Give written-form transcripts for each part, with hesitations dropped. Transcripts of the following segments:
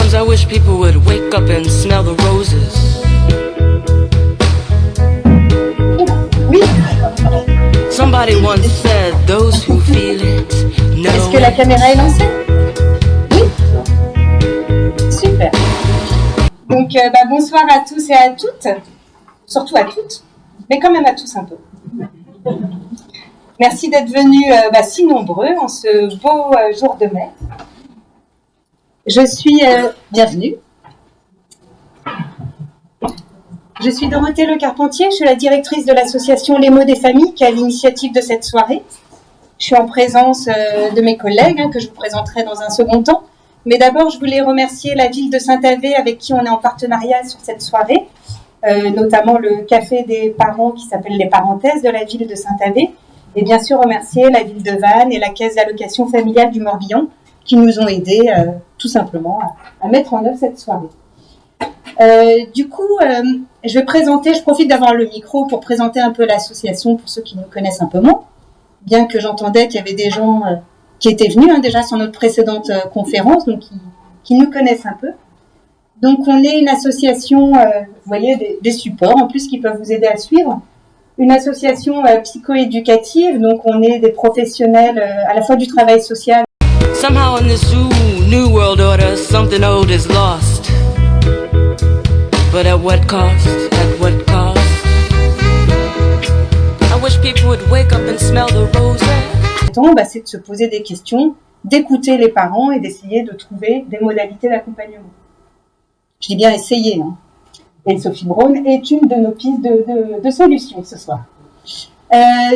Sometimes I wish people would wake up and smell the roses. Oui. Somebody once said, those who feel it know. Est-ce que la caméra est lancée? Oui. Super. Donc, bonsoir à tous et à toutes. Surtout à toutes, mais quand même à tous un peu. Merci d'être venus si nombreux en ce beau jour de mai. Je suis bienvenue. Je suis Dorothée Le Carpentier, je suis la directrice de l'association Les Mots des Familles qui a l'initiative de cette soirée. Je suis en présence de mes collègues que je vous présenterai dans un second temps. Mais d'abord, je voulais remercier la ville de Saint-Avé avec qui on est en partenariat sur cette soirée, notamment le café des parents qui s'appelle Les Parenthèses de la ville de Saint-Avé. Et bien sûr, remercier la ville de Vannes et la caisse d'allocation familiale du Morbihan qui nous ont aidés tout simplement à mettre en œuvre cette soirée. Je profite d'avoir le micro pour présenter un peu l'association pour ceux qui nous connaissent un peu moins, bien que j'entendais qu'il y avait des gens qui étaient venus déjà sur notre précédente conférence, donc qui nous connaissent un peu. Donc on est une association, vous voyez, des supports en plus qui peuvent vous aider à suivre, une association psychoéducative, donc on est des professionnels à la fois du travail social. Somehow in this new world order, something old is lost. But at what cost? At what cost? I wish people would wake up and smell the roses. C'est de se poser des questions, d'écouter les parents et d'essayer de trouver des modalités d'accompagnement. Je dis bien essayer. Et Sophie Braun est une de nos pistes de solutions ce soir.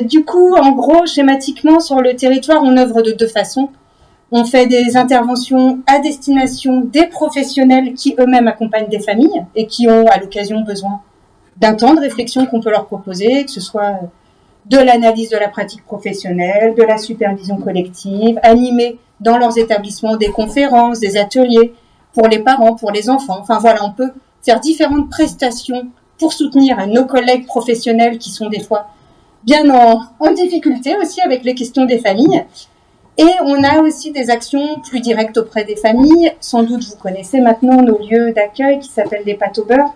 Du coup, en gros, schématiquement, sur le territoire, on œuvre de deux façons. On fait des interventions à destination des professionnels qui eux-mêmes accompagnent des familles et qui ont à l'occasion besoin d'un temps de réflexion qu'on peut leur proposer, que ce soit de l'analyse de la pratique professionnelle, de la supervision collective, animer dans leurs établissements des conférences, des ateliers pour les parents, pour les enfants. Enfin voilà, on peut faire différentes prestations pour soutenir nos collègues professionnels qui sont des fois bien en difficulté aussi avec les questions des familles. Et on a aussi des actions plus directes auprès des familles. Sans doute, vous connaissez maintenant nos lieux d'accueil qui s'appellent les pâtes au beurre.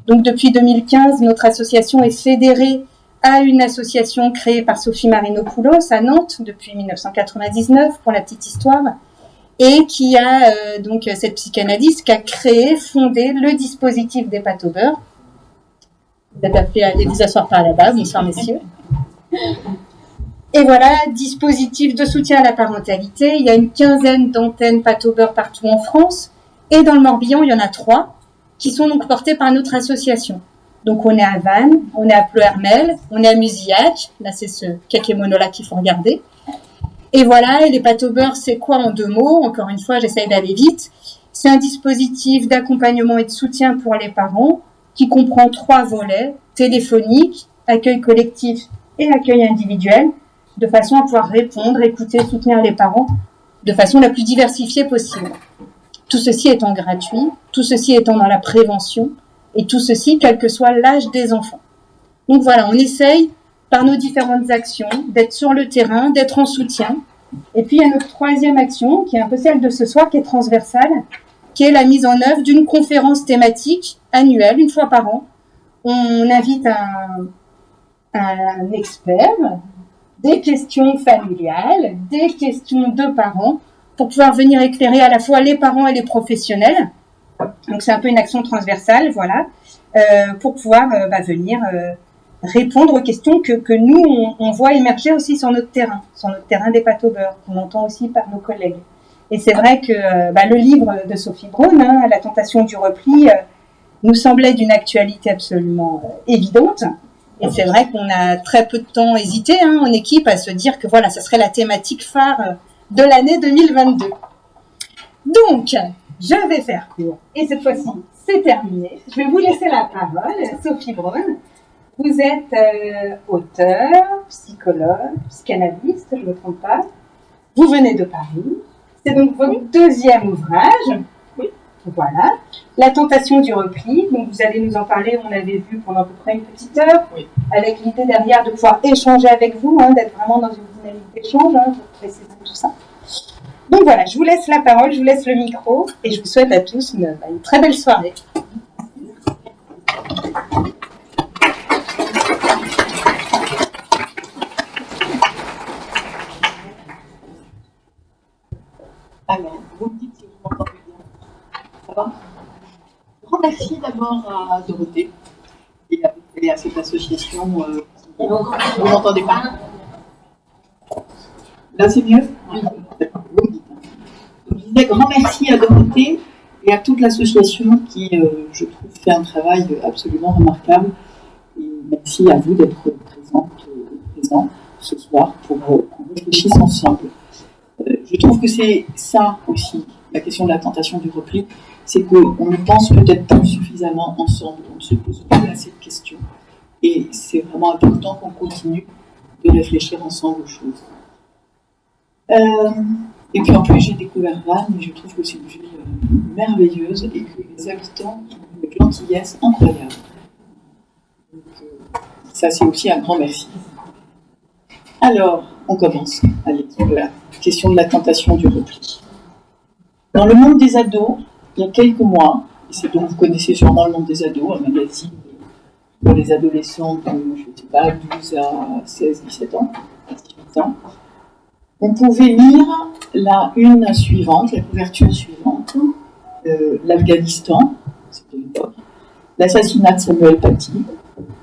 Donc, depuis 2015, notre association est fédérée à une association créée par Sophie Marinopoulos à Nantes depuis 1999, pour la petite histoire, et qui a cette psychanalyste qui a créé, fondé le dispositif des pâtes au beurre. Vous êtes appelés à aller vous asseoir par là-bas. Bonsoir, messieurs. Et voilà, dispositif de soutien à la parentalité. Il y a une quinzaine d'antennes pâtes au beurre partout en France. Et dans le Morbihan, il y en a 3 qui sont donc portées par notre association. Donc on est à Vannes, on est à Pleuhermel, on est à Musillac. Là, c'est ce kakémono-là qu'il faut regarder. Et voilà, et les pâtes au beurre, c'est quoi en 2 mots? Encore une fois, j'essaye d'aller vite. C'est un dispositif d'accompagnement et de soutien pour les parents qui comprend 3 volets, téléphonique, accueil collectif et accueil individuel, de façon à pouvoir répondre, écouter, soutenir les parents de façon la plus diversifiée possible. Tout ceci étant gratuit, tout ceci étant dans la prévention, et tout ceci quel que soit l'âge des enfants. Donc voilà, on essaye par nos différentes actions d'être sur le terrain, d'être en soutien. Et puis il y a notre 3e action, qui est un peu celle de ce soir, qui est transversale, qui est la mise en œuvre d'une conférence thématique annuelle, une fois par an. On invite un expert, des questions familiales, des questions de parents, pour pouvoir venir éclairer à la fois les parents et les professionnels. Donc c'est un peu une action transversale, voilà, pour pouvoir venir répondre aux questions que nous, on voit émerger aussi sur notre terrain des pâtes au beurre, qu'on entend aussi par nos collègues. Et c'est vrai que le livre de Sophie Braun, La tentation du repli, nous semblait d'une actualité absolument évidente. Et c'est vrai qu'on a très peu de temps hésité en équipe à se dire que voilà, ça serait la thématique phare de l'année 2022. Donc, je vais faire court. Et cette fois-ci, c'est terminé. Je vais vous laisser la parole, Sophie Braun. Vous êtes auteur, psychologue, psychanalyste, je ne me trompe pas. Vous venez de Paris. C'est donc votre 2e ouvrage. Oui. Voilà. La tentation du repli. Donc vous allez nous en parler, on l'avait vu pendant à peu près une petite heure. Oui. Avec l'idée derrière de pouvoir échanger avec vous, d'être vraiment dans une dynamique d'échange, je précise tout ça. Donc voilà, je vous laisse la parole, je vous laisse le micro et je vous souhaite à tous une très belle soirée. Alors, vous me dites si vous m'entendez bien. Ça va? Grand merci d'abord à Dorothée et à cette association. Vous m'entendez pas? Là, c'est mieux? Oui. Vous me dites. Donc, je disais grand merci à Dorothée et à toute l'association qui, je trouve, fait un travail absolument remarquable. Et merci à vous d'être présents ce soir pour qu'on réfléchisse ensemble. Je trouve que c'est ça aussi, la question de la tentation du repli, c'est qu'on ne pense peut-être pas suffisamment ensemble, on ne se pose pas assez de questions. Et c'est vraiment important qu'on continue de réfléchir ensemble aux choses. Et puis en plus, j'ai découvert Vannes et je trouve que c'est une ville merveilleuse et que les habitants ont une gentillesse incroyable. Donc, ça, c'est aussi un grand merci. Alors, on commence avec la question de la tentation du repli. Dans le monde des ados, il y a quelques mois, et c'est donc vous connaissez sûrement le monde des ados, un magazine pour les adolescents de, je ne sais pas, 12 à 16, 17 ans, 18 ans, on pouvait lire la une suivante, la couverture suivante, l'Afghanistan, c'était l'époque, l'assassinat de Samuel Paty,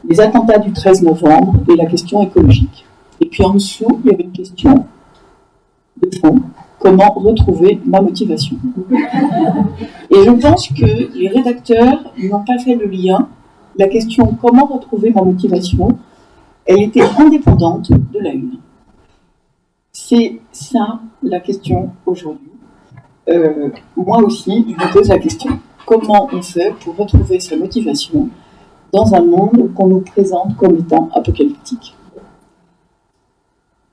les attentats du 13 novembre et la question écologique. Et puis en dessous, il y avait une question de fond, comment retrouver ma motivation. Et je pense que les rédacteurs n'ont pas fait le lien. La question comment retrouver ma motivation, elle était indépendante de la une. C'est ça la question aujourd'hui. Moi aussi, je me pose la question. Comment on fait pour retrouver sa motivation dans un monde qu'on nous présente comme étant apocalyptique?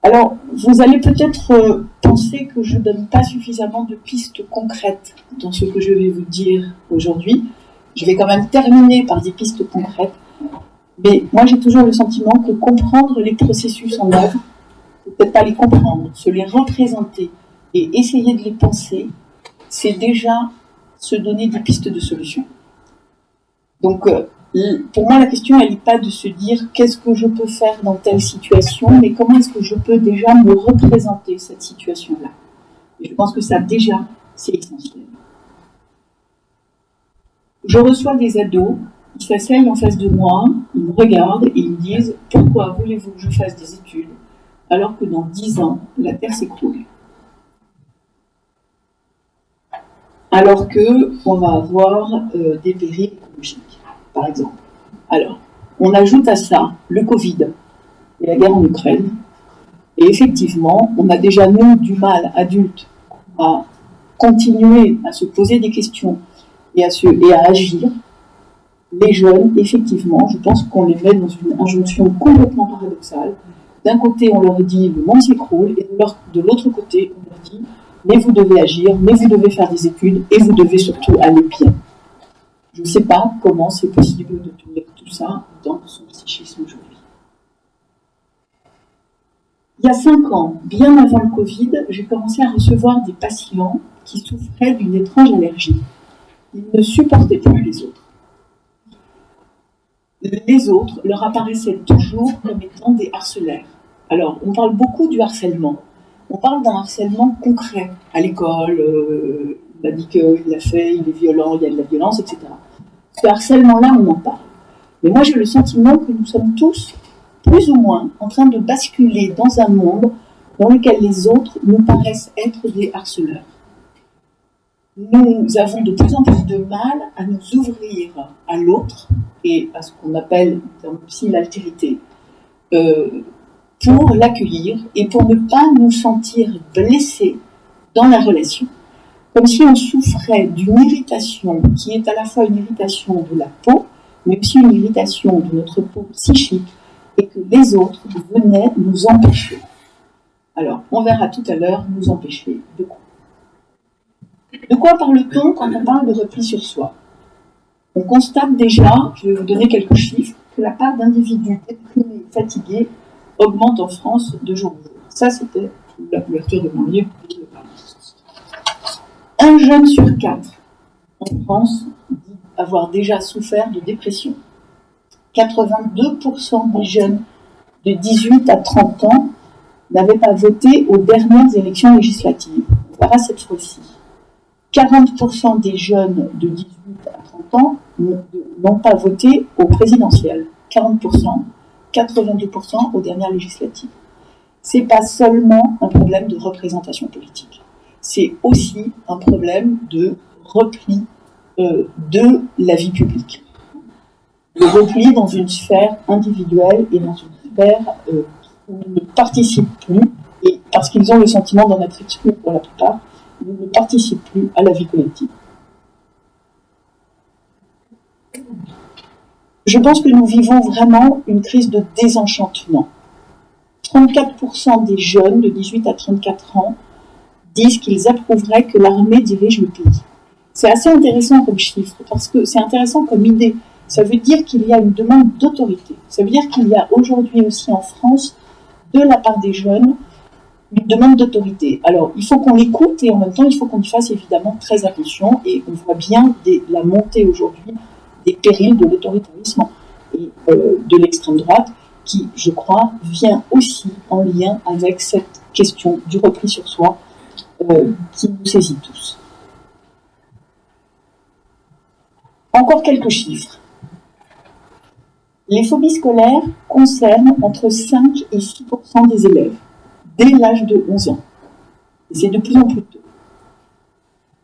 Alors, vous allez peut-être penser que je ne donne pas suffisamment de pistes concrètes dans ce que je vais vous dire aujourd'hui. Je vais quand même terminer par des pistes concrètes. Mais moi, j'ai toujours le sentiment que comprendre les processus en œuvre, peut-être pas les comprendre, se les représenter et essayer de les penser, c'est déjà se donner des pistes de solution. Donc, pour moi, la question, elle n'est pas de se dire qu'est-ce que je peux faire dans telle situation, mais comment est-ce que je peux déjà me représenter cette situation-là. Et je pense que ça, déjà, c'est essentiel. Je reçois des ados, ils s'asseyent en face de moi, ils me regardent et ils me disent « Pourquoi voulez-vous que je fasse des études alors que dans 10 ans, la Terre s'écroule ?» Alors qu'on va avoir des périls écologiques, par exemple. Alors, on ajoute à ça le Covid et la guerre en Ukraine. Et effectivement, on a déjà, nous, du mal, adultes, à continuer à se poser des questions et à agir. Les jeunes, effectivement, je pense qu'on les met dans une injonction complètement paradoxale. D'un côté, on leur dit « le monde s'écroule » et de l'autre côté, on leur dit « mais vous devez agir, mais vous devez faire des études et vous devez surtout aller bien ». Je ne sais pas comment c'est possible de tenir tout ça dans son psychisme aujourd'hui. Il y a 5 ans, bien avant le Covid, j'ai commencé à recevoir des patients qui souffraient d'une étrange allergie. Ils ne supportaient plus les autres. Les autres leur apparaissaient toujours comme étant des harceleurs. Alors, on parle beaucoup du harcèlement. On parle d'un harcèlement concret à l'école. Il a dit qu'il l'a fait, il est violent, il y a de la violence, etc. Ce harcèlement-là, on en parle. Mais moi, j'ai le sentiment que nous sommes tous, plus ou moins, en train de basculer dans un monde dans lequel les autres nous paraissent être des harceleurs. Nous avons de plus en plus de mal à nous ouvrir à l'autre et à ce qu'on appelle aussi l'altérité, pour l'accueillir et pour ne pas nous sentir blessés dans la relation. Comme si on souffrait d'une irritation qui est à la fois une irritation de la peau, mais aussi une irritation de notre peau psychique, et que les autres venaient nous empêcher. Alors, on verra tout à l'heure nous empêcher de quoi. De quoi parle-t-on quand on parle de repli sur soi? On constate déjà, je vais vous donner quelques chiffres, que la part d'individus déprimés et fatigués augmente en France de jour en jour. Ça, c'était la couverture de mon livre. Un jeune sur 4 en France dit avoir déjà souffert de dépression. 82% des jeunes de 18 à 30 ans n'avaient pas voté aux dernières élections législatives. On verra cette fois-ci. 40% des jeunes de 18 à 30 ans n'ont pas voté aux présidentielles. 40%, 82% aux dernières législatives. C'est pas seulement un problème de représentation politique. C'est aussi un problème de repli de la vie publique. Le repli dans une sphère individuelle et dans une sphère où ils ne participent plus, et parce qu'ils ont le sentiment d'en être exclus pour la plupart, ils ne participent plus à la vie collective. Je pense que nous vivons vraiment une crise de désenchantement. 34% des jeunes de 18 à 34 ans disent qu'ils approuveraient que l'armée dirige le pays. C'est assez intéressant comme chiffre, parce que c'est intéressant comme idée. Ça veut dire qu'il y a une demande d'autorité. Ça veut dire qu'il y a aujourd'hui aussi en France, de la part des jeunes, une demande d'autorité. Alors, il faut qu'on l'écoute et en même temps, il faut qu'on y fasse évidemment très attention. Et on voit bien la montée aujourd'hui des périls de l'autoritarisme et de l'extrême droite, qui, je crois, vient aussi en lien avec cette question du repli sur soi qui nous saisit tous. Encore quelques chiffres. Les phobies scolaires concernent entre 5 et 6% des élèves, dès l'âge de 11 ans. Et c'est de plus en plus tôt.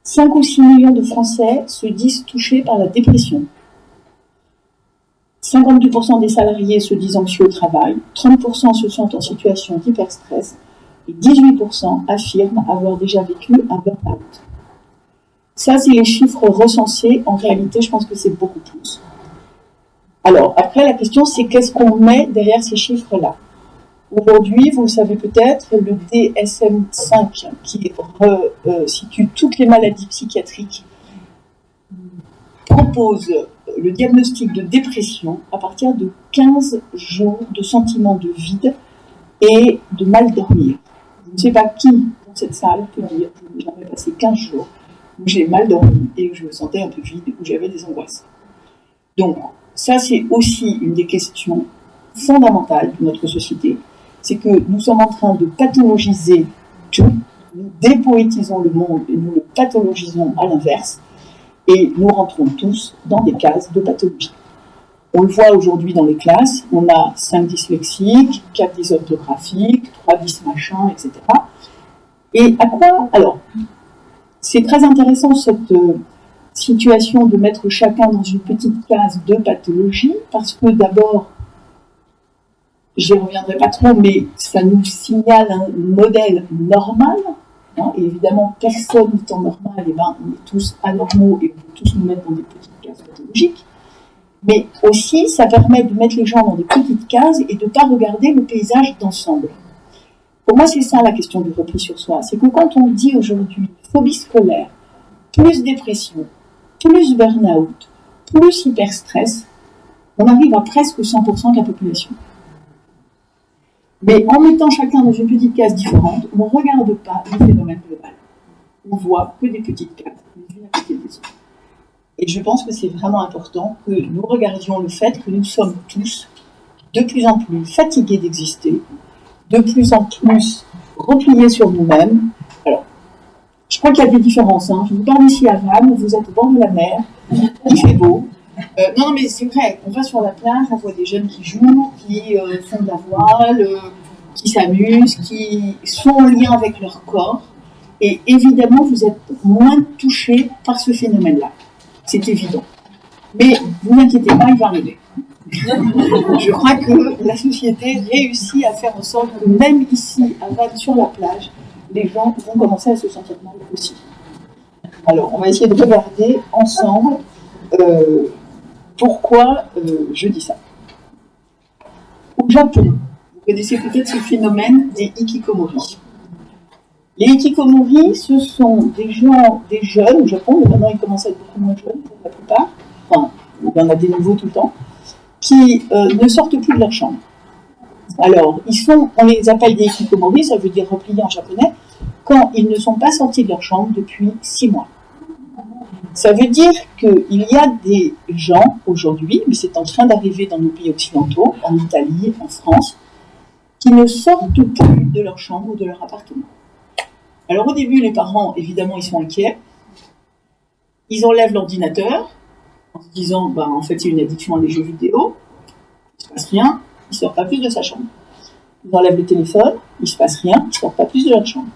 5 ou 6 millions de Français se disent touchés par la dépression. 52% des salariés se disent anxieux au travail, 30% se sentent en situation d'hyperstress et 18% affirment avoir déjà vécu un burn-out. Ça, c'est les chiffres recensés. En réalité, je pense que c'est beaucoup plus. Alors, après, la question, c'est qu'est-ce qu'on met derrière ces chiffres-là? Aujourd'hui, vous le savez peut-être, le DSM-5, qui situe toutes les maladies psychiatriques, propose le diagnostic de dépression à partir de 15 jours de sentiment de vide et de mal dormir. Je ne sais pas qui dans cette salle peut dire que j'avais passé 15 jours où j'ai mal dormi et où je me sentais un peu vide, où j'avais des angoisses. Donc, ça c'est aussi une des questions fondamentales de notre société, c'est que nous sommes en train de pathologiser tout, nous dépoétisons le monde et nous le pathologisons à l'inverse, et nous rentrons tous dans des cases de pathologie. On le voit aujourd'hui dans les classes, on a 5 dyslexiques, 4 dysorthographiques, 3 dysmachins, etc. Et à quoi? Alors, c'est très intéressant cette situation de mettre chacun dans une petite case de pathologie, parce que d'abord, j'y reviendrai pas trop, mais ça nous signale un modèle normal. Et évidemment, personne n'étant normal, et ben, on est tous anormaux et on peut tous nous mettre dans des petites cases pathologiques. Mais aussi, ça permet de mettre les gens dans des petites cases et de ne pas regarder le paysage d'ensemble. Pour moi, c'est ça la question du repli sur soi. C'est que quand on dit aujourd'hui phobie scolaire, plus dépression, plus burn-out, plus hyperstress, on arrive à presque 100% de la population. Mais en mettant chacun dans une petite case différente, on ne regarde pas le phénomène global. On voit que des petites cases, les unes à côté des autres. Et je pense que c'est vraiment important que nous regardions le fait que nous sommes tous de plus en plus fatigués d'exister, de plus en plus repliés sur nous-mêmes. Alors, je crois qu'il y a des différences. Je vous parle ici à Vannes, vous êtes au bord de la mer, il fait beau. Non, mais c'est vrai, on va sur la plage, on voit des jeunes qui jouent, qui font de la voile, qui s'amusent, qui sont en lien avec leur corps. Et évidemment, vous êtes moins touchés par ce phénomène-là. C'est évident. Mais vous inquiétez pas, il va arriver. Je crois que la société réussit à faire en sorte que même ici, à Vannes, sur la plage, les gens vont commencer à se sentir mal aussi. Alors, on va essayer de regarder ensemble pourquoi je dis ça. Au Japon, vous connaissez peut-être ce phénomène des hikikomori. Les hikikomori, ce sont des jeunes au Japon, mais maintenant ils commencent à être beaucoup moins jeunes pour la plupart, enfin, il y en a des nouveaux tout le temps, qui ne sortent plus de leur chambre. Alors, on les appelle des hikikomori, ça veut dire repliés en japonais. quand ils ne sont pas sortis de leur chambre depuis 6 mois. Ça veut dire qu'il y a des gens aujourd'hui, mais c'est en train d'arriver dans nos pays occidentaux, en Italie, en France, qui ne sortent plus de leur chambre ou de leur appartement. Alors au début, les parents, évidemment, ils sont inquiets. Ils enlèvent l'ordinateur en se disant, en fait, c'est une addiction à des jeux vidéo. Il ne se passe rien, il ne sort pas plus de sa chambre. Ils enlèvent le téléphone, il ne se passe rien, il ne sort pas plus de leur chambre.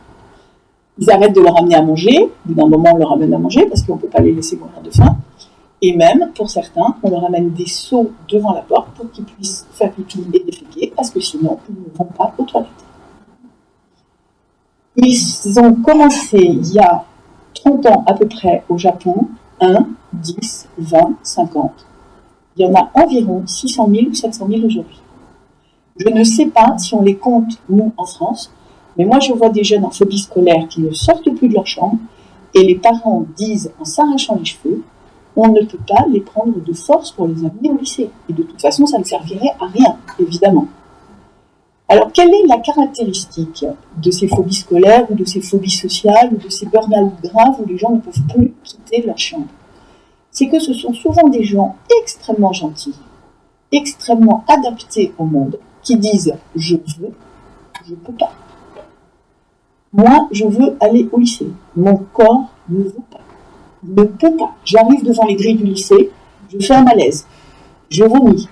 Ils arrêtent de leur amener à manger. Au bout d'un moment, on leur amène à manger parce qu'on ne peut pas les laisser mourir de faim. Et même, pour certains, on leur amène des seaux devant la porte pour qu'ils puissent faire pipi et déféquer parce que sinon, ils ne vont pas aux toilettes. Ils ont commencé il y a 30 ans à peu près au Japon, 1, 10, 20, 50. Il y en a environ 600 000 ou 700 000 aujourd'hui. Je ne sais pas si on les compte, nous, en France, mais moi je vois des jeunes en phobie scolaire qui ne sortent plus de leur chambre et les parents disent en s'arrachant les cheveux, on ne peut pas les prendre de force pour les amener au lycée. Et de toute façon, ça ne servirait à rien, évidemment. Alors, quelle est la caractéristique de ces phobies scolaires ou de ces phobies sociales ou de ces burn-out graves où les gens ne peuvent plus quitter leur chambre? C'est que ce sont souvent des gens extrêmement gentils, extrêmement adaptés au monde, qui disent « je veux, je ne peux pas ». Moi, je veux aller au lycée. Mon corps ne veut pas. Ne peut pas. J'arrive devant les grilles du lycée, je fais un malaise. Je vomis.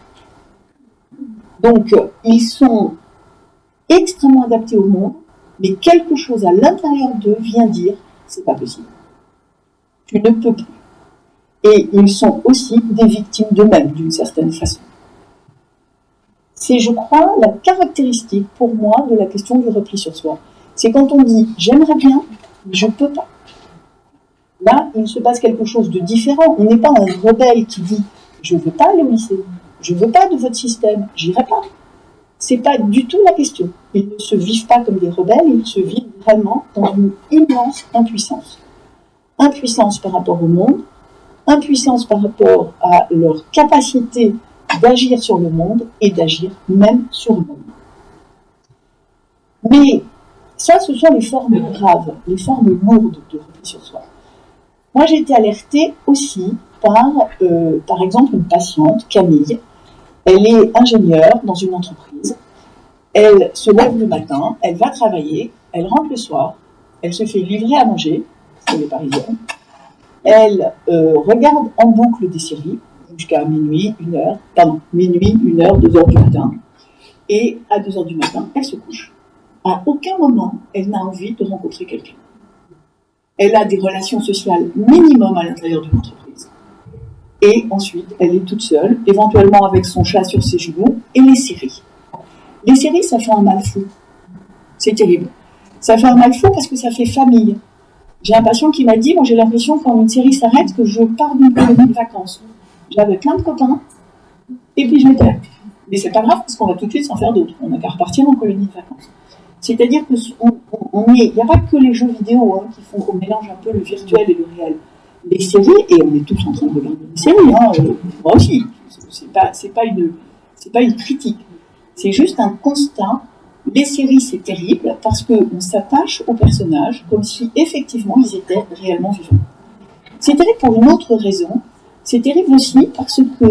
Donc, ils sont extrêmement adaptés au monde, mais quelque chose à l'intérieur d'eux vient dire c'est pas possible. Tu ne peux plus. Et ils sont aussi des victimes d'eux-mêmes, d'une certaine façon. C'est, je crois, la caractéristique pour moi de la question du repli sur soi. C'est quand on dit j'aimerais bien, mais je ne peux pas. Là, il se passe quelque chose de différent. On n'est pas un rebelle qui dit je ne veux pas aller au lycée, je ne veux pas de votre système, j'irai pas. C'est pas du tout la question. Ils ne se vivent pas comme des rebelles, ils se vivent vraiment dans une immense impuissance. Impuissance par rapport au monde, impuissance par rapport à leur capacité d'agir sur le monde et d'agir même sur le monde. Mais ça, ce sont les formes graves, les formes lourdes de repli sur soi. Moi, j'ai été alertée aussi par exemple, une patiente, Camille. Elle est ingénieure dans une entreprise. Elle se lève le matin, elle va travailler, elle rentre le soir, elle se fait livrer à manger, c'est les Parisiennes. Elle regarde en boucle des séries jusqu'à minuit, 1h, 2h du matin. Et à 2h du matin, elle se couche. À aucun moment, elle n'a envie de rencontrer quelqu'un. Elle a des relations sociales minimum à l'intérieur d'une entreprise. Et ensuite, elle est toute seule, éventuellement avec son chat sur ses genoux, et les séries. Les séries, ça fait un mal fou. C'est terrible. Ça fait un mal fou parce que ça fait famille. J'ai un patient qui m'a dit, moi j'ai l'impression quand une série s'arrête que je pars d'une colonie de vacances. J'avais plein de copains, et puis je m'étais. Mais c'est pas grave parce qu'on va tout de suite s'en faire d'autres. On n'a qu'à repartir en colonie de vacances. C'est-à-dire que il n'y a pas que les jeux vidéo qui font qu'on mélange un peu le virtuel et le réel. Les séries, et on est tous en train de regarder des séries, moi aussi, c'est pas une critique, c'est juste un constat. Les séries, c'est terrible parce qu'on s'attache aux personnages comme si effectivement ils étaient réellement vivants. C'est terrible pour une autre raison, c'est terrible aussi parce que,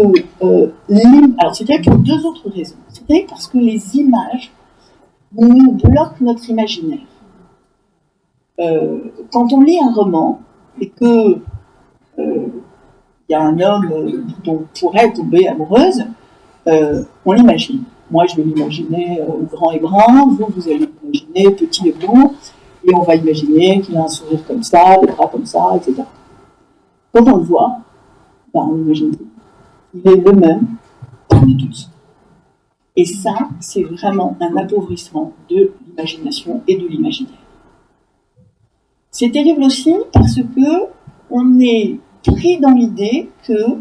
alors c'est terrible pour deux autres raisons. C'est terrible parce que les images nous bloquent notre imaginaire. Quand on lit un roman et que y a un homme dont on pourrait tomber amoureuse, on l'imagine. Moi, je vais l'imaginer grand et brun, vous allez l'imaginer petit et blond, et on va imaginer qu'il a un sourire comme ça, les bras comme ça, etc. Quand on le voit, on l'imagine plus. Il est le même pour nous tous. Et ça, c'est vraiment un appauvrissement de l'imagination et de l'imaginaire. C'est terrible aussi parce que on est pris dans l'idée que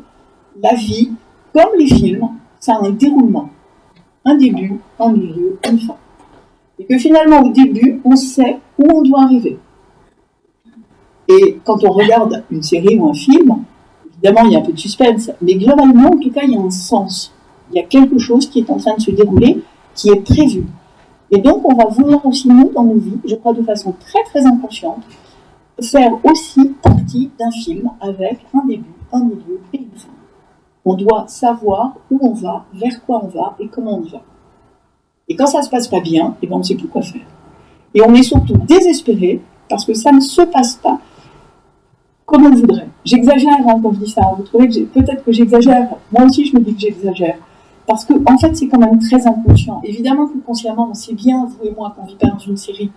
la vie, comme les films, ça a un déroulement. Un début, un milieu, une fin. Et que finalement, au début, on sait où on doit arriver. Et quand on regarde une série ou un film, évidemment, il y a un peu de suspense, mais globalement, en tout cas, il y a un sens. Il y a quelque chose qui est en train de se dérouler, qui est prévu. Et donc, on va vouloir aussi, nous, dans nos vies, je crois de façon très, très inconsciente, faire aussi partie d'un film avec un début, un milieu et une fin. On doit savoir où on va, vers quoi on va et comment on y va. Et quand ça se passe pas bien, on ne sait plus quoi faire. Et on est surtout désespéré parce que ça ne se passe pas comme on voudrait. J'exagère quand je dis ça. Vous trouvez que peut-être que j'exagère. Moi aussi, je me dis que j'exagère. Parce que, en fait, c'est quand même très inconscient. Évidemment que consciemment, on sait bien, vous et moi, qu'on vit pas dans une série.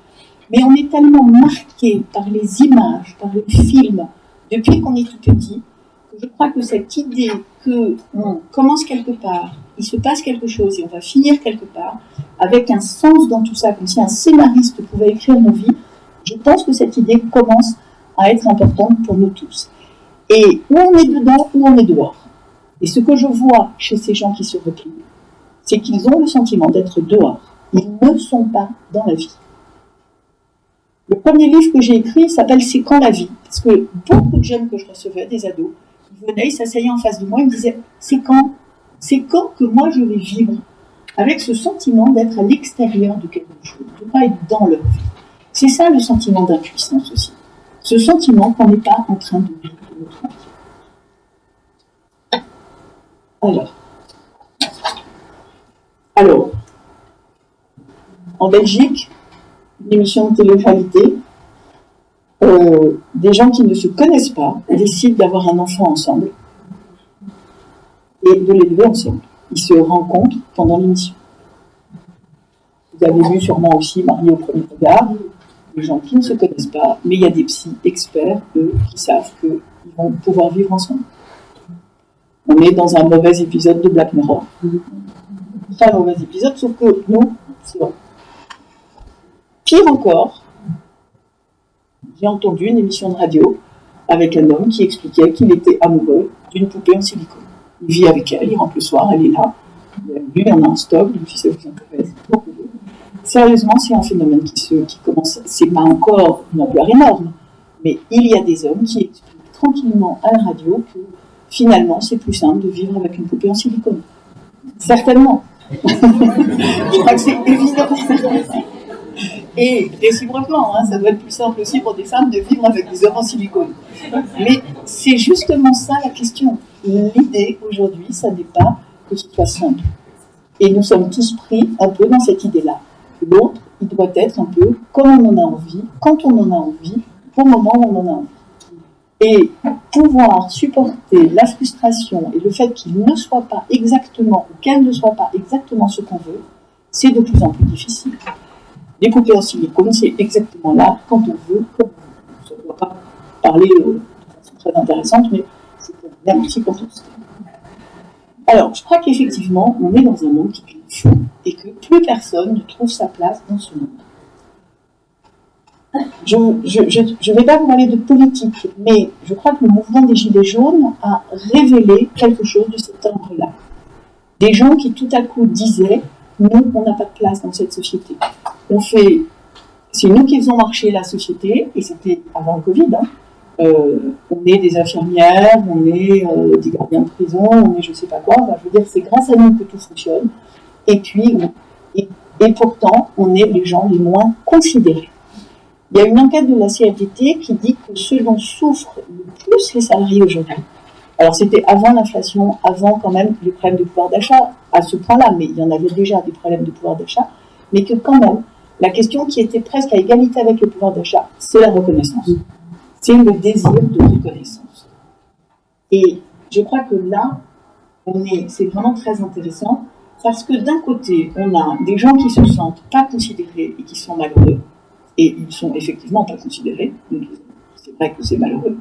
Mais on est tellement marqué par les images, par les films, depuis qu'on est tout petit, que je crois que cette idée qu'on commence quelque part, il se passe quelque chose et on va finir quelque part, avec un sens dans tout ça, comme si un scénariste pouvait écrire nos vies, je pense que cette idée commence à être importante pour nous tous. Et où on est dedans, où on est dehors. Et ce que je vois chez ces gens qui se replient, c'est qu'ils ont le sentiment d'être dehors. Ils ne sont pas dans la vie. Le premier livre que j'ai écrit s'appelle « C'est quand la vie ?» Parce que beaucoup de jeunes que je recevais, des ados, ils venaient, ils s'asseyaient en face de moi, ils me disaient « C'est quand que moi je vais vivre ?» avec ce sentiment d'être à l'extérieur de quelque chose, de ne pas être dans leur vie. C'est ça le sentiment d'impuissance aussi. Ce sentiment qu'on n'est pas en train de vivre de notre vie. Alors, en Belgique, une émission de télé-réalité, des gens qui ne se connaissent pas décident d'avoir un enfant ensemble et de l'élever ensemble. Ils se rencontrent pendant l'émission. Vous avez vu sûrement aussi Mariés au premier regard, des gens qui ne se connaissent pas, mais il y a des psys experts, eux, qui savent qu'ils vont pouvoir vivre ensemble. On est dans un mauvais épisode de Black Mirror. Très mauvais épisode, sauf que nous, c'est vrai. Pire encore, j'ai entendu une émission de radio avec un homme qui expliquait qu'il était amoureux d'une poupée en silicone. Il vit avec elle, il rentre le soir, elle est là. Lui, il en a en stock, donc si ça vous intéresse. Sérieusement, c'est un phénomène qui commence. C'est pas encore une ampleur énorme, mais il y a des hommes qui expliquent tranquillement à la radio que finalement, c'est plus simple de vivre avec une poupée en silicone. Certainement. Je crois que c'est évident. Et réciproquement, ça doit être plus simple aussi pour des femmes de vivre avec des hommes en silicone. Mais c'est justement ça la question. L'idée aujourd'hui, ça n'est pas que ce soit simple. Et nous sommes tous pris un peu dans cette idée-là. L'autre, il doit être un peu comme on en a envie, quand on en a envie, au moment où on en a envie. Et pouvoir supporter la frustration et le fait qu'il ne soit pas exactement, ou qu'elle ne soit pas exactement ce qu'on veut, c'est de plus en plus difficile. Les poupées en silicone, c'est exactement là, quand on veut, comme on veut. Ça ne doit pas parler de façon très intéressante, mais c'est bien aussi quand on se fait. Alors, je crois qu'effectivement, on est dans un monde qui est fou et que plus personne ne trouve sa place dans ce monde. Je ne vais pas vous parler de politique, mais je crois que le mouvement des Gilets jaunes a révélé quelque chose de cet ordre-là. Des gens qui tout à coup disaient « nous, on n'a pas de place dans cette société. C'est nous qui faisons marcher la société », et c'était avant le Covid, on est des infirmières, on est des gardiens de prison, on est je ne sais pas quoi, je veux dire, c'est grâce à nous que tout fonctionne, et puis, et pourtant, on est les gens les moins considérés. Il y a une enquête de la CFDT qui dit que ce dont souffrent le plus les salariés aujourd'hui, alors c'était avant l'inflation, avant quand même les problèmes de pouvoir d'achat, à ce point-là, mais il y en avait déjà des problèmes de pouvoir d'achat, mais que quand même, la question qui était presque à égalité avec le pouvoir d'achat, c'est la reconnaissance. C'est le désir de reconnaissance. Et je crois que là, c'est vraiment très intéressant, parce que d'un côté, on a des gens qui se sentent pas considérés et qui sont malheureux, et ils sont effectivement pas considérés, donc c'est vrai que c'est malheureux.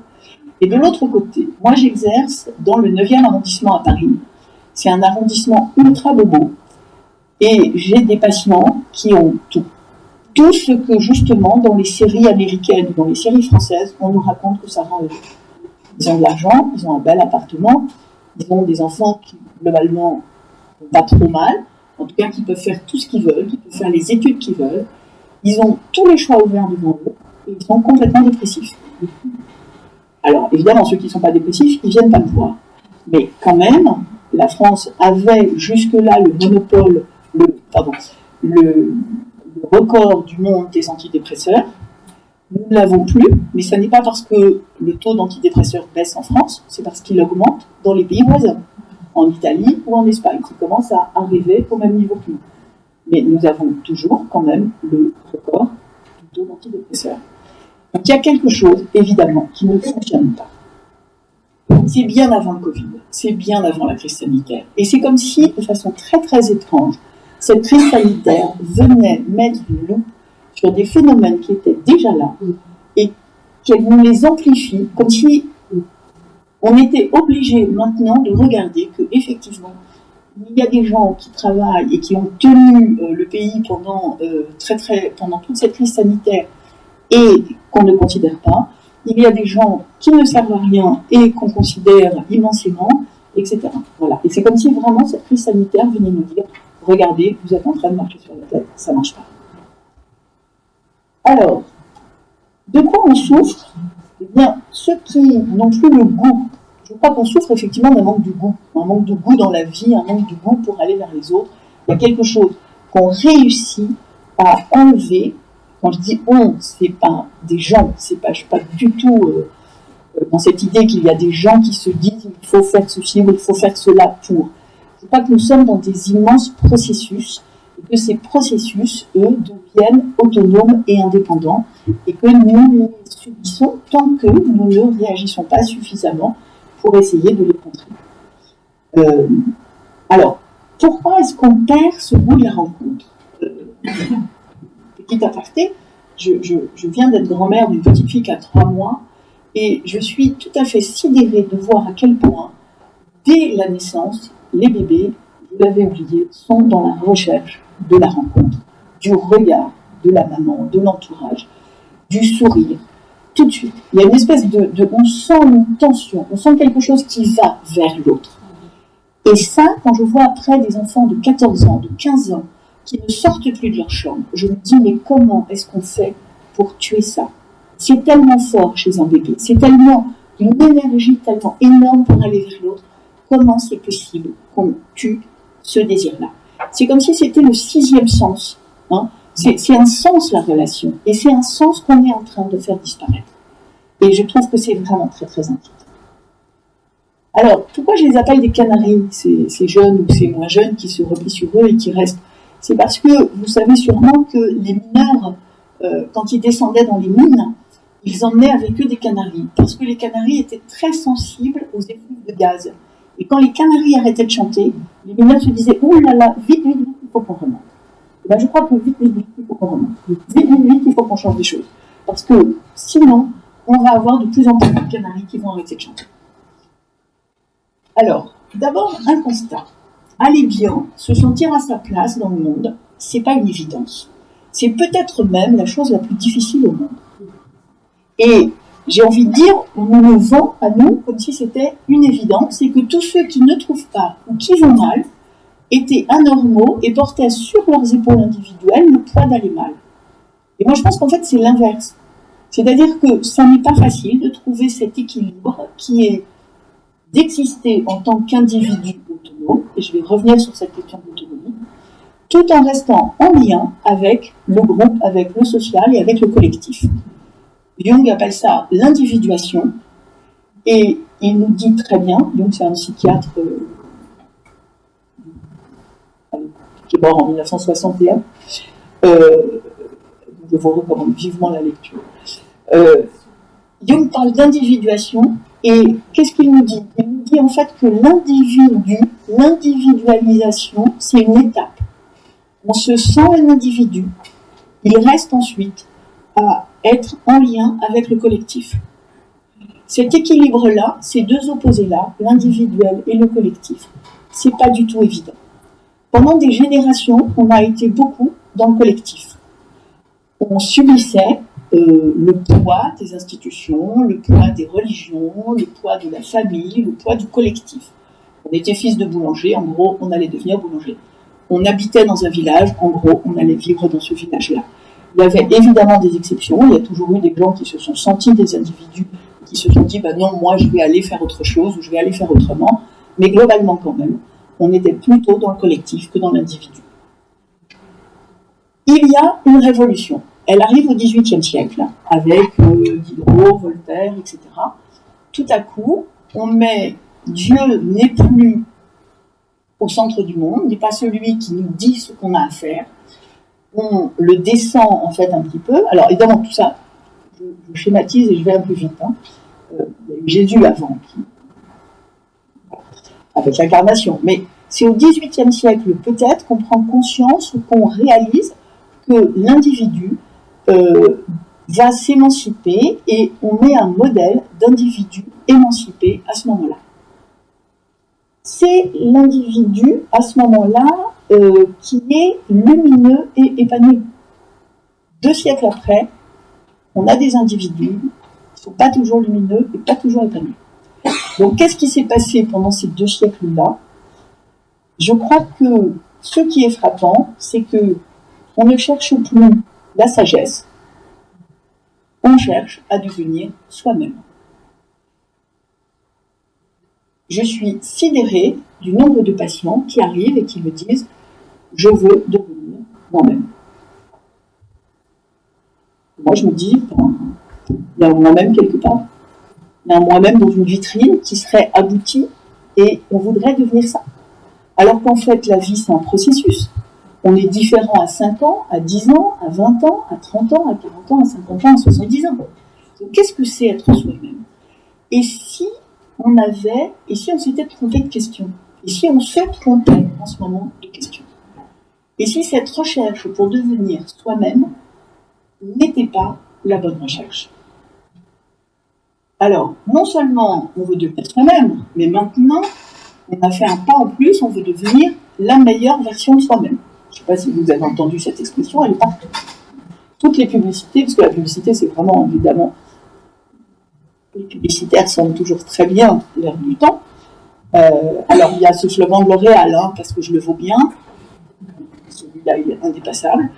Et de l'autre côté, moi j'exerce dans le 9e arrondissement à Paris, c'est un arrondissement ultra bobo, et j'ai des patients qui ont tout. Tout ce que justement dans les séries américaines, dans les séries françaises, on nous raconte que ça rend heureux. Ils ont de l'argent, ils ont un bel appartement, ils ont des enfants qui globalement vont pas trop mal, en tout cas qui peuvent faire tout ce qu'ils veulent, qui peuvent faire les études qu'ils veulent. Ils ont tous les choix ouverts devant eux et ils sont complètement dépressifs. Alors, évidemment, ceux qui ne sont pas dépressifs, ils ne viennent pas me voir. Mais quand même, la France avait jusque-là le monopole, record du monde des antidépresseurs. Nous ne l'avons plus, mais ce n'est pas parce que le taux d'antidépresseurs baisse en France, c'est parce qu'il augmente dans les pays voisins, en Italie ou en Espagne, qui commencent à arriver au même niveau que nous. Mais nous avons toujours quand même le record du taux d'antidépresseurs. Donc il y a quelque chose, évidemment, qui ne fonctionne pas. C'est bien avant le Covid, c'est bien avant la crise sanitaire. Et c'est comme si, de façon très très étrange, cette crise sanitaire venait mettre une loupe sur des phénomènes qui étaient déjà là et qu'elle nous les amplifie, comme si on était obligé maintenant de regarder que effectivement il y a des gens qui travaillent et qui ont tenu le pays pendant toute cette crise sanitaire et qu'on ne considère pas. Il y a des gens qui ne servent à rien et qu'on considère immensément, etc. Voilà. Et c'est comme si vraiment cette crise sanitaire venait nous dire « Regardez, vous êtes en train de marcher sur la tête, ça ne marche pas. » Alors, de quoi on souffre? Eh bien, ceux qui n'ont plus le goût, je crois qu'on souffre effectivement d'un manque de goût dans la vie, un manque de goût pour aller vers les autres. Il y a quelque chose qu'on réussit à enlever. Quand je dis on, c'est pas des gens, je suis pas du tout dans cette idée qu'il y a des gens qui se disent il faut faire ceci ou il faut faire cela pour. Je crois que nous sommes dans des immenses processus et que ces processus, eux, deviennent autonomes et indépendants et que nous les subissons tant que nous ne réagissons pas suffisamment pour essayer de les contrer. Alors, pourquoi est-ce qu'on perd ce goût de la rencontre? Petit aparté, je viens d'être grand-mère d'une petite fille qui a 3 mois et je suis tout à fait sidérée de voir à quel point, dès la naissance, les bébés, vous l'avez oublié, sont dans la recherche de la rencontre, du regard de la maman, de l'entourage, du sourire, tout de suite. Il y a une espèce on sent une tension, on sent quelque chose qui va vers l'autre. Et ça, quand je vois après des enfants de 14 ans, de 15 ans, qui ne sortent plus de leur chambre, je me dis, mais comment est-ce qu'on fait pour tuer ça? C'est tellement fort chez un bébé, c'est tellement une énergie tellement énorme pour aller vers l'autre. Comment c'est possible qu'on tue ce désir-là? C'est comme si c'était le 6e sens. Hein? C'est un sens, la relation, et c'est un sens qu'on est en train de faire disparaître. Et je trouve que c'est vraiment très, très inquiétant. Alors, pourquoi je les appelle des canaris, ces jeunes ou ces moins jeunes qui se replient sur eux et qui restent? C'est parce que vous savez sûrement que les mineurs, quand ils descendaient dans les mines, ils emmenaient avec eux des canaris, parce que les canaris étaient très sensibles aux effluves de gaz. Et quand les canaris arrêtaient de chanter, les mineurs se disaient « Ouh là là, vite, vite, vite, il faut qu'on remonte. » Et bien, je crois que vite, vite, vite, il faut qu'on remonte. Vite, vite, vite, il faut qu'on change des choses. Parce que sinon, on va avoir de plus en plus de canaris qui vont arrêter de chanter. Alors, d'abord, un constat. Aller bien, se sentir à sa place dans le monde, c'est pas une évidence. C'est peut-être même la chose la plus difficile au monde. Et j'ai envie de dire, on nous le vend à nous comme si c'était une évidence, c'est que tous ceux qui ne trouvent pas ou qui vont mal étaient anormaux et portaient sur leurs épaules individuelles le poids d'aller mal. Et moi je pense qu'en fait c'est l'inverse. C'est-à-dire que ça n'est pas facile de trouver cet équilibre qui est d'exister en tant qu'individu autonome, et je vais revenir sur cette question d'autonomie, tout en restant en lien avec le groupe, avec le social et avec le collectif. Jung appelle ça l'individuation, et il nous dit très bien, Jung c'est un psychiatre qui est mort en 1961, je vous recommande vivement la lecture. Jung parle d'individuation, et qu'est-ce qu'il nous dit? Il nous dit en fait que l'individualisation, c'est une étape. On se sent un individu, il reste ensuite à être en lien avec le collectif. Cet équilibre-là, ces deux opposés-là, l'individuel et le collectif, c'est pas du tout évident. Pendant des générations, on a été beaucoup dans le collectif. On subissait le poids des institutions, le poids des religions, le poids de la famille, le poids du collectif. On était fils de boulanger, en gros, on allait devenir boulanger. On habitait dans un village, en gros, on allait vivre dans ce village-là. Il y avait évidemment des exceptions, il y a toujours eu des gens qui se sont sentis des individus, qui se sont dit, bah non, moi je vais aller faire autre chose, ou je vais aller faire autrement, mais globalement quand même, on était plutôt dans le collectif que dans l'individu. Il y a une révolution. Elle arrive au XVIIIe siècle, avec Diderot, Voltaire, etc. Tout à coup, on met Dieu n'est plus au centre du monde, n'est pas celui qui nous dit ce qu'on a à faire. On le descend en fait un petit peu. Alors évidemment, tout ça, je schématise et je vais un peu vite. Il y a eu Jésus avant, avec l'incarnation. Mais c'est au XVIIIe siècle peut-être qu'on prend conscience ou qu'on réalise que l'individu va s'émanciper et on met un modèle d'individu émancipé à ce moment-là. C'est l'individu à ce moment-là qui est lumineux et épanoui. 2 siècles après, on a des individus qui ne sont pas toujours lumineux et pas toujours épanouis. Donc qu'est-ce qui s'est passé pendant ces 2 siècles-là? Je crois que ce qui est frappant, c'est que on ne cherche plus la sagesse, on cherche à devenir soi-même. Je suis sidérée du nombre de patients qui arrivent et qui me disent « je veux devenir moi-même ». Moi, je me dis « il y a un moi-même quelque part, il y a un moi-même dans une vitrine qui serait abouti et on voudrait devenir ça ». Alors qu'en fait, la vie, c'est un processus. On est différent à 5 ans, à 10 ans, à 20 ans, à 30 ans, à 40 ans, à 50 ans, à 70 ans. Donc, qu'est-ce que c'est être soi-même? Et si on s'était trompé de question? Et si on se trompait en ce moment de question? Et si cette recherche pour devenir soi-même n'était pas la bonne recherche? Alors, non seulement on veut devenir soi-même, mais maintenant, on a fait un pas en plus, on veut devenir la meilleure version de soi-même. Je ne sais pas si vous avez entendu cette expression, elle est partout. Toutes les publicités, parce que la publicité, c'est vraiment, évidemment, les publicitaires semblent toujours très bien l'air du temps. Alors, il y a ce slogan de L'Oréal, parce que je le vaux bien. Celui-là, il est indépassable.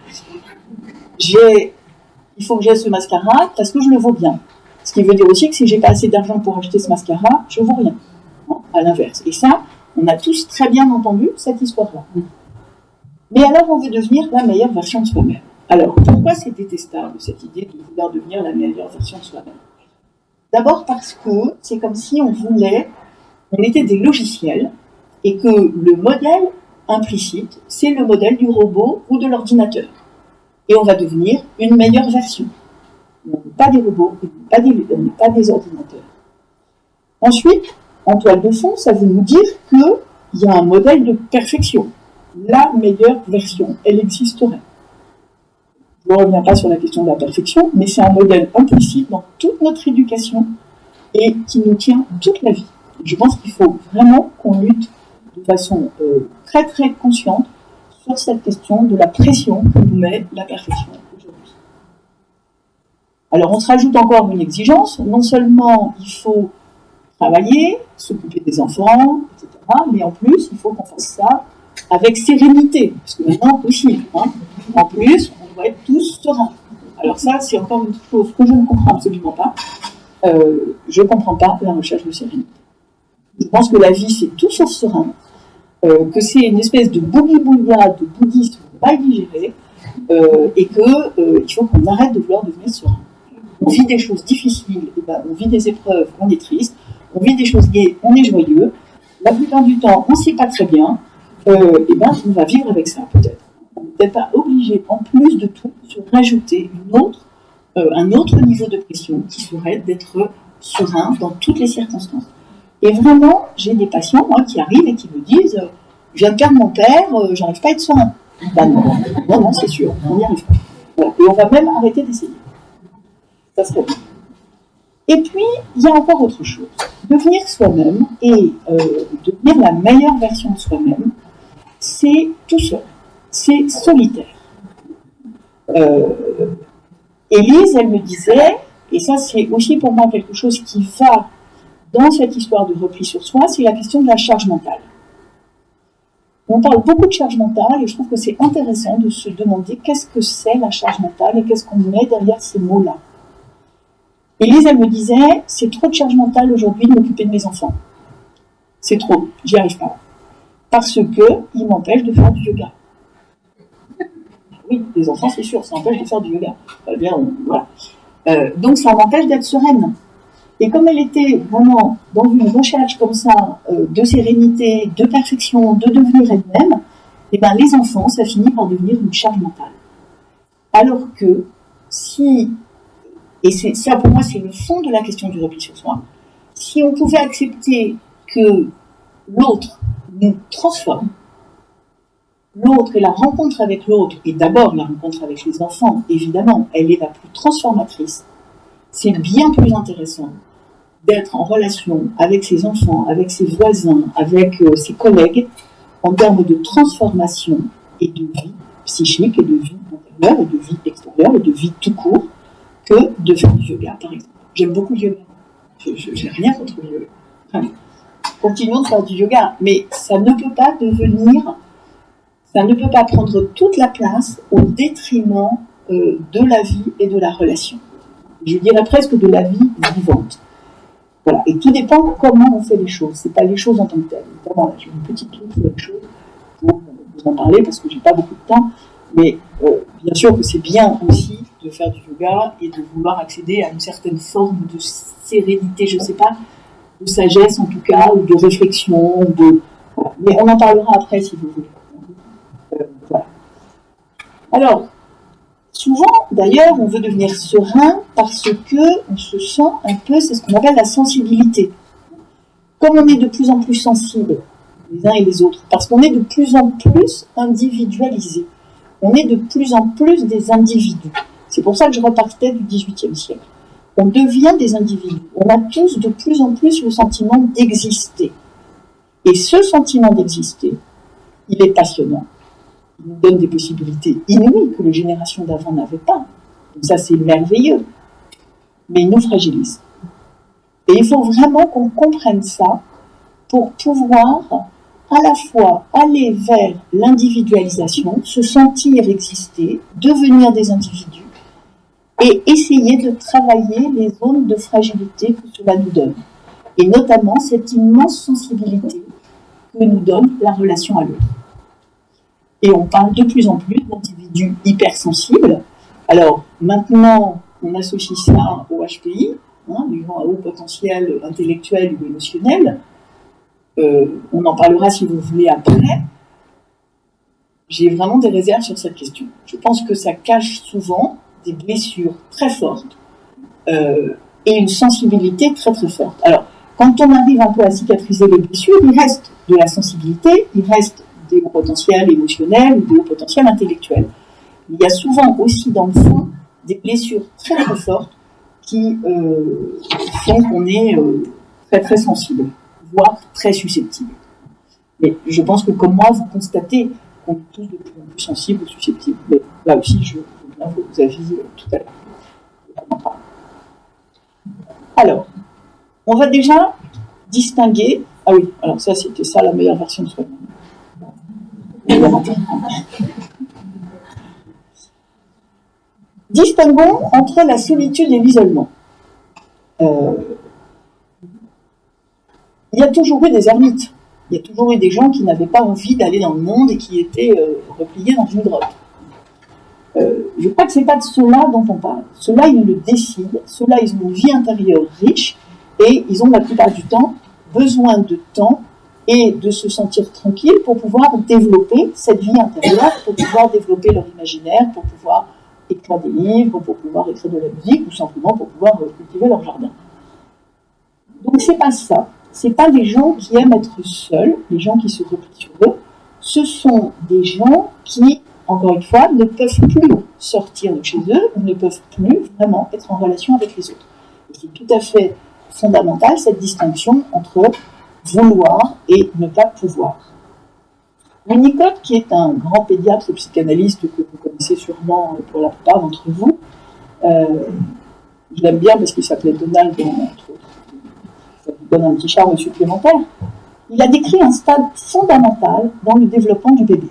Il faut que j'aie ce mascara parce que je le vaux bien. Ce qui veut dire aussi que si j'ai pas assez d'argent pour acheter ce mascara, je ne vaux rien. Non, à l'inverse. Et ça, on a tous très bien entendu cette histoire-là. Mais alors, on veut devenir la meilleure version de soi-même. Alors, pourquoi c'est détestable, cette idée de vouloir devenir la meilleure version de soi-même? D'abord parce que c'est comme si on était des logiciels et que le modèle implicite, c'est le modèle du robot ou de l'ordinateur. Et on va devenir une meilleure version. On n'est pas des robots, on n'est pas des ordinateurs. Ensuite, en toile de fond, ça veut nous dire qu'il y a un modèle de perfection. La meilleure version, elle existerait. Je ne reviens pas sur la question de la perfection, mais c'est un modèle implicite dans toute notre éducation et qui nous tient toute la vie. Je pense qu'il faut vraiment qu'on lutte de façon très très consciente sur cette question de la pression que nous met la perfection aujourd'hui. Alors on se rajoute encore une exigence, non seulement il faut travailler, s'occuper des enfants, etc., mais en plus il faut qu'on fasse ça avec sérénité, parce que maintenant possible. En plus, on doit être tous sereins. Alors ça, c'est encore une chose que je ne comprends absolument pas. Je ne comprends pas la recherche de sérénité. Je pense que la vie, c'est tout sauf serein, que c'est une espèce de bougie-bouilla de bouddhisme mal digéré, et qu'il faut qu'on arrête de vouloir devenir serein. On vit des choses difficiles, on vit des épreuves, on est triste, on vit des choses gaies, on est joyeux. La plupart du temps, on ne sait pas très bien, on va vivre avec ça peut-être. On n'est peut-être pas obligé, en plus de tout, de rajouter un autre niveau de pression qui serait d'être serein dans toutes les circonstances. Et vraiment, j'ai des patients, moi, qui arrivent et qui me disent « Je viens de perdre mon père, j'arrive pas à être serein. » Non, c'est sûr, on n'y arrive pas. Voilà. Et on va même arrêter d'essayer. Ça serait bien. Et puis, il y a encore autre chose. Devenir soi-même et devenir la meilleure version de soi-même, c'est tout seul. C'est solitaire. Élise, elle me disait, et ça c'est aussi pour moi quelque chose qui va dans cette histoire de repli sur soi, c'est la question de la charge mentale. On parle beaucoup de charge mentale et je trouve que c'est intéressant de se demander qu'est-ce que c'est la charge mentale et qu'est-ce qu'on met derrière ces mots-là. Élise, elle me disait, c'est trop de charge mentale aujourd'hui de m'occuper de mes enfants. C'est trop, j'y arrive pas. Parce qu'ils m'empêchent de faire du yoga. Oui, les enfants, c'est sûr, ça empêche de faire du yoga. Voilà. Donc ça m'empêche d'être sereine. Et comme elle était vraiment dans une recherche comme ça, de sérénité, de perfection, de devenir elle-même, et ben les enfants, ça finit par devenir une charge mentale. Alors que si, et c'est ça pour moi, c'est le fond de la question du repli sur soi, si on pouvait accepter que l'autre nous transforme, l'autre et la rencontre avec l'autre, et d'abord la rencontre avec les enfants, évidemment, elle est la plus transformatrice. C'est bien plus intéressant d'être en relation avec ses enfants, avec ses voisins, avec ses collègues, en termes de transformation et de vie psychique, et de vie intérieure, et de vie extérieure, et de vie tout court, que de faire du yoga, par exemple. J'aime beaucoup le yoga. Je n'ai rien contre le yoga. Enfin, continuons de faire du yoga, mais ça ne peut pas devenir, ça ne peut pas prendre toute la place au détriment de la vie et de la relation. Je dirais presque de la vie vivante. Voilà. Et tout dépend comment on fait les choses. C'est pas les choses en tant que telles. Évidemment, là, j'ai une petite troupe sur les choses pour vous en parler parce que j'ai pas beaucoup de temps. Mais bien sûr que c'est bien aussi de faire du yoga et de vouloir accéder à une certaine forme de sérénité, je sais pas, de sagesse en tout cas, ou de réflexion, Voilà. Mais on en parlera après si vous voulez. Voilà. Alors, souvent, d'ailleurs, on veut devenir serein parce que on se sent un peu, c'est ce qu'on appelle la sensibilité. Comme on est de plus en plus sensible, les uns et les autres, parce qu'on est de plus en plus individualisé. On est de plus en plus des individus. C'est pour ça que je repartais du XVIIIe siècle. On devient des individus. On a tous de plus en plus le sentiment d'exister. Et ce sentiment d'exister, il est passionnant. Il nous donne des possibilités inouïes que les générations d'avant n'avaient pas. Donc ça, c'est merveilleux. Mais il nous fragilise. Et il faut vraiment qu'on comprenne ça pour pouvoir à la fois aller vers l'individualisation, se sentir exister, devenir des individus et essayer de travailler les zones de fragilité que cela nous donne. Et notamment cette immense sensibilité que nous donne la relation à l'autre. Et on parle de plus en plus d'individus hypersensibles. Alors, maintenant, on associe ça au HPI, les gens à haut potentiel intellectuel ou émotionnel. On en parlera si vous voulez après. J'ai vraiment des réserves sur cette question. Je pense que ça cache souvent des blessures très fortes et une sensibilité très très forte. Alors, quand on arrive un peu à cicatriser les blessures, il reste de la sensibilité, il reste des hauts potentiels émotionnels ou des hauts potentiels intellectuels. Il y a souvent aussi dans le fond des blessures très très fortes qui font qu'on est très très sensible, voire très susceptible. Mais je pense que comme moi, vous constatez qu'on est tous de plus en plus sensibles ou susceptibles. Mais là aussi, je veux bien vos avis tout à l'heure. Alors, on va déjà distinguer. Ah oui, alors ça, c'était ça la meilleure version de soi-même. Distinguons entre la solitude et l'isolement. Il y a toujours eu des ermites. Il y a toujours eu des gens qui n'avaient pas envie d'aller dans le monde et qui étaient repliés dans une grotte. Je crois que ce n'est pas de ceux-là dont on parle. Ceux-là, ils le décident. Ceux-là, ils ont une vie intérieure riche et ils ont la plupart du temps besoin de temps et de se sentir tranquille pour pouvoir développer cette vie intérieure, pour pouvoir développer leur imaginaire, pour pouvoir écrire des livres, pour pouvoir écrire de la musique ou simplement pour pouvoir cultiver leur jardin. Donc c'est pas ça. C'est pas des gens qui aiment être seuls, les gens qui se replient sur eux. Ce sont des gens qui, encore une fois, ne peuvent plus sortir de chez eux ou ne peuvent plus vraiment être en relation avec les autres. Et c'est tout à fait fondamental cette distinction entre vouloir et ne pas pouvoir. Winnicott, qui est un grand pédiatre psychanalyste que vous connaissez sûrement pour la plupart d'entre vous, je l'aime bien parce qu'il s'appelait Donald, entre autres. Ça vous donne un petit charme supplémentaire. Il a décrit un stade fondamental dans le développement du bébé,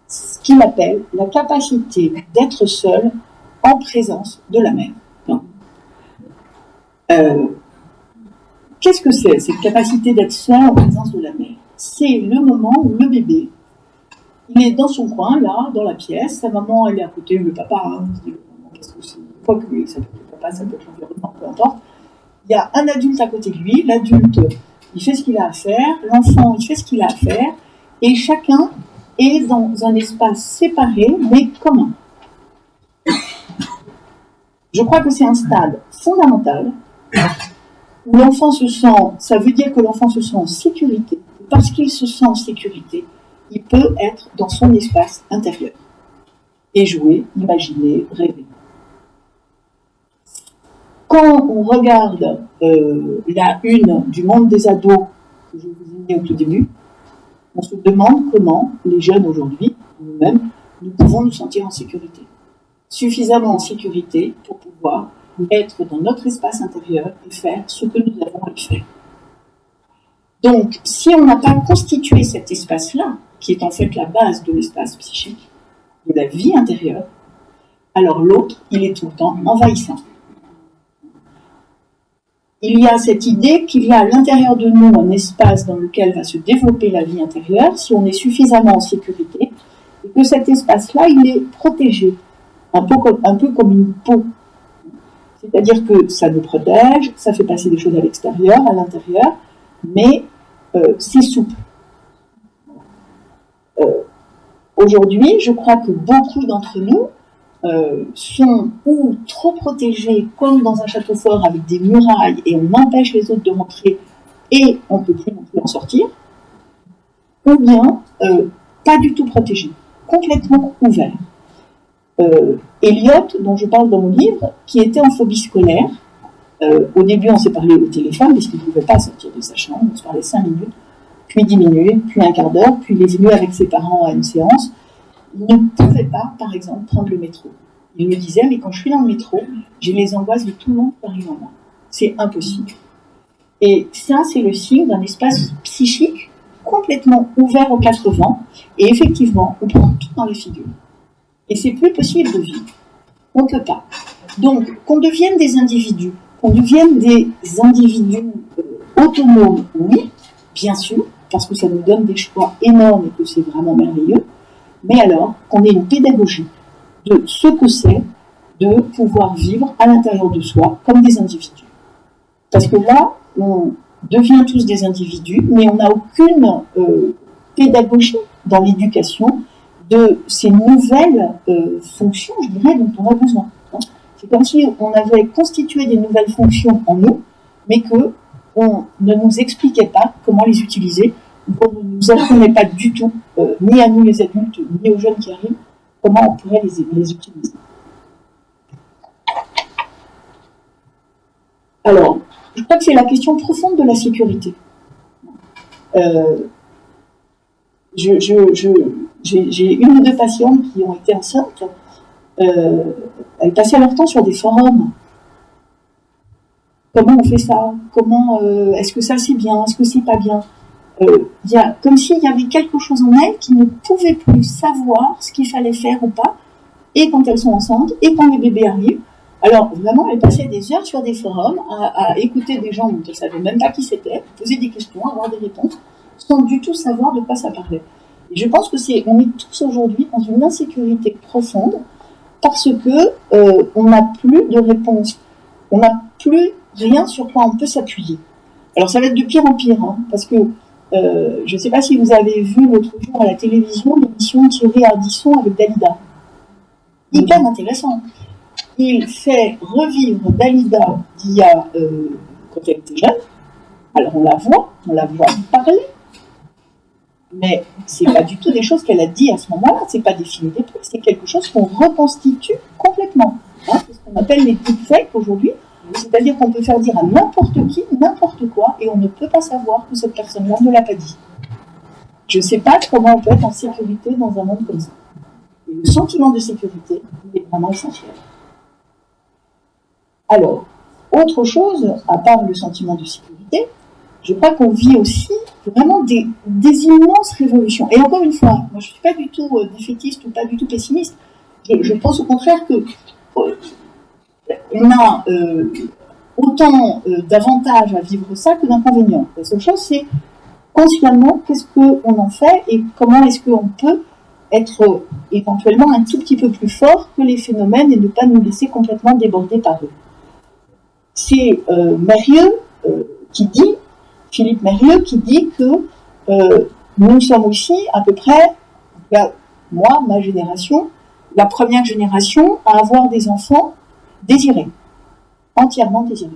ce qu'il appelle la capacité d'être seul en présence de la mère. Qu'est-ce que c'est, cette capacité d'être seul en présence de la mère? C'est le moment où le bébé, Il est dans son coin, là, dans la pièce. Sa maman, elle est à côté, le papa. Hein, qu'est-ce que c'est ? Quoi que ça peut être le papa, ça peut être l'environnement, peu importe. Il y a un adulte à côté de lui. L'adulte, il fait ce qu'il a à faire. L'enfant, il fait ce qu'il a à faire. Et chacun est dans un espace séparé, mais commun. Je crois que c'est un stade fondamental où l'enfant se sent, ça veut dire que l'enfant se sent en sécurité. Parce qu'il se sent en sécurité, il peut être dans son espace intérieur et jouer, imaginer, rêver. Quand on regarde la une du monde des ados que je vous ai mis au tout début, on se demande comment les jeunes aujourd'hui, nous-mêmes, nous pouvons nous sentir en sécurité. Suffisamment en sécurité pour pouvoir être dans notre espace intérieur et faire ce que nous avons à faire. Donc, si on n'a pas constitué cet espace-là, qui est en fait la base de l'espace psychique, de la vie intérieure, alors l'autre, il est tout le temps envahissant. Il y a cette idée qu'il y a à l'intérieur de nous un espace dans lequel va se développer la vie intérieure, si on est suffisamment en sécurité, et que cet espace-là, il est protégé, un peu comme une peau. C'est-à-dire que ça nous protège, ça fait passer des choses à l'extérieur, à l'intérieur, mais c'est souple. Aujourd'hui, je crois que beaucoup d'entre nous sont ou trop protégés, comme dans un château fort avec des murailles, et on empêche les autres de rentrer, et on ne peut plus non plus en sortir, ou bien pas du tout protégés, complètement ouverts. Elliot, dont je parle dans mon livre, qui était en phobie scolaire, au début on s'est parlé au téléphone, parce qu'il ne pouvait pas sortir de sa chambre, on se parlait 5 minutes, puis 10 minutes, puis un quart d'heure, puis il est venu avec ses parents à une séance. Il ne pouvait pas, par exemple, prendre le métro. Il me disait, mais quand je suis dans le métro, j'ai les angoisses de tout le monde qui arrive à moi. C'est impossible. Et ça, c'est le signe d'un espace psychique complètement ouvert aux 4 vents, et effectivement, on prend tout dans les figures. Et c'est plus possible de vivre. On ne peut pas. Donc, qu'on devienne des individus autonomes, oui, bien sûr, parce que ça nous donne des choix énormes et que c'est vraiment merveilleux, mais alors qu'on ait une pédagogie de ce que c'est de pouvoir vivre à l'intérieur de soi comme des individus. Parce que là, on devient tous des individus, mais on n'a aucune pédagogie dans l'éducation de ces nouvelles fonctions, je dirais, dont on a besoin. C'est comme si on avait constitué des nouvelles fonctions en nous, mais qu'on ne nous expliquait pas comment les utiliser, ou qu'on ne nous apprenait pas du tout, ni à nous les adultes, ni aux jeunes qui arrivent, comment on pourrait les utiliser. Alors, je crois que c'est la question profonde de la sécurité. J'ai une ou deux patientes qui ont été enceintes. Elles passaient leur temps sur des forums. Comment on fait ça ? Comment est-ce que ça c'est bien ? Est-ce que c'est pas bien ? Comme s'il y avait quelque chose en elles qui ne pouvait plus savoir ce qu'il fallait faire ou pas, et quand elles sont enceintes, et quand les bébés arrivent. Alors vraiment, elles passaient des heures sur des forums à écouter des gens dont elles ne savaient même pas qui c'était, poser des questions, avoir des réponses, sans du tout savoir de quoi ça parlait. Et je pense que on est tous aujourd'hui dans une insécurité profonde parce que on n'a plus de réponse, on n'a plus rien sur quoi on peut s'appuyer. Alors ça va être de pire en pire, hein, parce que je ne sais pas si vous avez vu l'autre jour à la télévision l'émission de Thierry Ardisson avec Dalida. Hyper intéressant. Il fait revivre Dalida d'il y a quand elle était jeune. Alors on la voit parler. Mais c'est pas du tout des choses qu'elle a dit à ce moment-là, c'est pas des films d'époque, c'est quelque chose qu'on reconstitue complètement. Hein, c'est ce qu'on appelle les deepfakes aujourd'hui, c'est-à-dire qu'on peut faire dire à n'importe qui, n'importe quoi, et on ne peut pas savoir que cette personne-là ne l'a pas dit. Je ne sais pas comment on peut être en sécurité dans un monde comme ça. Et le sentiment de sécurité, il est vraiment essentiel. Alors, autre chose, à part le sentiment de sécurité, je crois qu'on vit aussi vraiment des immenses révolutions. Et encore une fois, moi je ne suis pas du tout défaitiste ou pas du tout pessimiste. Je pense au contraire que on a autant d'avantages à vivre ça que d'inconvénients. La seule chose, c'est consciemment qu'est-ce qu'on en fait et comment est-ce qu'on peut être éventuellement un tout petit peu plus fort que les phénomènes et ne pas nous laisser complètement déborder par eux. C'est Mérieux qui dit, Philippe Mérieux, qui dit que nous sommes aussi à peu près, moi, ma génération, la première génération à avoir des enfants désirés, entièrement désirés.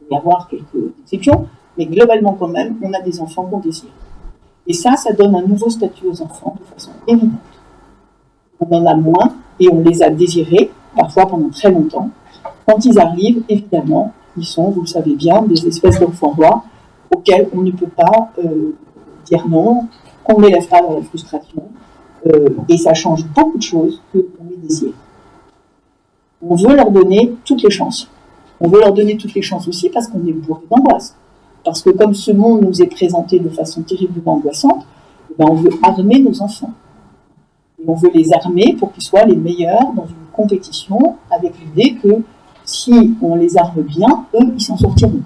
Il va y avoir quelques exceptions, mais globalement quand même, on a des enfants qu'on désire. Et ça donne un nouveau statut aux enfants de façon évidente. On en a moins et on les a désirés, parfois pendant très longtemps. Quand ils arrivent, évidemment, ils sont, vous le savez bien, des espèces d'enfants rois auxquels on ne peut pas dire non, qu'on ne les lève pas dans la frustration. Et ça change beaucoup de choses qu'on les désire. On veut leur donner toutes les chances. On veut leur donner toutes les chances aussi parce qu'on est bourré d'angoisse. Parce que comme ce monde nous est présenté de façon terriblement angoissante, on veut armer nos enfants. Et on veut les armer pour qu'ils soient les meilleurs dans une compétition avec l'idée que si on les arme bien, eux, ils s'en sortiront.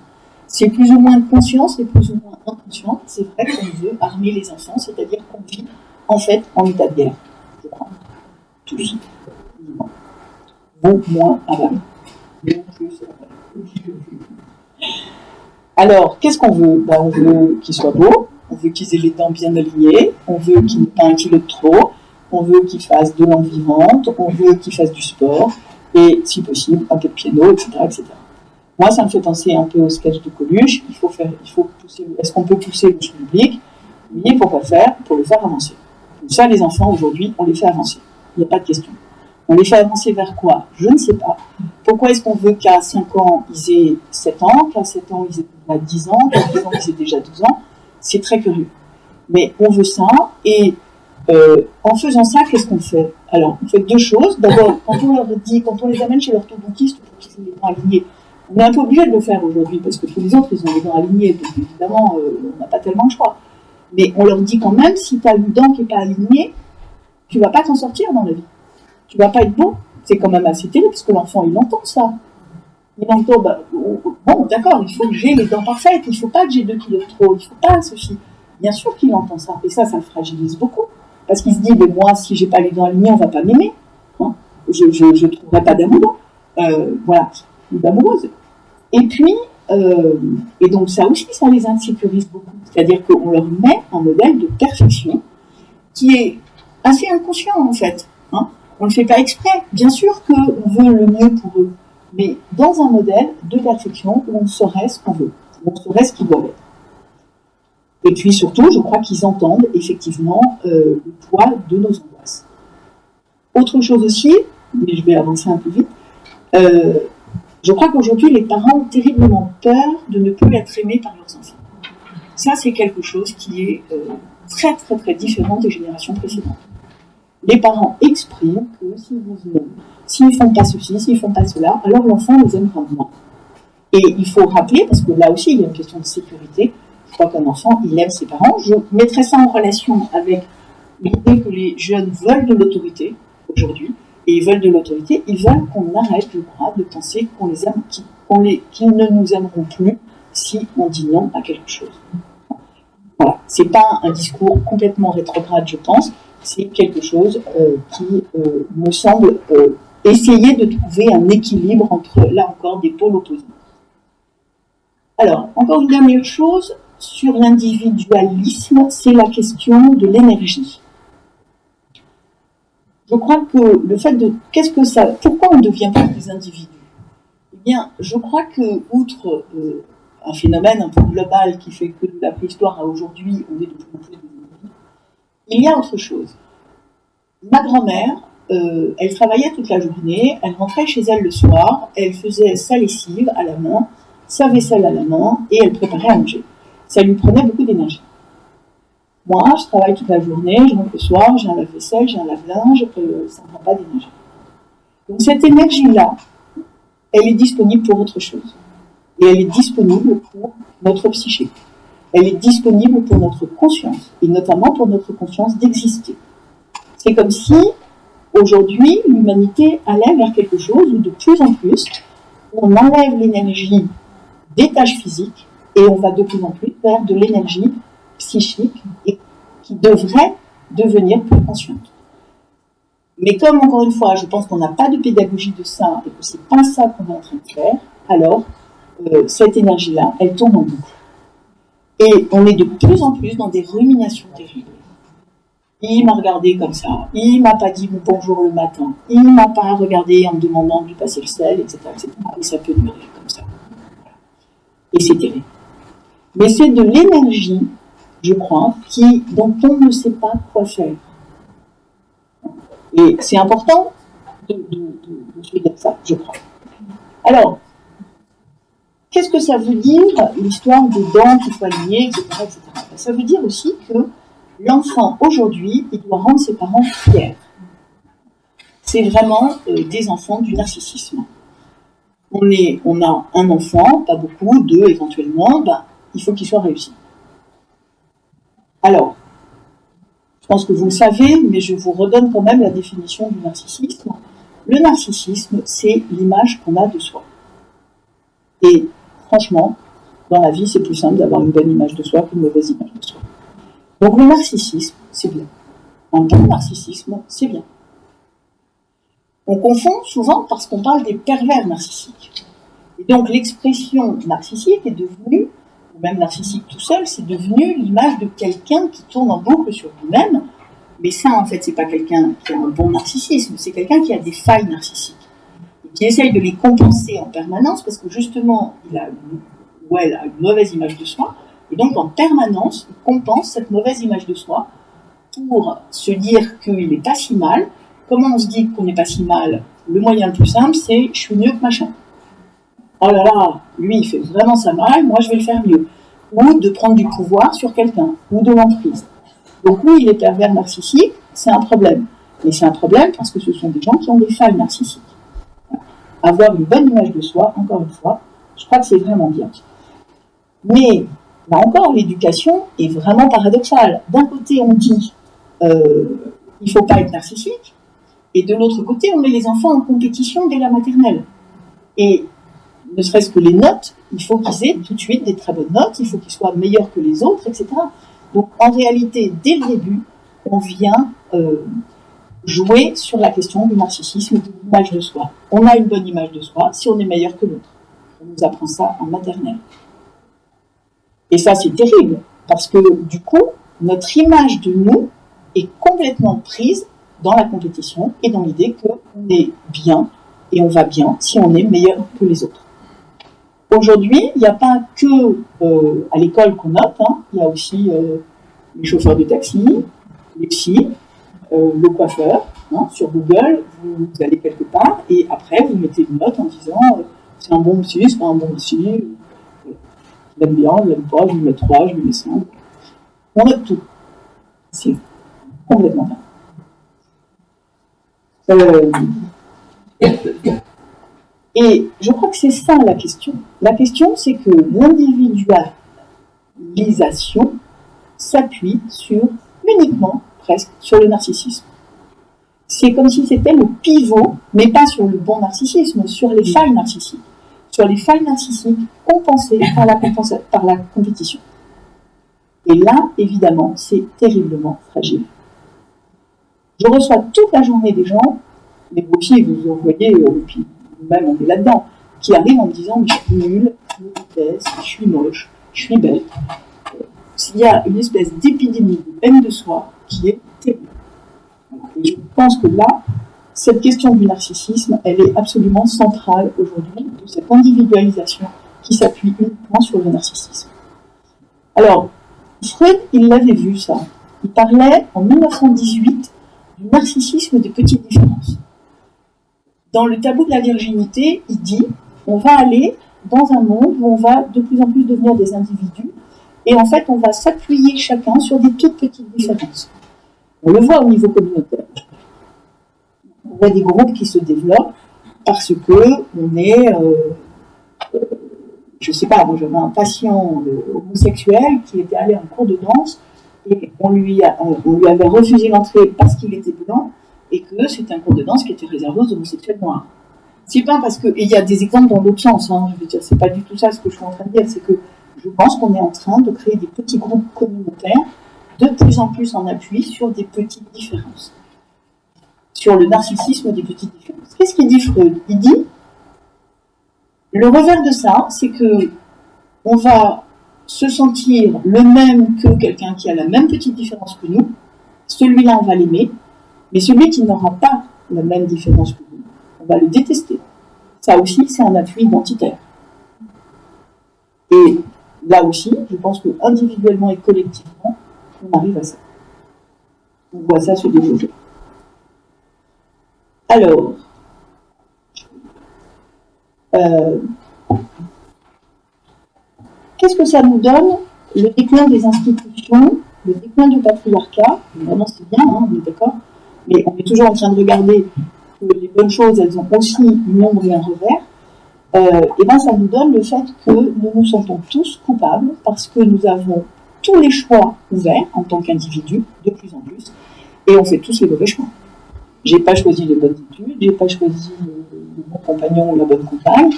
C'est plus ou moins conscient, c'est plus ou moins inconscient. C'est vrai qu'on veut armer les enfants, c'est-à-dire qu'on vit en fait en état de guerre. Je crois. Tous. Ou moins avant. Ou plus Alors, qu'est-ce qu'on veut ? On veut qu'ils soient beaux, on veut qu'ils aient les dents bien alignées, on veut qu'ils n'aient pas un kilo de trop, on veut qu'ils fassent de langue vivante, on veut qu'ils fassent du sport, et si possible, un peu de piano, etc., etc. Moi, ça me fait penser un peu au sketch de Coluche. Il faut pousser. Est-ce qu'on peut pousser le public ? Oui, pourquoi faire ? Pour le faire avancer. Donc ça, les enfants, aujourd'hui, on les fait avancer. Il n'y a pas de question. On les fait avancer vers quoi ? Je ne sais pas. Pourquoi est-ce qu'on veut qu'à 5 ans, ils aient 7 ans, qu'à 7 ans, ils aient 10 ans, qu'à 10 ans, ils aient déjà 12 ans ? C'est très curieux. Mais on veut ça, et en faisant ça, qu'est-ce qu'on fait ? Alors, on fait deux choses. D'abord, quand on les amène chez l'orthodontiste pour qu'ils aient les dents alignées, on est un peu obligé de le faire aujourd'hui, parce que tous les autres, ils ont les dents alignées, donc évidemment, on n'a pas tellement de choix. Mais on leur dit quand même, si tu as une dent qui n'est pas alignée, tu ne vas pas t'en sortir dans la vie. Tu ne vas pas être beau. C'est quand même assez terrible, parce que l'enfant, il entend ça. Il entend, bon, d'accord, il faut que j'ai les dents parfaites, il ne faut pas que j'ai 2 kilos de trop, il ne faut pas ceci. Bien sûr qu'il entend ça, et ça le fragilise beaucoup. Parce qu'il se dit, mais moi, si je n'ai pas les dents alignées, on ne va pas m'aimer. Hein, je ne trouverai pas d'amour. Voilà, ou d'amoureuse. Et puis, et donc ça aussi, ça les insécurise beaucoup. C'est-à-dire qu'on leur met un modèle de perfection qui est assez inconscient, en fait. Hein. On ne le fait pas exprès. Bien sûr qu'on veut le mieux pour eux, mais dans un modèle de perfection où on saurait ce qu'on veut, où on saurait ce qu'ils doivent être. Et puis surtout, je crois qu'ils entendent effectivement le poids de nos angoisses. Autre chose aussi, mais je vais avancer un peu vite, je crois qu'aujourd'hui, les parents ont terriblement peur de ne plus être aimés par leurs enfants. Ça, c'est quelque chose qui est très, très, très différent des générations précédentes. Les parents expriment que s'ils vous aiment, s'ils ne font pas ceci, s'ils ne font pas cela, alors l'enfant les aimera moins. Et il faut rappeler, parce que là aussi, il y a une question de sécurité. Je crois qu'un enfant, il aime ses parents. Je mettrai ça en relation avec l'idée que les jeunes veulent de l'autorité aujourd'hui. Et ils veulent de l'autorité, ils veulent qu'on arrête, je crois, de penser qu'on les aime, qu'ils ne nous aimeront plus si on dit non à quelque chose. Voilà, c'est pas un discours complètement rétrograde, je pense, c'est quelque chose qui me semble essayer de trouver un équilibre entre, là encore, des pôles opposés. Alors, encore une dernière chose, sur l'individualisme, c'est la question de l'énergie. Je crois que le fait de... pourquoi on ne devient pas des individus ? Eh bien, je crois que, outre un phénomène un peu global qui fait que de la préhistoire à aujourd'hui, on est de plus en plus des individus, il y a autre chose. Ma grand-mère, elle travaillait toute la journée, elle rentrait chez elle le soir, elle faisait sa lessive à la main, sa vaisselle à la main, et elle préparait à manger. Ça lui prenait beaucoup d'énergie. Moi, je travaille toute la journée, je rentre le soir, j'ai un lave-vaisselle, j'ai un lave-linge, ça ne prend pas d'énergie. Donc cette énergie-là, elle est disponible pour autre chose. Et elle est disponible pour notre psyché. Elle est disponible pour notre conscience, et notamment pour notre conscience d'exister. C'est comme si, aujourd'hui, l'humanité allait vers quelque chose où de plus en plus, on enlève l'énergie des tâches physiques, et on va de plus en plus vers de l'énergie psychique et qui devrait devenir plus consciente. Mais comme, encore une fois, je pense qu'on n'a pas de pédagogie de ça et que c'est pas ça qu'on est en train de faire, alors cette énergie-là, elle tourne en boucle. Et on est de plus en plus dans des ruminations terribles. Il m'a regardé comme ça, il m'a pas dit bonjour le matin, il m'a pas regardé en me demandant de lui passer le sel, etc., etc. Et ça peut durer comme ça. Et c'est terrible. Mais c'est de l'énergie, je crois, dont on ne sait pas quoi faire. Et c'est important de se dire ça, je crois. Alors, qu'est-ce que ça veut dire, l'histoire des dents qu'il faut aligner, etc., etc. Ça veut dire aussi que l'enfant, aujourd'hui, il doit rendre ses parents fiers. C'est vraiment des enfants du narcissisme. On a un enfant, pas beaucoup, deux éventuellement, il faut qu'il soit réussi. Alors, je pense que vous le savez, mais je vous redonne quand même la définition du narcissisme. Le narcissisme, c'est l'image qu'on a de soi. Et franchement, dans la vie, c'est plus simple d'avoir une bonne image de soi qu'une mauvaise image de soi. Donc le narcissisme, c'est bien. Un bon narcissisme, c'est bien. On confond souvent parce qu'on parle des pervers narcissiques. Et donc l'expression narcissique est devenue, ou même narcissique tout seul, c'est devenu l'image de quelqu'un qui tourne en boucle sur lui-même. Mais ça, en fait, c'est pas quelqu'un qui a un bon narcissisme, c'est quelqu'un qui a des failles narcissiques. Et qui essaye de les compenser en permanence parce que justement, il a ou elle a une mauvaise image de soi. Et donc, en permanence, il compense cette mauvaise image de soi pour se dire qu'il n'est pas si mal. Comment on se dit qu'on n'est pas si mal? Le moyen le plus simple, c'est « je suis mieux que machin ». Oh là là, lui, il fait vraiment ça mal, moi, je vais le faire mieux. Ou de prendre du pouvoir sur quelqu'un, ou de l'emprise. Donc oui, il est pervers narcissique, c'est un problème. Mais c'est un problème parce que ce sont des gens qui ont des failles narcissiques. Avoir une bonne image de soi, encore une fois, je crois que c'est vraiment bien. Mais, là encore, l'éducation est vraiment paradoxale. D'un côté, on dit il ne faut pas être narcissique, et de l'autre côté, on met les enfants en compétition dès la maternelle. Et ne serait-ce que les notes, il faut qu'ils aient tout de suite des très bonnes notes, il faut qu'ils soient meilleurs que les autres, etc. Donc, en réalité, dès le début, on vient jouer sur la question du narcissisme, de l'image de soi. On a une bonne image de soi si on est meilleur que l'autre. On nous apprend ça en maternelle. Et ça, c'est terrible, parce que du coup, notre image de nous est complètement prise dans la compétition et dans l'idée qu'on est bien et on va bien si on est meilleur que les autres. Aujourd'hui, il n'y a pas que à l'école qu'on note, il y a aussi les chauffeurs de taxi, les psys, le coiffeur. Sur Google, vous allez quelque part et après, vous mettez une note en disant c'est un bon psy, c'est pas un bon psy. Je l'aime bien, je l'aime pas, je lui mets 3, je lui mets 5. On note tout. C'est complètement dingue. Et je crois que c'est ça la question. La question, c'est que l'individualisation s'appuie uniquement, presque, sur le narcissisme. C'est comme si c'était le pivot, mais pas sur le bon narcissisme, sur les failles narcissiques. Sur les failles narcissiques compensées par la compétition. Et là, évidemment, c'est terriblement fragile. Je reçois toute la journée des gens, mais vous aussi, vous en voyez, puis même on est là-dedans, qui arrivent en me disant « je suis nulle, je me déteste, je suis moche, je suis bête ». Il y a une espèce d'épidémie de haine de soi qui est terrible. Et je pense que là, cette question du narcissisme, elle est absolument centrale aujourd'hui, de cette individualisation qui s'appuie uniquement sur le narcissisme. Alors, Freud, il l'avait vu ça. Il parlait en 1918 du narcissisme des petites différences. Dans le tabou de la virginité, il dit on va aller dans un monde où on va de plus en plus devenir des individus et en fait on va s'appuyer chacun sur des toutes petites différences. On le voit au niveau communautaire. On voit des groupes qui se développent parce que on est, je sais pas, moi j'avais un patient homosexuel qui était allé en cours de danse et on lui avait refusé l'entrée parce qu'il était blanc et que c'était un cours de danse qui était réservé aux homosexuels noirs. C'est pas parce que, et il y a des exemples dans l'autre sens, je veux dire, c'est pas du tout ça ce que je suis en train de dire, c'est que je pense qu'on est en train de créer des petits groupes communautaires de plus en plus en appui sur des petites différences. sur le narcissisme des petites différences. Qu'est-ce qu'il dit Freud? Il dit, le revers de ça, c'est que on va se sentir le même que quelqu'un qui a la même petite différence que nous. Celui-là, on va l'aimer, mais celui qui n'aura pas la même différence que nous, on va le détester. Ça aussi, c'est un appui identitaire. Et là aussi, je pense que individuellement et collectivement, on arrive à ça. On voit ça se développer. Alors, qu'est-ce que ça nous donne? Le déclin des institutions, le déclin du patriarcat, évidemment c'est bien, hein, on est d'accord, mais on est toujours en train de regarder que les bonnes choses, elles ont aussi une ombre et un revers. Et bien ça nous donne le fait que nous nous sentons tous coupables parce que nous avons tous les choix ouverts en tant qu'individus, de plus en plus, et on fait tous les mauvais choix. J'ai pas choisi les bonnes études, j'ai pas choisi le bon compagnon ou la bonne compagne,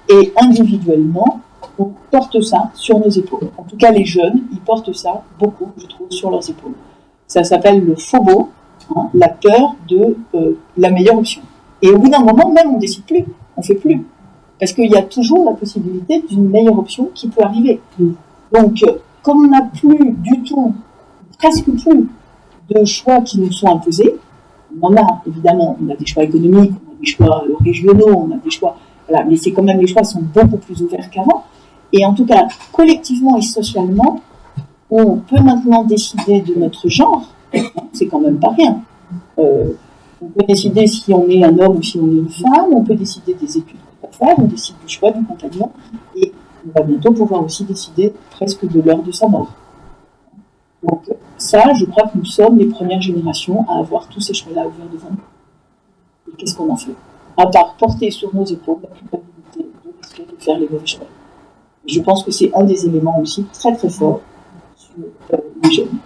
et individuellement, on porte ça sur nos épaules. En tout cas, les jeunes, ils portent ça beaucoup, je trouve, sur leurs épaules. Ça s'appelle le FOMO, hein, la peur de la meilleure option. Et au bout d'un moment, même, on décide plus, on fait plus. Parce qu'il y a toujours la possibilité d'une meilleure option qui peut arriver. Donc, comme on n'a plus du tout, presque plus, de choix qui nous sont imposés, on en a, évidemment, on a des choix économiques, on a des choix régionaux, on a des choix, voilà, mais c'est quand même, les choix sont beaucoup plus ouverts qu'avant. Et en tout cas, collectivement et socialement, on peut maintenant décider de notre genre, c'est quand même pas rien. On peut décider si on est un homme ou si on est une femme, on peut décider des études qu'on va faire, on décide du choix du compagnon, et on va bientôt pouvoir aussi décider presque de l'heure de sa mort. Donc ça, je crois que nous sommes les premières générations à avoir tous ces choix-là ouverts devant nous. Et qu'est-ce qu'on en fait? À part porter sur nos épaules la culpabilité de risquer de faire les mauvais choix. Et je pense que c'est un des éléments aussi très très forts sur les jeunes.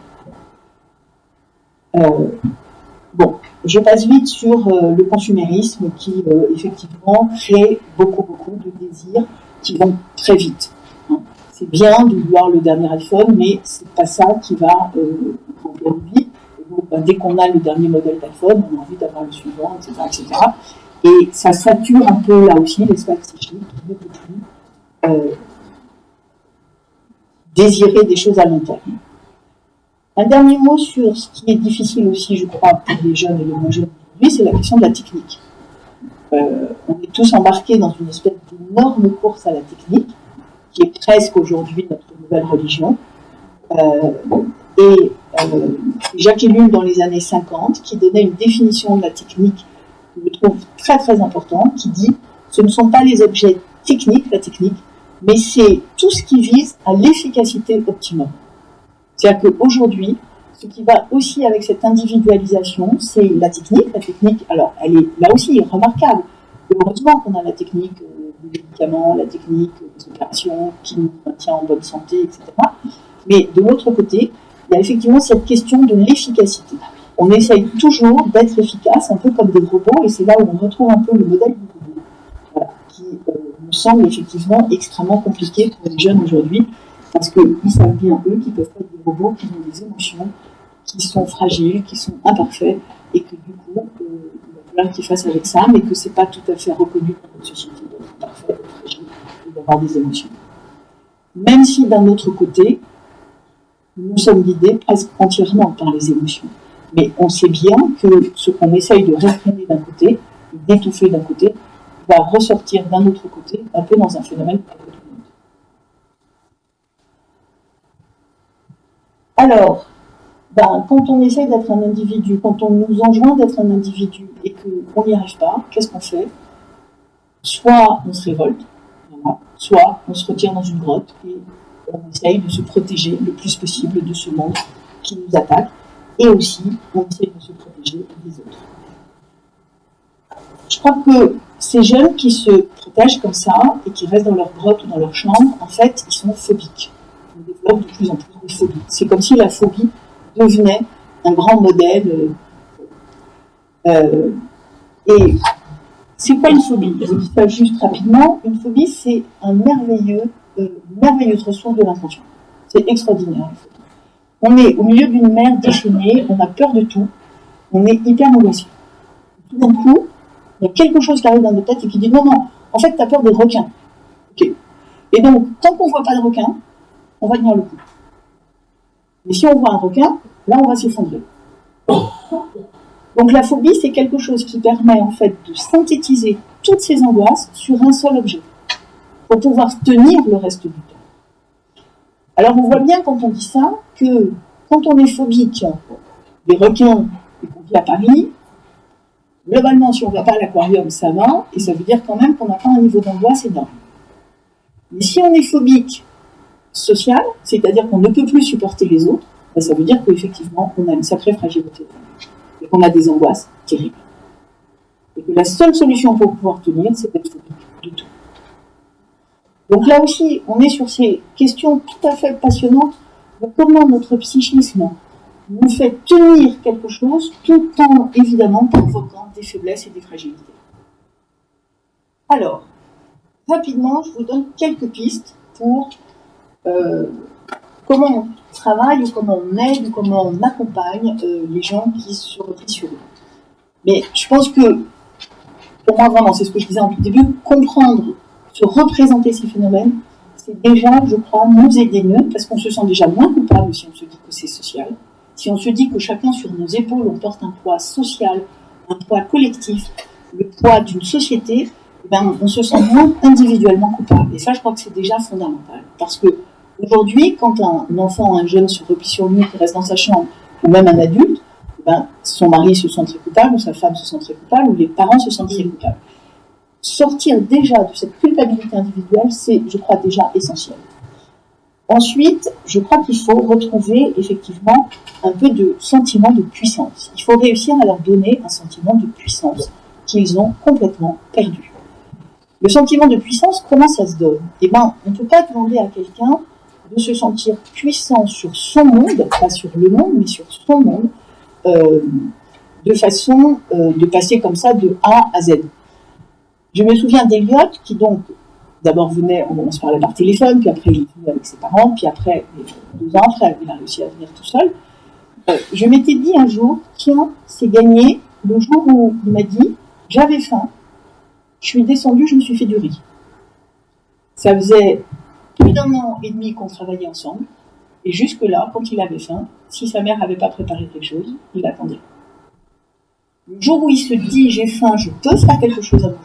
Bon, je passe vite sur le consumérisme qui effectivement crée beaucoup de désirs qui vont très vite. Hein. C'est bien de vouloir le dernier iPhone, mais c'est pas ça qui va remplir le vide. Donc, dès qu'on a le dernier modèle d'iPhone, on a envie d'avoir le suivant, etc., etc. Et ça sature un peu là aussi l'espace psychique qui ne peut plus désirer des choses à long terme. Un dernier mot sur ce qui est difficile aussi, je crois, pour les jeunes et les moins jeunes aujourd'hui, c'est la question de la technique. On est tous embarqués dans une espèce d'énorme course à la technique, qui est presque aujourd'hui notre nouvelle religion. Jacques Ellul, dans les années 50, qui donnait une définition de la technique que je trouve très très importante, qui dit « ce ne sont pas les objets techniques, la technique, mais c'est tout ce qui vise à l'efficacité optimum ». C'est-à-dire qu'aujourd'hui, ce qui va aussi avec cette individualisation, c'est la technique. La technique, alors, elle est là aussi remarquable. Heureusement qu'on a la technique des médicaments, la technique des opérations qui nous maintient en bonne santé, etc. Mais de l'autre côté, il y a effectivement cette question de l'efficacité. On essaye toujours d'être efficace, un peu comme des robots, et c'est là où on retrouve un peu le modèle du robot, voilà, qui me semble effectivement extrêmement compliqué pour les jeunes aujourd'hui, parce qu'ils savent bien, eux, qu'ils peuvent être des robots qui ont des émotions, qui sont fragiles, qui sont imparfaits, et que du coup, il va falloir qu'ils fassent avec ça, mais que c'est pas tout à fait reconnu dans notre société d'être parfait, d'être fragile, et d'avoir des émotions. Même si d'un autre côté, nous sommes guidés presque entièrement par les émotions. Mais on sait bien que ce qu'on essaye de réfréner d'un côté, d'étouffer d'un côté, va ressortir d'un autre côté, un peu dans un phénomène pour tout le monde. Alors, quand on essaye d'être un individu, quand on nous enjoint d'être un individu et qu'on n'y arrive pas, qu'est-ce qu'on fait? Soit on se révolte, voilà, soit on se retire dans une grotte et on essaye de se protéger le plus possible de ce monde qui nous attaque, et aussi on essaye de se protéger des autres. Je crois que ces jeunes qui se protègent comme ça et qui restent dans leur grotte ou dans leur chambre, en fait, ils sont phobiques. Ils développent de plus en plus de phobies. C'est comme si la phobie devenait un grand modèle. Et c'est quoi une phobie? Je dis ça juste rapidement. Une phobie, c'est une merveilleuse ressource de l'inconscient. C'est extraordinaire. On est au milieu d'une mer déchaînée, on a peur de tout, on est hyper angoissé. d'un coup, il y a quelque chose qui arrive dans notre tête et qui dit non, non, en fait, tu as peur des requins. Okay. Et donc, tant qu'on ne voit pas de requin, on va tenir le coup. Mais si on voit un requin, là, on va s'effondrer. Donc, la phobie, c'est quelque chose qui permet, en fait, de synthétiser toutes ces angoisses sur un seul objet, pour pouvoir tenir le reste du temps. Alors, on voit bien, quand on dit ça, que quand on est phobique des requins et qu'on vit à Paris, globalement, si on ne va pas à l'aquarium, ça va, et ça veut dire quand même qu'on n'a pas un niveau d'angoisse énorme. Mais si on est phobique social, c'est-à-dire qu'on ne peut plus supporter les autres, ben ça veut dire qu'effectivement, on a une sacrée fragilité et qu'on a des angoisses terribles. Et que la seule solution pour pouvoir tenir, c'est d'être phobique de tout. Donc là aussi, on est sur ces questions tout à fait passionnantes de comment notre psychisme nous fait tenir quelque chose tout en, évidemment, provoquant des faiblesses et des fragilités. Alors, rapidement, je vous donne quelques pistes pour comment on travaille, ou comment on aide, ou comment on accompagne les gens qui se replient sur eux. Mais je pense que, pour moi, vraiment, c'est ce que je disais en tout début, comprendre, se représenter ces phénomènes, c'est déjà, je crois, nous aider mieux, parce qu'on se sent déjà moins coupable si on se dit que c'est social, si on se dit que chacun sur nos épaules, on porte un poids social, un poids collectif, le poids d'une société, ben, on se sent moins individuellement coupable. Et ça, je crois que c'est déjà fondamental. Parce que aujourd'hui, quand un enfant, un jeune se replie sur lui, qui reste dans sa chambre, ou même un adulte, ben, son mari se sent très coupable, ou sa femme se sent très coupable, ou les parents se sentent très coupables. Sortir déjà de cette culpabilité individuelle, c'est, je crois, déjà essentiel. Ensuite, je crois qu'il faut retrouver effectivement un peu de sentiment de puissance. Il faut réussir à leur donner un sentiment de puissance qu'ils ont complètement perdu. Le sentiment de puissance, comment ça se donne? Eh bien, on ne peut pas demander à quelqu'un de se sentir puissant sur son monde, pas sur le monde, mais sur son monde, de façon de passer comme ça de A à Z. Je me souviens d'Eliot qui donc, d'abord venait, on se parlait par téléphone, puis après il venait avec ses parents, puis après, 2 ans après, il a réussi à venir tout seul. Je m'étais dit un jour, tiens, c'est gagné, le jour où il m'a dit, j'avais faim, je suis descendue, je me suis fait du riz. Ça faisait plus d'1 an et demi qu'on travaillait ensemble, et jusque-là, quand il avait faim, si sa mère n'avait pas préparé quelque chose, il attendait. Le jour où il se dit, j'ai faim, je peux faire quelque chose à manger,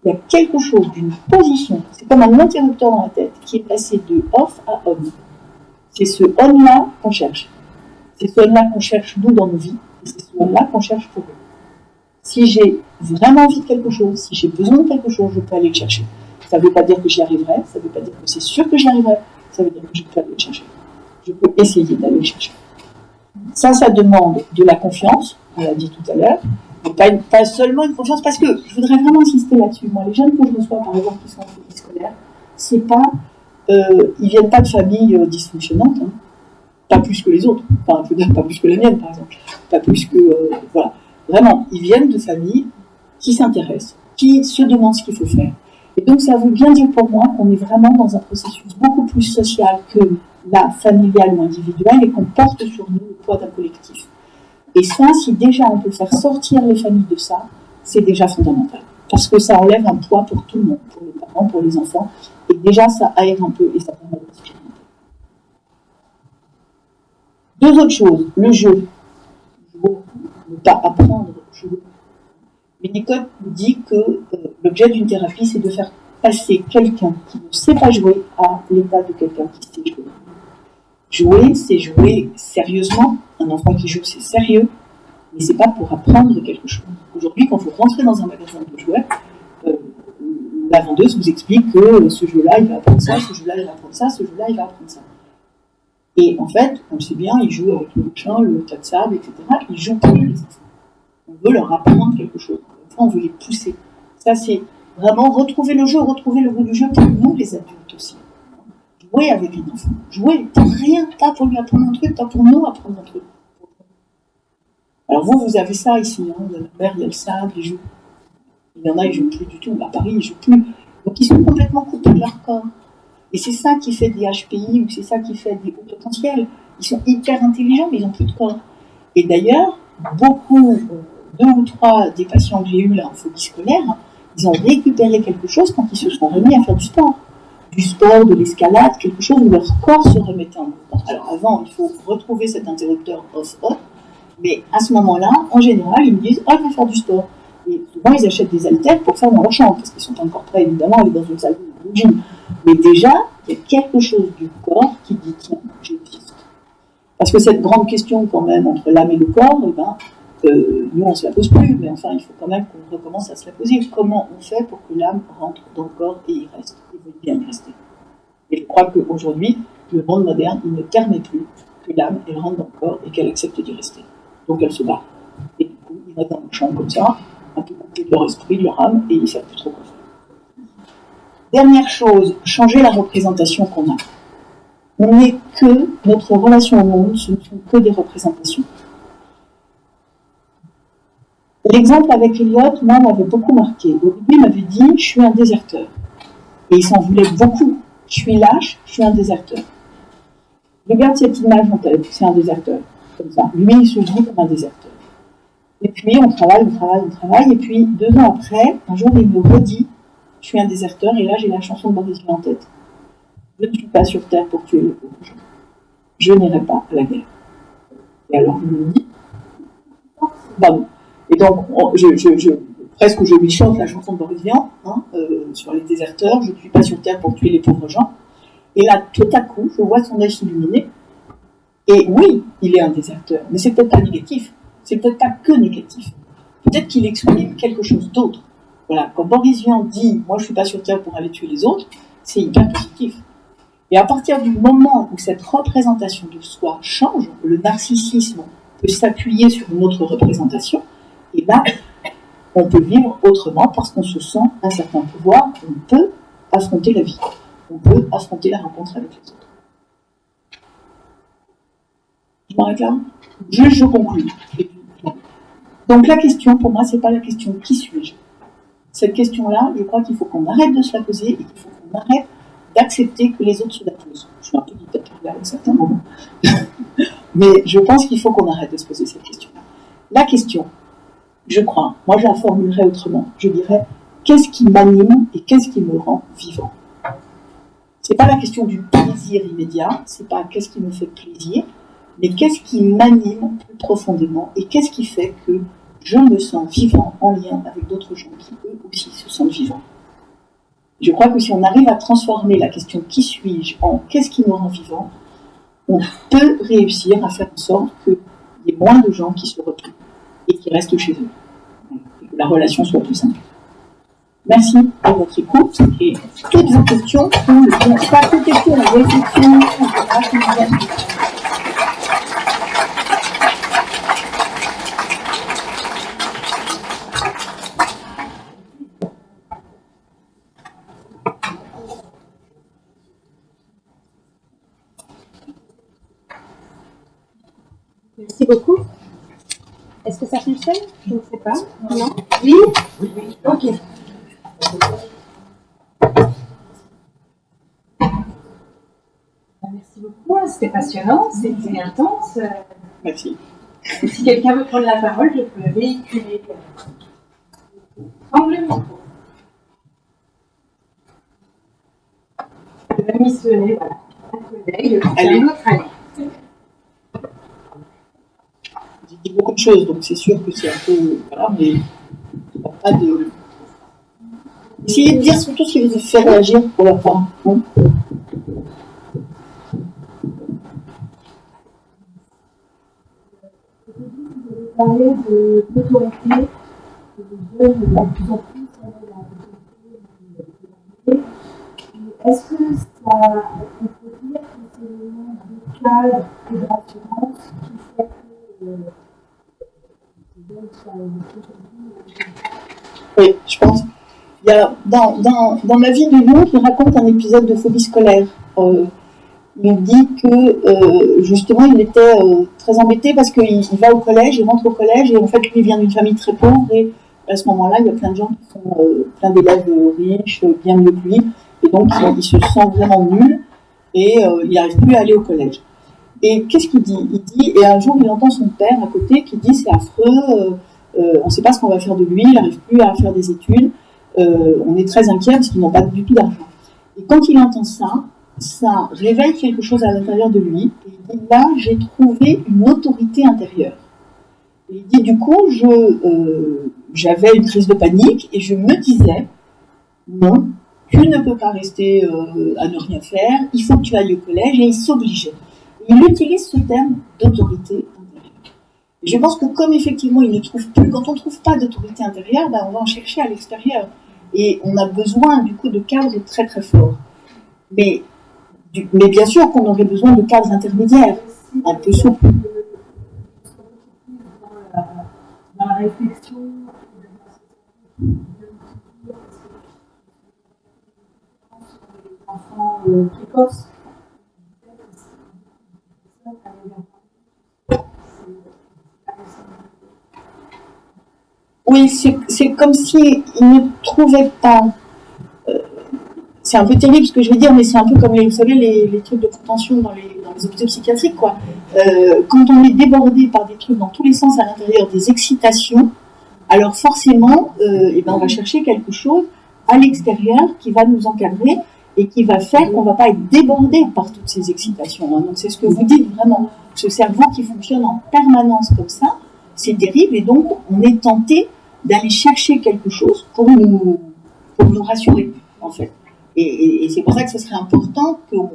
il y a quelque chose d'une position, c'est comme un interrupteur dans la tête, qui est passé de off à on. C'est ce on-là qu'on cherche. C'est ce on-là qu'on cherche nous dans nos vies, et c'est ce on-là qu'on cherche pour eux. Si j'ai vraiment envie de quelque chose, si j'ai besoin de quelque chose, je peux aller le chercher. Ça ne veut pas dire que j'y arriverai, ça ne veut pas dire que c'est sûr que j'y arriverai, ça veut dire que je peux aller le chercher. Je peux essayer d'aller le chercher. Ça demande de la confiance, on l'a dit tout à l'heure, mais pas seulement une confiance, parce que je voudrais vraiment insister là-dessus. Moi, les jeunes que je reçois, par exemple, qui sont en phobie scolaire, c'est pas, ils viennent pas de familles dysfonctionnantes, hein, pas plus que les autres, enfin, je veux dire, pas plus que la mienne, par exemple, pas plus que, voilà. Vraiment, ils viennent de familles qui s'intéressent, qui se demandent ce qu'il faut faire. Et donc, ça veut bien dire pour moi qu'on est vraiment dans un processus beaucoup plus social que la familiale ou individuelle et qu'on porte sur nous le poids d'un collectif. Et ça, si déjà on peut faire sortir les familles de ça, c'est déjà fondamental. Parce que ça enlève un poids pour tout le monde, pour les parents, pour les enfants. Et déjà, ça aère un peu et ça permet d'expérimenter. 2 autres choses. Le jeu. Ne pas apprendre à jouer. Winnicott nous dit que l'objet d'une thérapie, c'est de faire passer quelqu'un qui ne sait pas jouer à l'état de quelqu'un qui sait jouer. Jouer, c'est jouer sérieusement. Un enfant qui joue, c'est sérieux, mais c'est pas pour apprendre quelque chose. Aujourd'hui, quand vous rentrez dans un magasin de jouets, la vendeuse vous explique que ce jeu-là, il va apprendre ça, ce jeu-là, il va apprendre ça, ce jeu-là, il va apprendre ça. Et en fait, on le sait bien, ils jouent avec le machin, le tas de sable, etc. Ils jouent pour les enfants. On veut leur apprendre quelque chose. On veut les pousser. Ça, c'est vraiment retrouver le jeu, retrouver le goût du jeu pour nous, les adultes aussi. Jouer avec un enfant. Jouer, pour rien, pas pour lui apprendre un truc, pas pour nous apprendre un truc. Alors vous avez ça ici. Hein. Il y a la mer, il y a le sable, ils jouent. Il y en a, ils jouent plus du tout. À Paris, ils jouent plus. Donc ils sont complètement coupés de leur corps. Et c'est ça qui fait des HPI ou c'est ça qui fait des hauts potentiels. Ils sont hyper intelligents, mais ils n'ont plus de corps. Et d'ailleurs, beaucoup 2 ou 3 des patients que j'ai eus là en phobie scolaire, ils ont récupéré quelque chose quand ils se sont remis à faire du sport. Du sport, de l'escalade, quelque chose où leur corps se remettait en mouvement. Alors avant, il faut retrouver cet interrupteur off-on, mais à ce moment-là, en général, ils me disent « Oh, je vais faire du sport ». Et souvent, ils achètent des haltères pour faire dans leur chambre, parce qu'ils sont pas encore prêts, évidemment, à aller dans une salle de gym. Mais déjà, il y a quelque chose du corps qui dit « Tiens, j'existe ». Parce que cette grande question, quand même, entre l'âme et le corps, eh ben, nous, on ne se la pose plus, mais enfin, il faut quand même qu'on recommence à se la poser. Comment on fait pour que l'âme rentre dans le corps et y reste, et veut bien y rester. Et je crois qu'aujourd'hui, le monde moderne, il ne permet plus que l'âme, elle rentre dans le corps et qu'elle accepte d'y rester. Donc elle se bat. Et du coup, ils restent dans le champ comme ça, un peu coupés de leur esprit, de leur âme, et ils ne savent plus trop quoi faire. Dernière chose, changer la représentation qu'on a. On n'est que, notre relation au monde, ce ne sont que des représentations. L'exemple avec Eliot, moi, m'avait beaucoup marqué. Au début, il m'avait dit « je suis un déserteur ». Et il s'en voulait beaucoup. « Je suis lâche, je suis un déserteur ». Je garde cette image en tête, c'est un déserteur, comme ça. Lui, il se joue comme un déserteur. Et puis, on travaille, et puis, 2 ans après, un jour, il me redit « je suis un déserteur », et là, j'ai la chanson de Boris Vian en tête. « Je ne suis pas sur Terre pour tuer les pauvres gens. Je n'irai pas à la guerre. » Et alors, je me dis « pardon ». Et donc, presque je lui chante la chanson de Boris Vian, sur les déserteurs, je ne suis pas sur Terre pour tuer les pauvres gens. Et là, tout à coup, je vois son œil s'illuminer. Et oui, il est un déserteur, mais c'est peut-être pas négatif. C'est peut-être pas que négatif. Peut-être qu'il exprime quelque chose d'autre. Voilà, quand Boris Vian dit « moi, je ne suis pas sur Terre pour aller tuer les autres », c'est hyper positif. Et à partir du moment où cette représentation de soi change, le narcissisme peut s'appuyer sur une autre représentation, et là, on peut vivre autrement parce qu'on se sent un certain pouvoir, on peut affronter la vie, on peut affronter la rencontre avec les autres. Je m'arrête là ? Je conclue. Donc la question, pour moi, c'est pas la question « qui suis-je » Cette question-là, je crois qu'il faut qu'on arrête de se la poser et qu'il faut qu'on arrête d'accepter que les autres se la posent. Je suis un peu dictatoriale à certains moments. Mais je pense qu'il faut qu'on arrête de se poser cette question-là. La question, je crois, moi je la formulerai autrement. Je dirais, qu'est-ce qui m'anime et qu'est-ce qui me rend vivant ? C'est pas la question du plaisir immédiat, c'est pas qu'est-ce qui me fait plaisir, mais qu'est-ce qui m'anime plus profondément et qu'est-ce qui fait que je me sens vivant en lien avec d'autres gens qui eux aussi se sentent vivants. Je crois que si on arrive à transformer la question « qui suis-je » en « qu'est-ce qui me rend vivant », on peut réussir à faire en sorte qu'il y ait moins de gens qui se replient et qui restent chez eux, et que la relation soit plus simple. Merci pour votre écoute et toutes vos questions, pas toutes questions, mais réflexions, Merci beaucoup. Est-ce que ça fonctionne ? Je ne sais pas. Non ? Oui ? Oui. Ok. Merci beaucoup. C'était passionnant, c'était intense. Merci. Si quelqu'un veut prendre la parole, je peux véhiculer. Prendre le micro. Je vais missionner, voilà. Un collègue, un autre ami. J'ai dit beaucoup de choses, donc c'est sûr que c'est un peu. Voilà, mais il n'y a pas de. Essayez de dire surtout ce qui vous fait réagir pour la fin. Hein. Vous parlez de l'autorité, que les jeunes de plus en plus est-ce que ça, on peut dire que c'est le nom de cadre et de rassurance qui fait que les jeunes soient Oui, je pense. Il y a, dans ma vie de Lyon, il raconte un épisode de phobie scolaire. Il dit que justement il était très embêté parce qu'il va au collège, il rentre au collège et en fait lui il vient d'une famille très pauvre et à ce moment-là il y a plein de gens qui sont plein d'élèves riches, bien mieux que lui et donc il se sent vraiment nul et il n'arrive plus à aller au collège. Et qu'est-ce qu'il dit ? Il dit, et un jour il entend son père à côté qui dit c'est affreux, on ne sait pas ce qu'on va faire de lui, il n'arrive plus à faire des études, on est très inquiet parce qu'ils n'ont pas du tout d'argent. Et quand il entend ça, ça réveille quelque chose à l'intérieur de lui. Et il dit, là, j'ai trouvé une autorité intérieure. Et il dit, du coup, j'avais une crise de panique et je me disais, non, tu ne peux pas rester à ne rien faire, il faut que tu ailles au collège, et il s'obligeait. Il utilise ce terme d'autorité intérieure. Et je pense que comme effectivement il ne trouve plus, quand on ne trouve pas d'autorité intérieure, ben, on va en chercher à l'extérieur. Et on a besoin du coup de cadres très très forts. Mais bien sûr qu'on aurait besoin de cadres intermédiaires, un peu souples. Dans la réflexion, les enfants précoces, oui, c'est comme s'ils ne trouvaient pas. C'est un peu terrible ce que je vais dire, mais c'est un peu comme, vous savez, les trucs de contention dans les hôpitaux psychiatriques, quoi. Quand on est débordé par des trucs dans tous les sens à l'intérieur, des excitations, alors forcément, on va chercher quelque chose à l'extérieur qui va nous encadrer et qui va faire qu'on ne va pas être débordé par toutes ces excitations. Hein. Donc c'est ce que vous dites vraiment. Ce cerveau qui fonctionne en permanence comme ça, c'est terrible, et donc on est tenté d'aller chercher quelque chose pour nous rassurer, en fait. Et c'est pour ça que ce serait important qu'on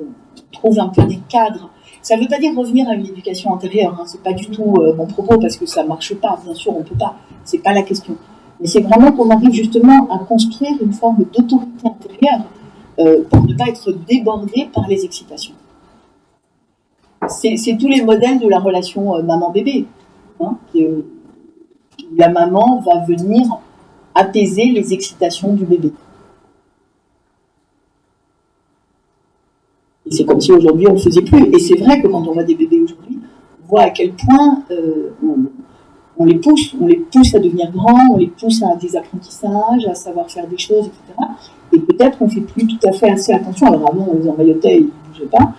trouve un peu des cadres. Ça ne veut pas dire revenir à une éducation antérieure, hein. C'est pas du tout mon propos, parce que ça marche pas, bien sûr, on peut pas, c'est pas la question. Mais c'est vraiment qu'on arrive justement à construire une forme d'autorité intérieure pour ne pas être débordé par les excitations. C'est tous les modèles de la relation maman-bébé, hein, la maman va venir apaiser les excitations du bébé. Et c'est comme si aujourd'hui on ne le faisait plus. Et c'est vrai que quand on voit des bébés aujourd'hui, on voit à quel point on les pousse à devenir grands, on les pousse à des apprentissages, à savoir faire des choses, etc. Et peut-être qu'on ne fait plus tout à fait assez attention. Alors avant, on les emmaillotait, ils ne bougeaient pas.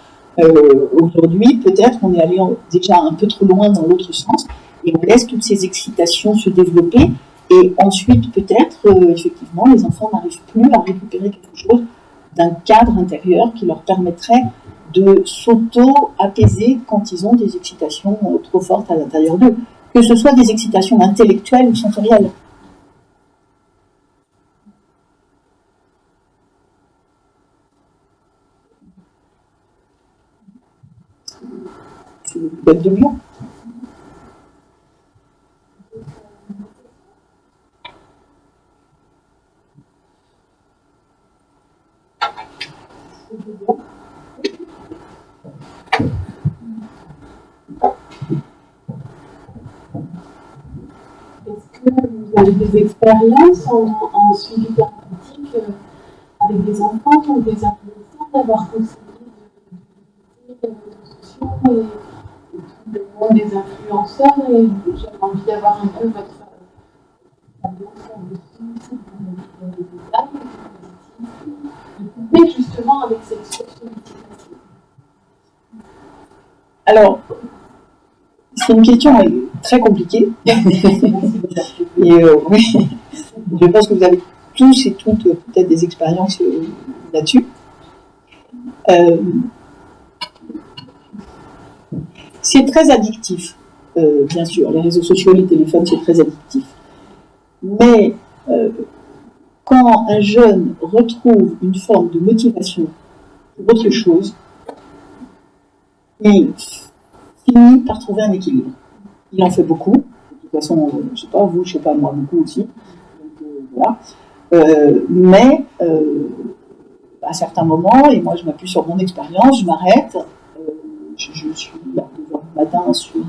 Aujourd'hui, peut-être qu'on est allé déjà un peu trop loin dans l'autre sens, et on laisse toutes ces excitations se développer, et ensuite peut-être, effectivement, les enfants n'arrivent plus à récupérer quelque chose d'un cadre intérieur qui leur permettrait de s'auto-apaiser quand ils ont des excitations trop fortes à l'intérieur d'eux, que ce soit des excitations intellectuelles ou sensorielles. C'est une bête de bio. Est-ce que vous avez des expériences en suivi thérapeutique avec des enfants ou des adolescents, d'avoir conseillé de réseaux sociaux et tout le monde des influenceurs, et j'avais envie d'avoir un peu votre tableau dessus, des détails, de couper justement avec cette socialisation. Alors, c'est une question très compliquée. Et oui, je pense que vous avez tous et toutes peut-être des expériences là-dessus. C'est très addictif, bien sûr. Les réseaux sociaux, les téléphones, c'est très addictif. Mais quand un jeune retrouve une forme de motivation pour autre chose, il finit par trouver un équilibre. Il en fait beaucoup. De toute façon, je ne sais pas, vous, je ne sais pas, moi, beaucoup aussi. Donc, voilà. Mais à certains moments, et moi je m'appuie sur mon expérience, je m'arrête. Je suis à 2h du matin sur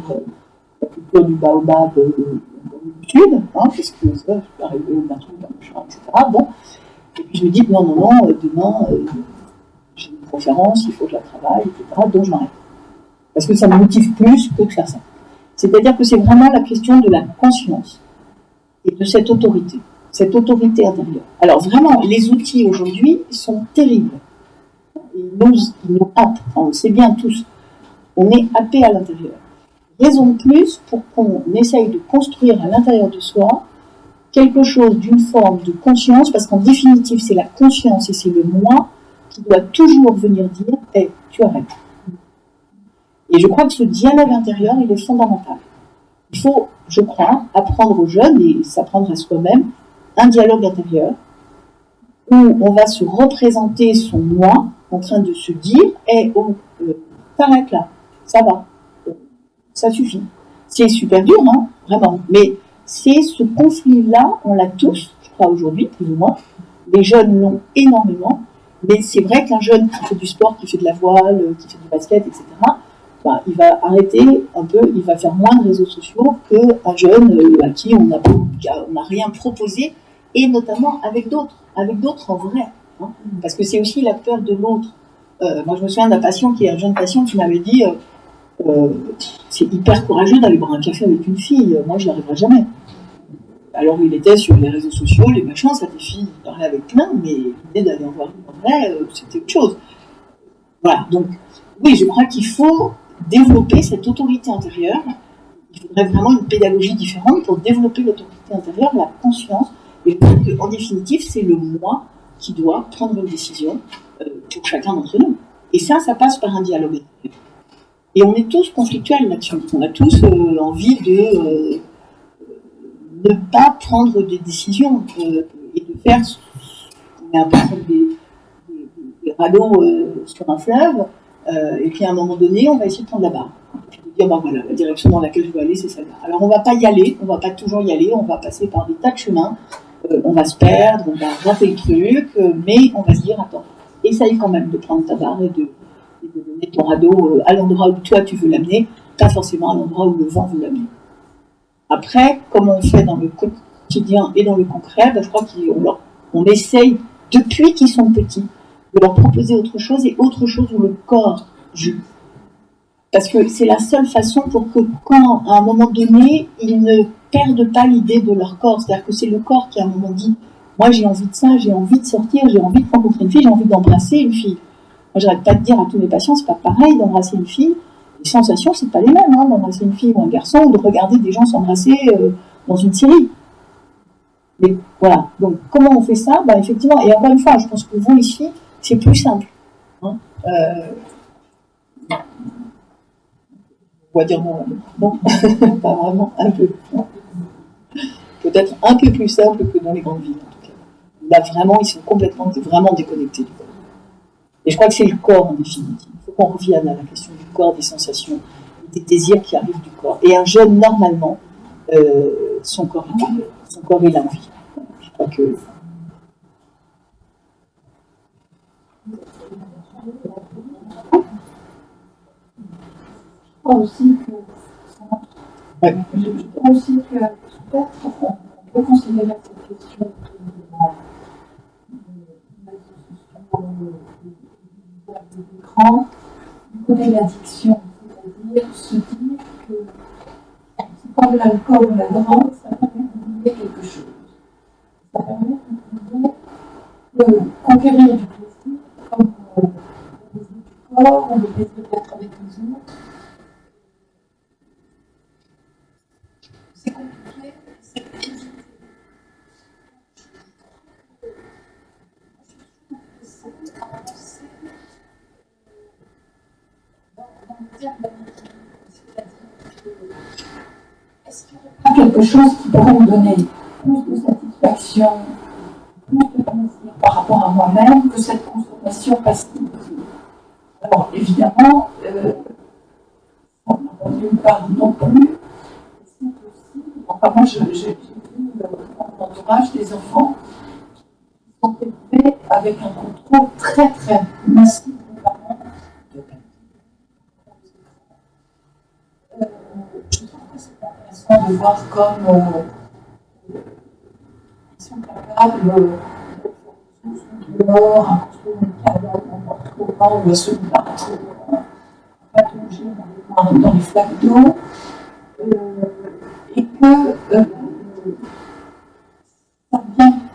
la culture du baobab du sud, hein, parce que ça, je peux arriver d'un truc, d'un machin, etc. Bon. Et puis je me dis, non, demain, j'ai une conférence, il faut que je la travaille, etc. Donc je m'arrête. Parce que ça me motive plus que de faire ça. C'est-à-dire que c'est vraiment la question de la conscience et de cette autorité intérieure. Alors vraiment, les outils aujourd'hui sont terribles. Ils nous happent, on le sait bien tous. On est happé à l'intérieur. raison de plus pour qu'on essaye de construire à l'intérieur de soi quelque chose d'une forme de conscience, parce qu'en définitive, c'est la conscience et c'est le moi qui doit toujours venir dire « Hey, tu arrêtes ». Et je crois que ce dialogue intérieur, il est fondamental. Il faut, je crois, apprendre aux jeunes, et s'apprendre à soi-même, un dialogue intérieur, où on va se représenter son moi en train de se dire « Hey, oh, t'arrêtes là, ça va, ça suffit ». C'est super dur, hein, vraiment, mais c'est ce conflit-là, on l'a tous, je crois aujourd'hui, plus ou moins. Les jeunes l'ont énormément, mais c'est vrai qu'un jeune qui fait du sport, qui fait de la voile, qui fait du basket, etc., ben, il va arrêter un peu, il va faire moins de réseaux sociaux qu'un jeune à qui on n'a rien proposé, et notamment avec d'autres en vrai. Hein, parce que c'est aussi la peur de l'autre. Moi, je me souviens d'un patient un jeune patient qui m'avait dit c'est hyper courageux d'aller boire un café avec une fille, moi je n'y arriverai jamais. Alors il était sur les réseaux sociaux, les machins, ça des filles, il parlait avec plein, mais l'idée d'aller en voir une en vrai, c'était autre chose. Voilà, donc oui, je crois qu'il faut développer cette autorité intérieure. Il faudrait vraiment une pédagogie différente pour développer l'autorité intérieure, la conscience, et en définitive, c'est le moi qui doit prendre une décision pour chacun d'entre nous. Et ça passe par un dialogue. Et on est tous conflictuels là-dessus. On a tous envie de ne pas prendre des décisions et de faire. On est un peu comme des radeaux sur un fleuve, et puis à un moment donné, on va essayer de prendre la barre. Et de dire, ben voilà, la direction dans laquelle je veux aller, c'est celle-là. Alors on va pas y aller, on va pas toujours y aller, on va passer par des tas de chemins, on va se perdre, on va rater le truc, mais on va se dire, attends, essaye quand même de prendre ta barre et de donner ton radeau à l'endroit où toi tu veux l'amener, pas forcément à l'endroit où le vent veut l'amener. Après, comment on fait dans le quotidien et dans le concret, ben, je crois qu'on essaye, depuis qu'ils sont petits, de leur proposer autre chose et autre chose où le corps joue. Parce que c'est la seule façon pour que quand, à un moment donné, ils ne perdent pas l'idée de leur corps. C'est-à-dire que c'est le corps qui, à un moment, dit « Moi, j'ai envie de ça, j'ai envie de sortir, j'ai envie de rencontrer une fille, j'ai envie d'embrasser une fille. » Moi, j'arrête pas de dire à tous mes patients, c'est pas pareil d'embrasser une fille. Les sensations, c'est pas les mêmes, hein, d'embrasser une fille ou un garçon, ou de regarder des gens s'embrasser dans une série. Mais voilà. Donc, comment on fait ça? Ben, effectivement, et encore une fois, je pense que vous, ici, c'est plus simple. Hein. On va dire non, pas vraiment, un peu. Peut-être un peu plus simple que dans les grandes villes, en tout cas. Là, vraiment, ils sont vraiment déconnectés du corps. Et je crois que c'est le corps, en définitive. Il faut qu'on revienne à la question du corps, des sensations, des désirs qui arrivent du corps. Et un jeune, normalement, son corps est parfait. Son corps, il a envie. Je crois que... Je crois aussi que peut-être on peut considérer cette question de l'écran, du côté de l'addiction, c'est-à-dire se dire que c'est comme l'alcool ou la drogue, ça permet d'oublier quelque chose. Ça permet de conquérir du plaisir, comme le plaisir du corps, ou le plaisir d'être avec les autres. C'est compliqué, c'est évité. C'est avancé dans le terme d'amitié. C'est-à-dire que est-ce qu'il y a quelque chose qui pourrait me donner plus de satisfaction, plus de plaisir par rapport à moi-même que cette consommation passive? Alors évidemment, on n'a pas nulle part non plus. Enfin, moi, j'ai vu dans mon entourage des enfants qui sont élevés avec un contrôle très très massif des parents de je trouve que c'est intéressant de voir comme ils sont capables de dehors, à construire une cabane n'importe comment, ou à se battre, à plonger dans les flaques d'eau. Et que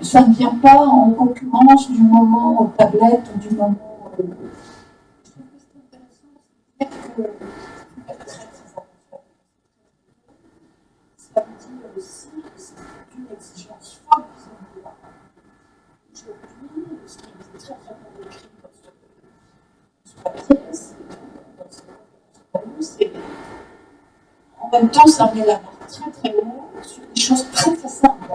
ça ne vient pas en concurrence du moment tablette ou du moment. Je trouve que c'est intéressant de dire que en même temps, ça met la barre très très haut sur des choses très très simples.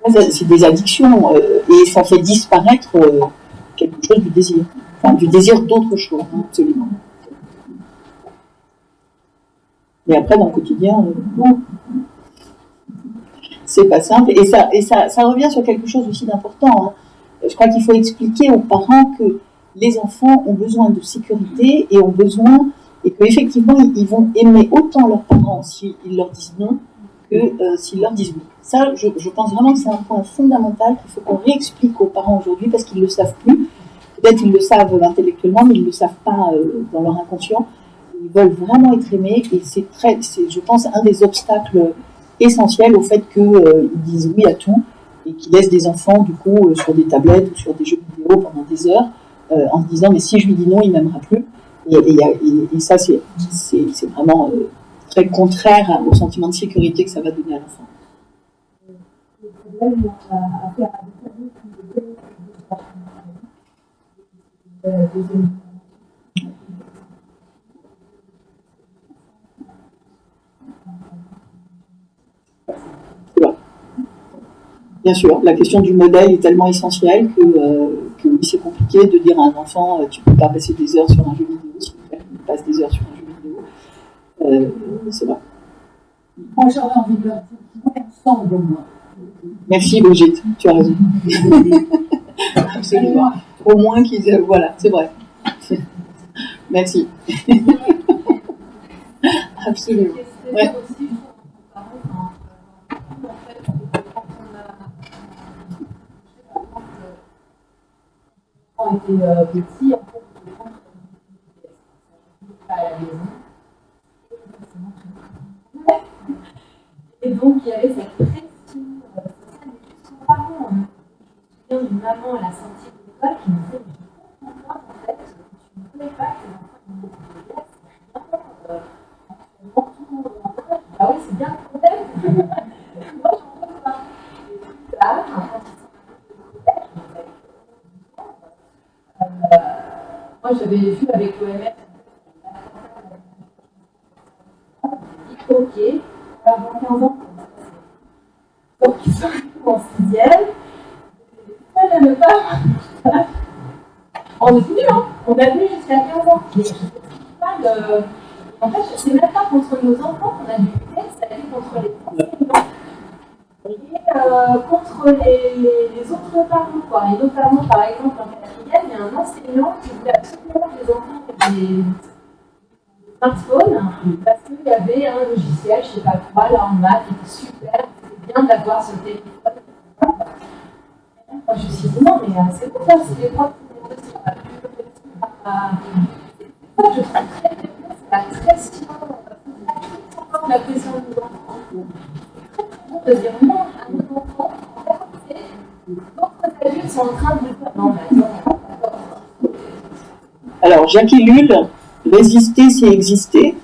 En fait. C'est des addictions et ça fait disparaître quelque chose du désir. Enfin, du désir d'autre chose, hein, absolument. Mais après, dans le quotidien, non. C'est pas simple. Et ça revient sur quelque chose aussi d'important. Hein. Je crois qu'il faut expliquer aux parents que les enfants ont besoin de sécurité et ont besoin, et qu'effectivement, ils vont aimer autant leurs parents s'ils leur disent non que s'ils leur disent oui. Ça, je pense vraiment que c'est un point fondamental qu'il faut qu'on réexplique aux parents aujourd'hui parce qu'ils ne le savent plus. Peut-être qu'ils le savent intellectuellement, mais ils ne le savent pas dans leur inconscient. Ils veulent vraiment être aimés et c'est, je pense, un des obstacles essentiels au fait qu'ils disent oui à tout et qu'ils laissent des enfants, du coup, sur des tablettes ou sur des jeux vidéo pendant des heures en se disant mais si je lui dis non, il ne m'aimera plus. Et ça, c'est vraiment très contraire au sentiment de sécurité que ça va donner à l'enfant. Le problème à faire avec la famille, Bien sûr, la question du modèle est tellement essentielle que oui, c'est compliqué de dire à un enfant tu ne peux pas passer des heures sur un jeu vidéo, s'il il passe des heures sur un jeu vidéo. C'est vrai. moi j'aurais envie de leur dire jouer ensemble au moins. Merci Brigitte, tu as raison. Absolument. Au moins qu'ils... voilà, c'est vrai. Merci. Absolument. Ouais. Quand on était petit, en fait, on pas à la maison. Et donc, il y avait cette pression sociale des parents. Je me souviens d'une maman à la sortie de l'école qui me disait mais je comprends pas, en fait, tu ne connais pas que les enfants ils ont des glaces, actuellement tout le monde en a. Ah oui, c'est bien le problème. Moi, j'en veux pas. Et plus tard, quand ils sont moi, j'avais vu avec l'OMS, ok, avant 15 ans, donc ils sont en 6e, ça ne pas. On est venu, hein, on a venu jusqu'à 15 ans. Mais pas de... En fait, c'est même pas contre nos enfants qu'on a dû lutter, c'est la lutte contre les enseignants. Et contre les autres parents, quoi. Et notamment, par exemple, en quatrième, il y a un enseignant qui voulait absolument que les enfants aient des smartphones parce qu'il y avait un logiciel, je ne sais pas quoi, là en maths, qui était super, c'était bien d'avoir ce téléphone. Moi, je me suis dit non, mais c'est pour ça, c'est les profs qui ont aussi la je trouve très bien, c'est la pression, la pression de nos enfants. De dire non à nos enfants, en fait, d'autres adultes sont en train de le faire. Non, mais attends. Alors, Jacques Ellul, résister, c'est exister.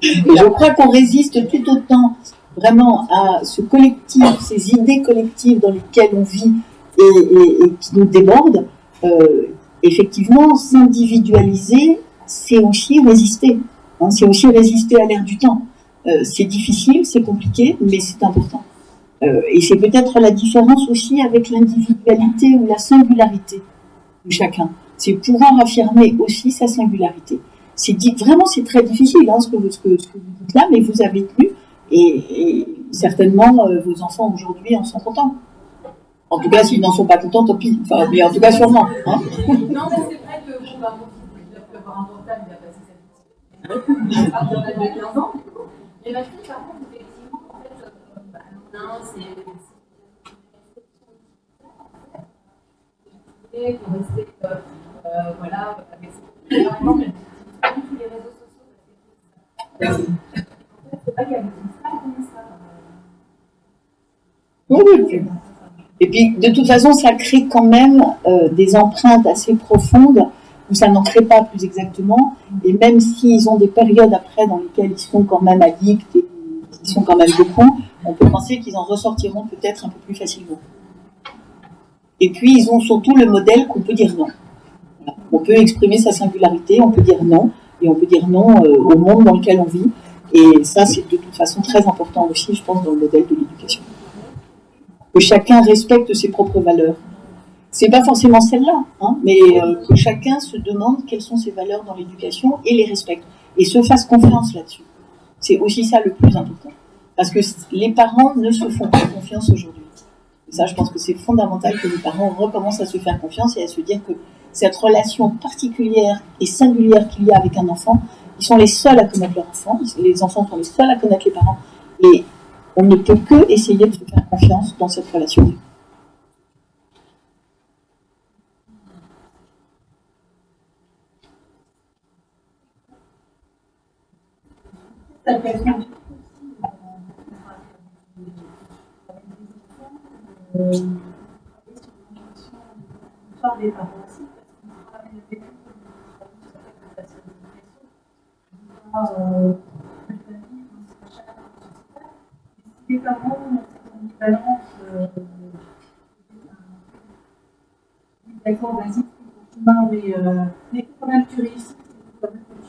Et je crois qu'on résiste tout autant vraiment à ce collectif, ces idées collectives dans lesquelles on vit et qui nous débordent. Effectivement, s'individualiser, c'est aussi résister. Hein, c'est aussi résister à l'ère du temps. C'est difficile, c'est compliqué, mais c'est important. Et c'est peut-être la différence aussi avec l'individualité ou la singularité de chacun. C'est pouvoir affirmer aussi sa singularité. Vraiment, c'est très difficile, hein, ce que vous dites là, mais vous avez tenu, et certainement vos enfants aujourd'hui en sont contents. En tout cas, s'ils n'en sont pas contents, tant pis. Enfin, mais en tout cas, sûrement. Hein. Non, mais c'est vrai que mon fils, il a pu avoir un portable, il a passé sa vie. À partir de 15 ans. Et ma fille, par contre, effectivement, en fait, non, c'est pour rester, voilà, avec ses parents, mais pas du tout les réseaux sociaux. En fait, c'est pas qu'il y a beaucoup de ça comme ça. Oui. Et puis, de toute façon, ça crée quand même des empreintes assez profondes, ou ça n'en crée pas plus exactement, et même s'ils ont des périodes après dans lesquelles ils sont quand même addicts et ils sont quand même beaucoup, on peut penser qu'ils en ressortiront peut-être un peu plus facilement. Et puis, ils ont surtout le modèle qu'on peut dire non. On peut exprimer sa singularité, on peut dire non, et on peut dire non au monde dans lequel on vit. Et ça, c'est de toute façon très important aussi, je pense, dans le modèle de l'éducation. Que chacun respecte ses propres valeurs. C'est pas forcément celle-là, hein, mais que chacun se demande quelles sont ses valeurs dans l'éducation et les respecte. Et se fasse confiance là-dessus. C'est aussi ça le plus important. Parce que les parents ne se font pas confiance aujourd'hui. Et ça, je pense que c'est fondamental que les parents recommencent à se faire confiance et à se dire que cette relation particulière et singulière qu'il y a avec un enfant, ils sont les seuls à connaître leur enfant, les enfants sont les seuls à connaître les parents, et on ne peut que essayer de se faire confiance dans cette relation. Des parents aussi, parce qu'on travaille avec eux, si les parents ont cette ambivalence, d'accord, vas-y, mais quand même tu réussis, c'est quand même que tu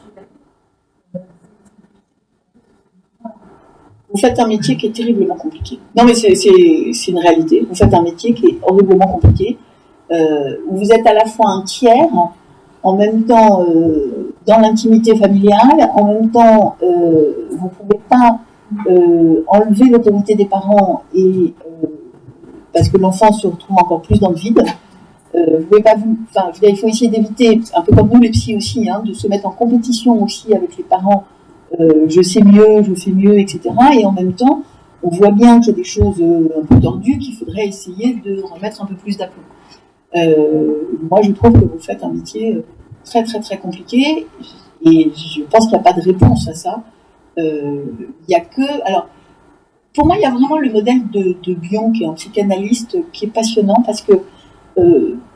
Vous faites un métier qui est terriblement compliqué. Non, mais c'est une réalité. Vous faites un métier qui est horriblement compliqué, où vous êtes à la fois un tiers, en même temps dans l'intimité familiale, en même temps vous ne pouvez pas enlever l'autorité des parents et parce que l'enfant se retrouve encore plus dans le vide. Vous pouvez pas il faut essayer d'éviter, un peu comme nous les psys aussi, hein, de se mettre en compétition aussi avec les parents. Je sais mieux, je fais mieux, etc. Et en même temps, on voit bien qu'il y a des choses un peu tordues qu'il faudrait essayer de remettre un peu plus d'aplomb. Moi, je trouve que vous faites un métier très, très, très compliqué et je pense qu'il n'y a pas de réponse à ça. Il y a que... Alors, pour moi, il y a vraiment le modèle de Bion, qui est un psychanalyste, qui est passionnant parce que,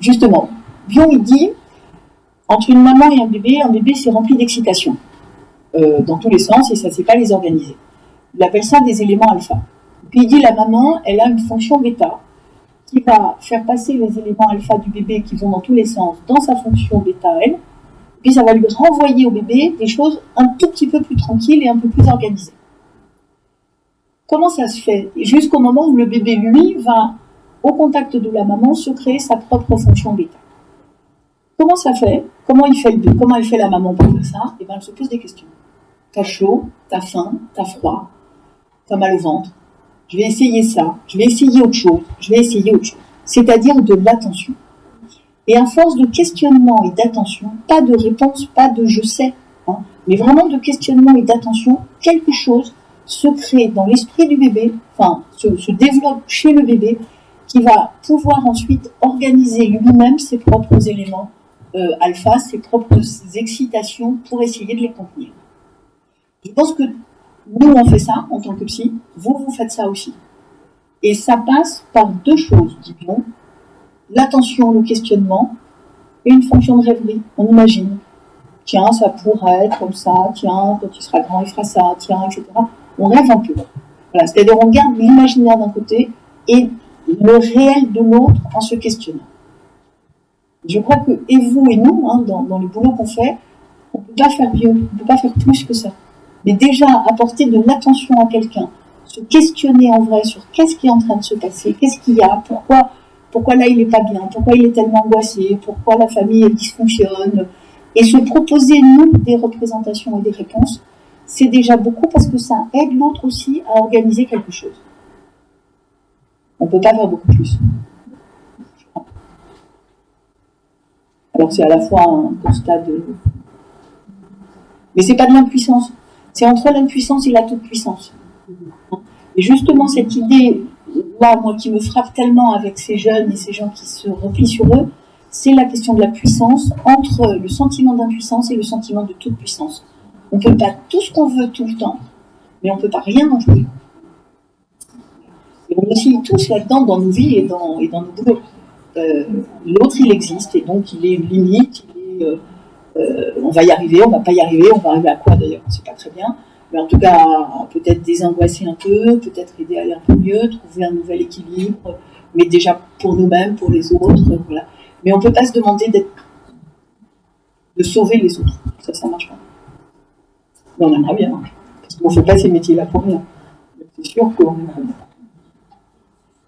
justement, Bion, il dit, entre une maman et un bébé, c'est rempli d'excitation. Dans tous les sens, et ça ne sait pas les organiser. Il appelle ça des éléments alpha. Puis il dit la maman, elle a une fonction bêta qui va faire passer les éléments alpha du bébé qui vont dans tous les sens dans sa fonction bêta elle, puis ça va lui renvoyer au bébé des choses un tout petit peu plus tranquilles et un peu plus organisées. Comment ça se fait? Jusqu'au moment où le bébé, lui, va, au contact de la maman, se créer sa propre fonction bêta. Comment ça fait? Comment elle fait la maman pour faire ça? Et bien, elle se pose des questions. T'as chaud, t'as faim, t'as froid, t'as mal au ventre. Je vais essayer ça, je vais essayer autre chose, C'est-à-dire de l'attention. Et à force de questionnement et d'attention, pas de réponse, pas de je sais, hein, mais vraiment de questionnement et d'attention, quelque chose se crée dans l'esprit du bébé, se développe chez le bébé, qui va pouvoir ensuite organiser lui-même ses propres éléments alpha, ses propres excitations pour essayer de les contenir. Je pense que nous, on fait ça en tant que psy, vous faites ça aussi. Et ça passe par deux choses, dit-on. L'attention, le questionnement, et une fonction de rêverie. On imagine. Tiens, ça pourrait être comme ça, tiens, quand il sera grand, il fera ça, tiens, etc. On rêve un peu. Voilà, c'est-à-dire on garde l'imaginaire d'un côté et le réel de l'autre en se questionnant. Je crois que, et vous et nous, hein, dans le boulot qu'on fait, on ne peut pas faire mieux, on ne peut pas faire plus que ça. Mais déjà, apporter de l'attention à quelqu'un, se questionner en vrai sur qu'est-ce qui est en train de se passer, qu'est-ce qu'il y a, pourquoi là il n'est pas bien, pourquoi il est tellement angoissé, pourquoi la famille elle dysfonctionne, et se proposer, nous, des représentations et des réponses, c'est déjà beaucoup parce que ça aide l'autre aussi à organiser quelque chose. On ne peut pas faire beaucoup plus. Alors c'est à la fois un constat de... Mais c'est pas de l'impuissance. C'est entre l'impuissance et la toute-puissance. Et justement, cette idée-là, moi, qui me frappe tellement avec ces jeunes et ces gens qui se replient sur eux, c'est la question de la puissance entre le sentiment d'impuissance et le sentiment de toute-puissance. On ne peut pas tout ce qu'on veut tout le temps, mais on ne peut pas rien non plus. Et on oscille tous là-dedans dans nos vies et dans nos boulots. L'autre, il existe, et donc il est une limite, on va y arriver, on va pas y arriver, on va arriver à quoi d'ailleurs, on ne sait pas très bien, mais en tout cas, peut-être désangoisser un peu, peut-être aider à aller un peu mieux, trouver un nouvel équilibre, mais déjà pour nous-mêmes, pour les autres, voilà. Mais on ne peut pas se demander d'être de sauver les autres. Ça marche pas. Mais on aimerait bien, parce qu'on ne fait pas ces métiers-là pour rien. C'est sûr qu'on aimerait bien.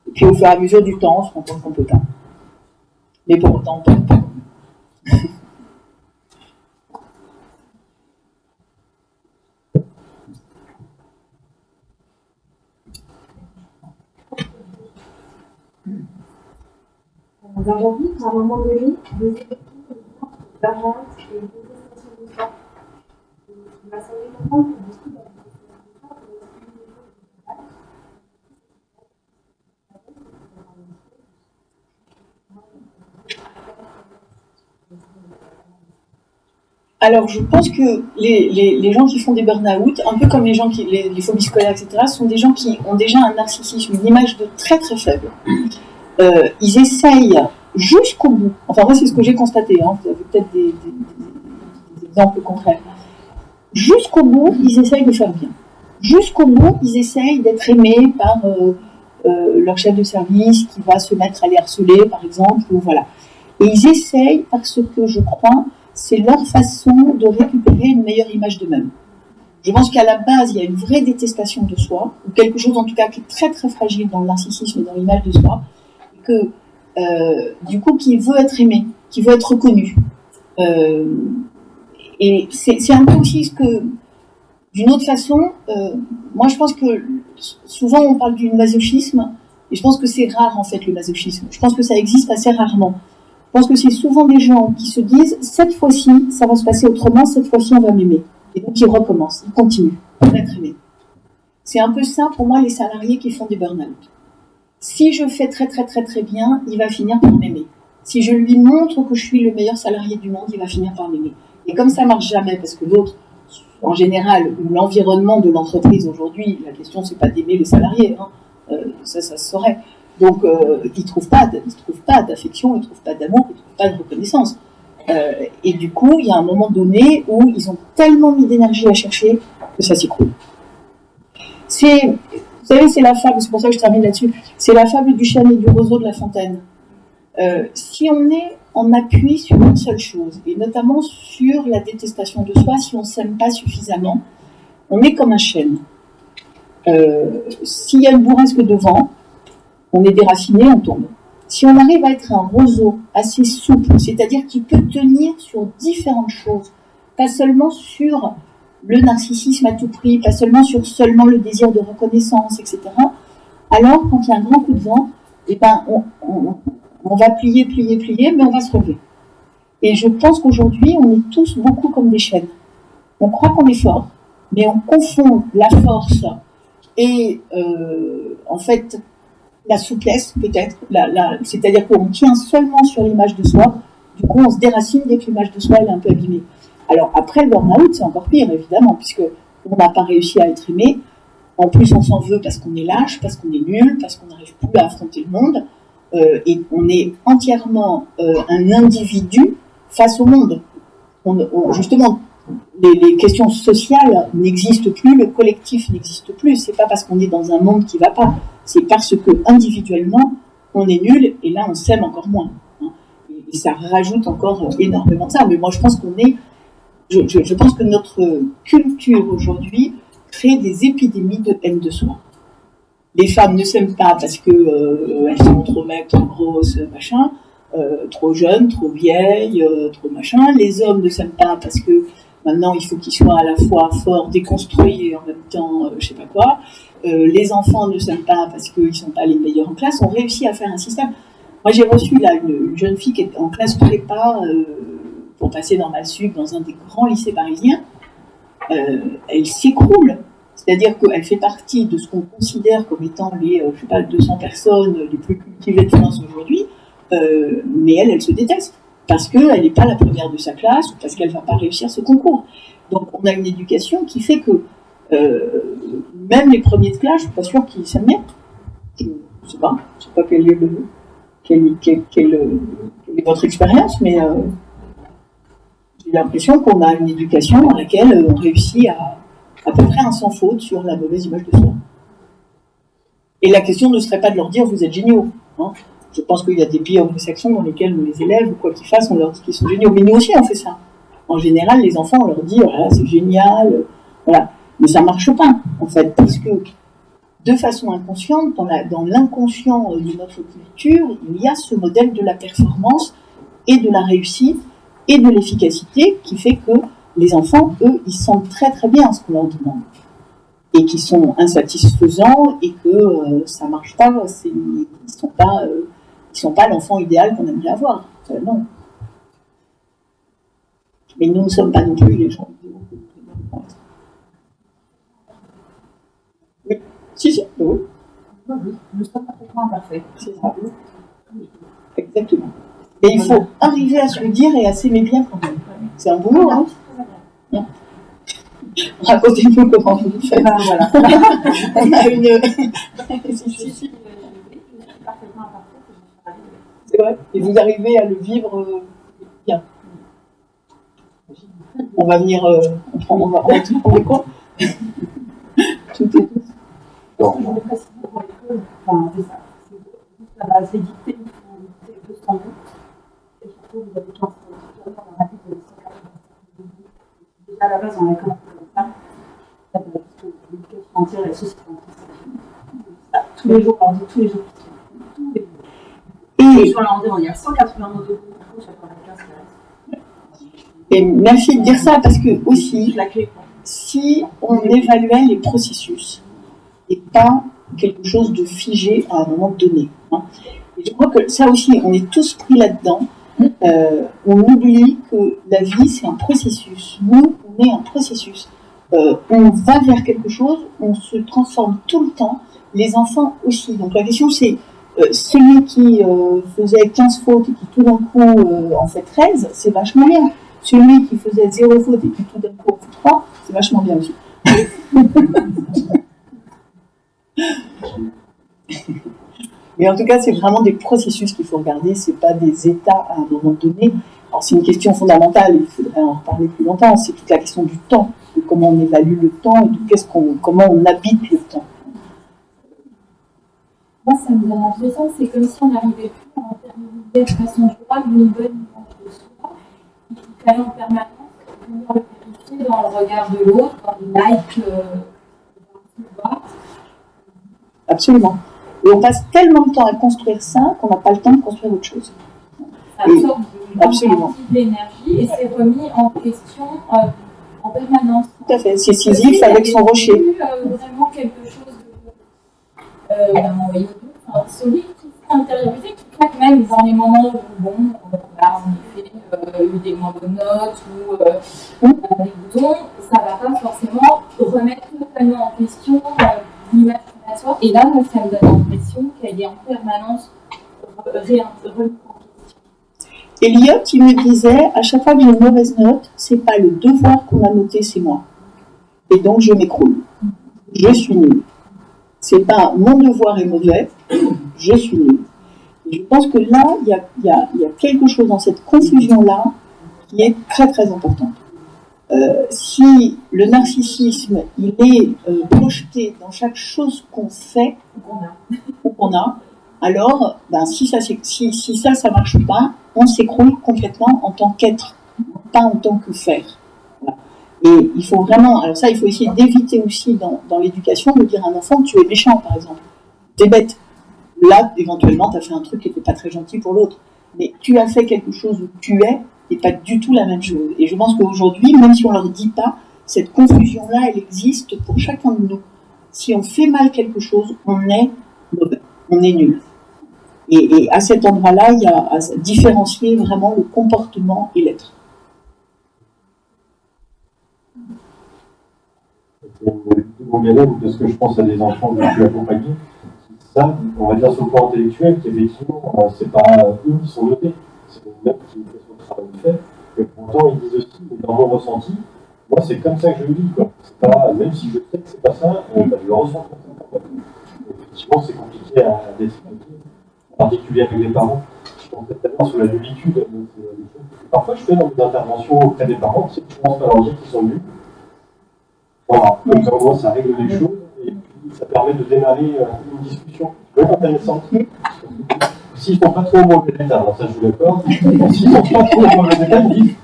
Et puis au fur et à mesure du temps, on se rend compte qu'on ne peut pas. Mais pour autant, on ne peut pas. Dans un chapitre, à un moment donné, vous évoquez l'exemple de Barras et de détestation de soi. Il m'a semblé comprendre que beaucoup de la détestation de soi peut être une des choses Alors, je pense que les gens qui font des burn-out, un peu comme les gens qui les phobies scolaires, etc., sont des gens qui ont déjà un narcissisme, une image de très très faible. Ils essayent jusqu'au bout. Enfin, moi, c'est ce que j'ai constaté. Hein. Vous avez peut-être des exemples contraires. Jusqu'au bout, ils essayent de faire bien. Jusqu'au bout, ils essayent d'être aimés par leur chef de service qui va se mettre à les harceler, par exemple, ou voilà. Et ils essayent, parce que je crois, c'est leur façon de récupérer une meilleure image d'eux-mêmes. Je pense qu'à la base, il y a une vraie détestation de soi, ou quelque chose en tout cas qui est très très fragile dans le narcissisme et dans l'image de soi, et que du coup, qui veut être aimé, qui veut être reconnu. Et c'est un peu aussi ce que, d'une autre façon, moi je pense que souvent on parle du masochisme, et je pense que c'est rare en fait le masochisme. Je pense que ça existe assez rarement. Je pense que c'est souvent des gens qui se disent cette fois-ci ça va se passer autrement, cette fois-ci on va m'aimer. Et donc ils recommencent, ils continuent à être aimés. C'est un peu ça pour moi les salariés qui font des burn-out. Si je fais très très très très bien, il va finir par m'aimer. Si je lui montre que je suis le meilleur salarié du monde, il va finir par m'aimer. Et comme ça marche jamais, parce que l'autre, en général, ou l'environnement de l'entreprise aujourd'hui, la question c'est pas d'aimer les salariés, hein. Ça se saurait. Donc ils trouvent pas d'affection, ils trouvent pas d'amour, ils trouvent pas de reconnaissance. Et du coup, il y a un moment donné où ils ont tellement mis d'énergie à chercher que ça s'écroule. Vous savez, c'est la fable, c'est pour ça que je termine là-dessus, c'est la fable du chêne et du roseau de La Fontaine. Si on est en appui sur une seule chose, et notamment sur la détestation de soi, si on ne s'aime pas suffisamment, on est comme un chêne. S'il y a une bourrasque de vent, on est déraciné, on tombe. Si on arrive à être un roseau assez souple, c'est-à-dire qui peut tenir sur différentes choses, pas seulement sur le narcissisme à tout prix, pas seulement sur seulement le désir de reconnaissance, etc., alors quand il y a un grand coup de vent, eh ben, on va plier, mais on va se relever. Et je pense qu'aujourd'hui, on est tous beaucoup comme des chênes. On croit qu'on est fort, mais on confond la force et en fait la souplesse peut-être, c'est-à-dire qu'on tient seulement sur l'image de soi, du coup on se déracine dès que l'image de soi elle est un peu abîmée. Alors après le burn-out, c'est encore pire évidemment, puisque on n'a pas réussi à être aimé, en plus on s'en veut parce qu'on est lâche, parce qu'on est nul, parce qu'on n'arrive plus à affronter le monde, et on est entièrement un individu face au monde. Justement, les questions sociales n'existent plus, le collectif n'existe plus. C'est pas parce qu'on est dans un monde qui va pas, c'est parce que individuellement on est nul et là on s'aime encore moins. Hein. Et ça rajoute encore énormément de ça. Mais moi je pense je pense que notre culture aujourd'hui crée des épidémies de haine de soi. Les femmes ne s'aiment pas parce que elles sont trop maigres, trop grosses, machin, trop jeunes, trop vieilles, trop machin. Les hommes ne s'aiment pas parce que maintenant, il faut qu'ils soient à la fois forts, déconstruits et en même temps, je sais pas quoi. Les enfants ne s'aiment pas parce qu'ils sont pas les meilleurs en classe. On réussit à faire un système. Moi, j'ai reçu là une jeune fille qui est en classe prépa pour passer Normal Sup dans un des grands lycées parisiens. Elle s'écroule. C'est-à-dire qu'elle fait partie de ce qu'on considère comme étant les, 200 personnes les plus cultivées de France aujourd'hui. Mais elle se déteste. Parce qu'elle n'est pas la première de sa classe ou parce qu'elle ne va pas réussir ce concours. Donc on a une éducation qui fait que même les premiers de classe, je ne suis pas sûre qu'ils s'aiment bien. Je ne sais pas quelle est votre expérience, mais j'ai l'impression qu'on a une éducation dans laquelle on réussit à peu près un sans faute sur la mauvaise image de soi. Et la question ne serait pas de leur dire vous êtes géniaux. Hein. Je pense qu'il y a des pays anglo-saxons dans lesquels les élèves, ou quoi qu'ils fassent, on leur dit qu'ils sont géniaux. Mais nous aussi, on fait ça. En général, les enfants, on leur dit, voilà, c'est génial, voilà. Mais ça marche pas, en fait, parce que de façon inconsciente, dans l'inconscient de notre culture, il y a ce modèle de la performance et de la réussite et de l'efficacité qui fait que les enfants, eux, ils sentent très très bien ce qu'on leur demande et qui sont insatisfaisants et que ça marche pas, ils sont pas l'enfant idéal qu'on aimerait avoir. Non. Mais nous ne sommes pas non plus les gens. Mais, si, oui. Nous sommes parfaitement imparfaits. C'est ça. Exactement. Et il faut arriver à se le dire et à s'aimer bien quand même. C'est un boulot, hein. Racontez-nous comment vous le faites. Ben, voilà. On a une... Je suis parfaitement imparfaite. C'est vrai. Et vous arrivez à le vivre bien. On va venir... on va tout prendre le compte. Tout est... Je voulais préciser pour l'école, enfin, c'est ça. C'est la base édictée, il faut 200 mots. Et surtout, vous avez 15 mots. On a dit que déjà à la base, on a commencé comme ça. L'éducation entière, la société entière. Tous les jours, on dit tous les jours. Tous les jours. Tous les jours, on dit, il y a 180 mots de coup. Par contre, j'attends la classe qui reste. Et merci de dire ça parce que aussi, La clé. si on évaluait les processus et pas quelque chose de figé à un moment donné. Hein. Et je crois que ça aussi, on est tous pris là-dedans. On oublie que la vie, c'est un processus. Nous, on est un processus. On va vers quelque chose, on se transforme tout le temps. Les enfants aussi. Donc la question, c'est celui qui faisait 15 fautes et qui tout d'un coup en fait 13, c'est vachement bien. Celui qui faisait 0 faute et qui tout d'un coup en fait 3, c'est vachement bien aussi. Mais en tout cas, c'est vraiment des processus qu'il faut regarder, c'est pas des états à un moment donné. Alors c'est une question fondamentale, il faudrait en reparler plus longtemps, c'est toute la question du temps, de comment on évalue le temps et de comment on habite le temps. Moi, ça me donne l'impression que c'est comme si on n'arrivait plus à internaliser de façon durable une bonne image de soi. Il fallait en permanence venir le vérifier dans le regard de l'autre, dans les likes, Absolument. Et on passe tellement de temps à construire ça qu'on n'a pas le temps de construire autre chose. ça absorbe absolument. une partie de l'énergie et c'est remis en question en permanence. Tout à fait. C'est Sisyphe avec son rocher. Vraiment quelque chose de solide qui s'est intériorisé, qui claque même dans les moments où, bon, là, en effet, eu des moins bonnes notes ou des boutons, ça ne va pas forcément remettre totalement en question l'image qu'on a de soi. Et là, moi, ça me donne l'impression qu'elle est en permanence remise en question. Eliot, il me disait, à chaque fois que j'ai une mauvaise note, c'est pas le devoir qu'on a noté, c'est moi. Et donc, je m'écroule. Je suis nulle. C'est pas mon devoir est mauvais, je suis nulle. Et je pense que là, il y a quelque chose dans cette confusion-là qui est très très importante. Si le narcissisme, il est projeté dans chaque chose qu'on fait ou qu'on a, alors, ben, si ça marche pas, on s'écroule complètement en tant qu'être, pas en tant que faire. Voilà. Et il faut vraiment, alors ça, il faut essayer d'éviter aussi dans l'éducation de dire à un enfant, tu es méchant, par exemple. T'es bête. Là, éventuellement, tu as fait un truc qui n'était pas très gentil pour l'autre. Mais tu as fait quelque chose où tu es, et pas du tout la même chose. Et je pense qu'aujourd'hui, même si on ne leur dit pas, cette confusion-là, elle existe pour chacun de nous. Si on fait mal quelque chose, on est mauvais, on est nul. Et à cet endroit-là, il y a à différencier vraiment le comportement et l'être. Mon bien-être, parce que je pense à des enfants que je suis accompagné, ça, on va dire sur le plan intellectuel, qu'effectivement, c'est pas eux qui sont notés, c'est eux-mêmes qui fait son travail fait, et pourtant ils disent aussi, mais dans mon ressenti, moi c'est comme ça que je le vis, quoi. C'est pas, même si je sais que c'est pas ça, je le ressens comme ça. Effectivement, c'est compliqué à d'expliquer, en particulier avec les parents. Je pensais tellement sur la nullitude des choses. Parfois, je fais dans mes interventions auprès des parents, c'est que je pense pas leur dire qu'ils sont nuls. Voilà, comme ça, au moins, ça règle les choses et puis ça permet de démarrer une discussion qui peut être intéressante. S'ils ne sont pas trop au mauvais état, alors ça je vous l'accorde, s'ils ne sont pas trop au mauvais état, ils disent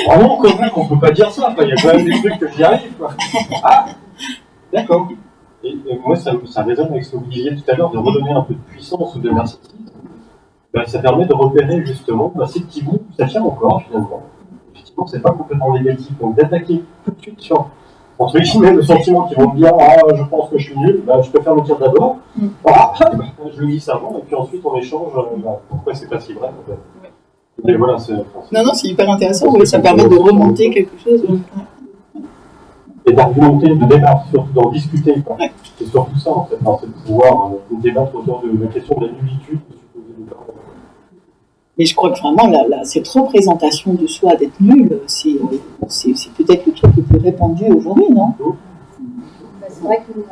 Vraiment, quand même, on peut pas dire ça. Enfin, il y a quand même des trucs que j'y arrive, quoi. Ah, d'accord. Et moi, ça résonne avec ce que vous disiez tout à l'heure, de redonner un peu de puissance ou de lassitude. Ben, ça permet de repérer justement ces petits bouts où ça tient encore, finalement. Effectivement, c'est pas complètement négatif. Donc, d'attaquer tout de suite sur, entre guillemets, le sentiment qui vont me dire ah, je pense que je suis nul, ben, je préfère le dire d'abord. Ah, ben, je le dis avant, et puis ensuite on échange pourquoi c'est pas si vrai. En fait. Mais voilà, Non, c'est hyper intéressant, oui, ça permet de remonter quelque chose. Et d'argumenter, de débattre, surtout d'en discuter. Quoi. Ouais. C'est surtout ça, en fait, c'est de pouvoir débattre autour de la question de la nullitude de supposer des parents. Mais je crois que vraiment, cette représentation de soi d'être nul, c'est peut-être le truc le plus répandu aujourd'hui, non? C'est vrai que nous,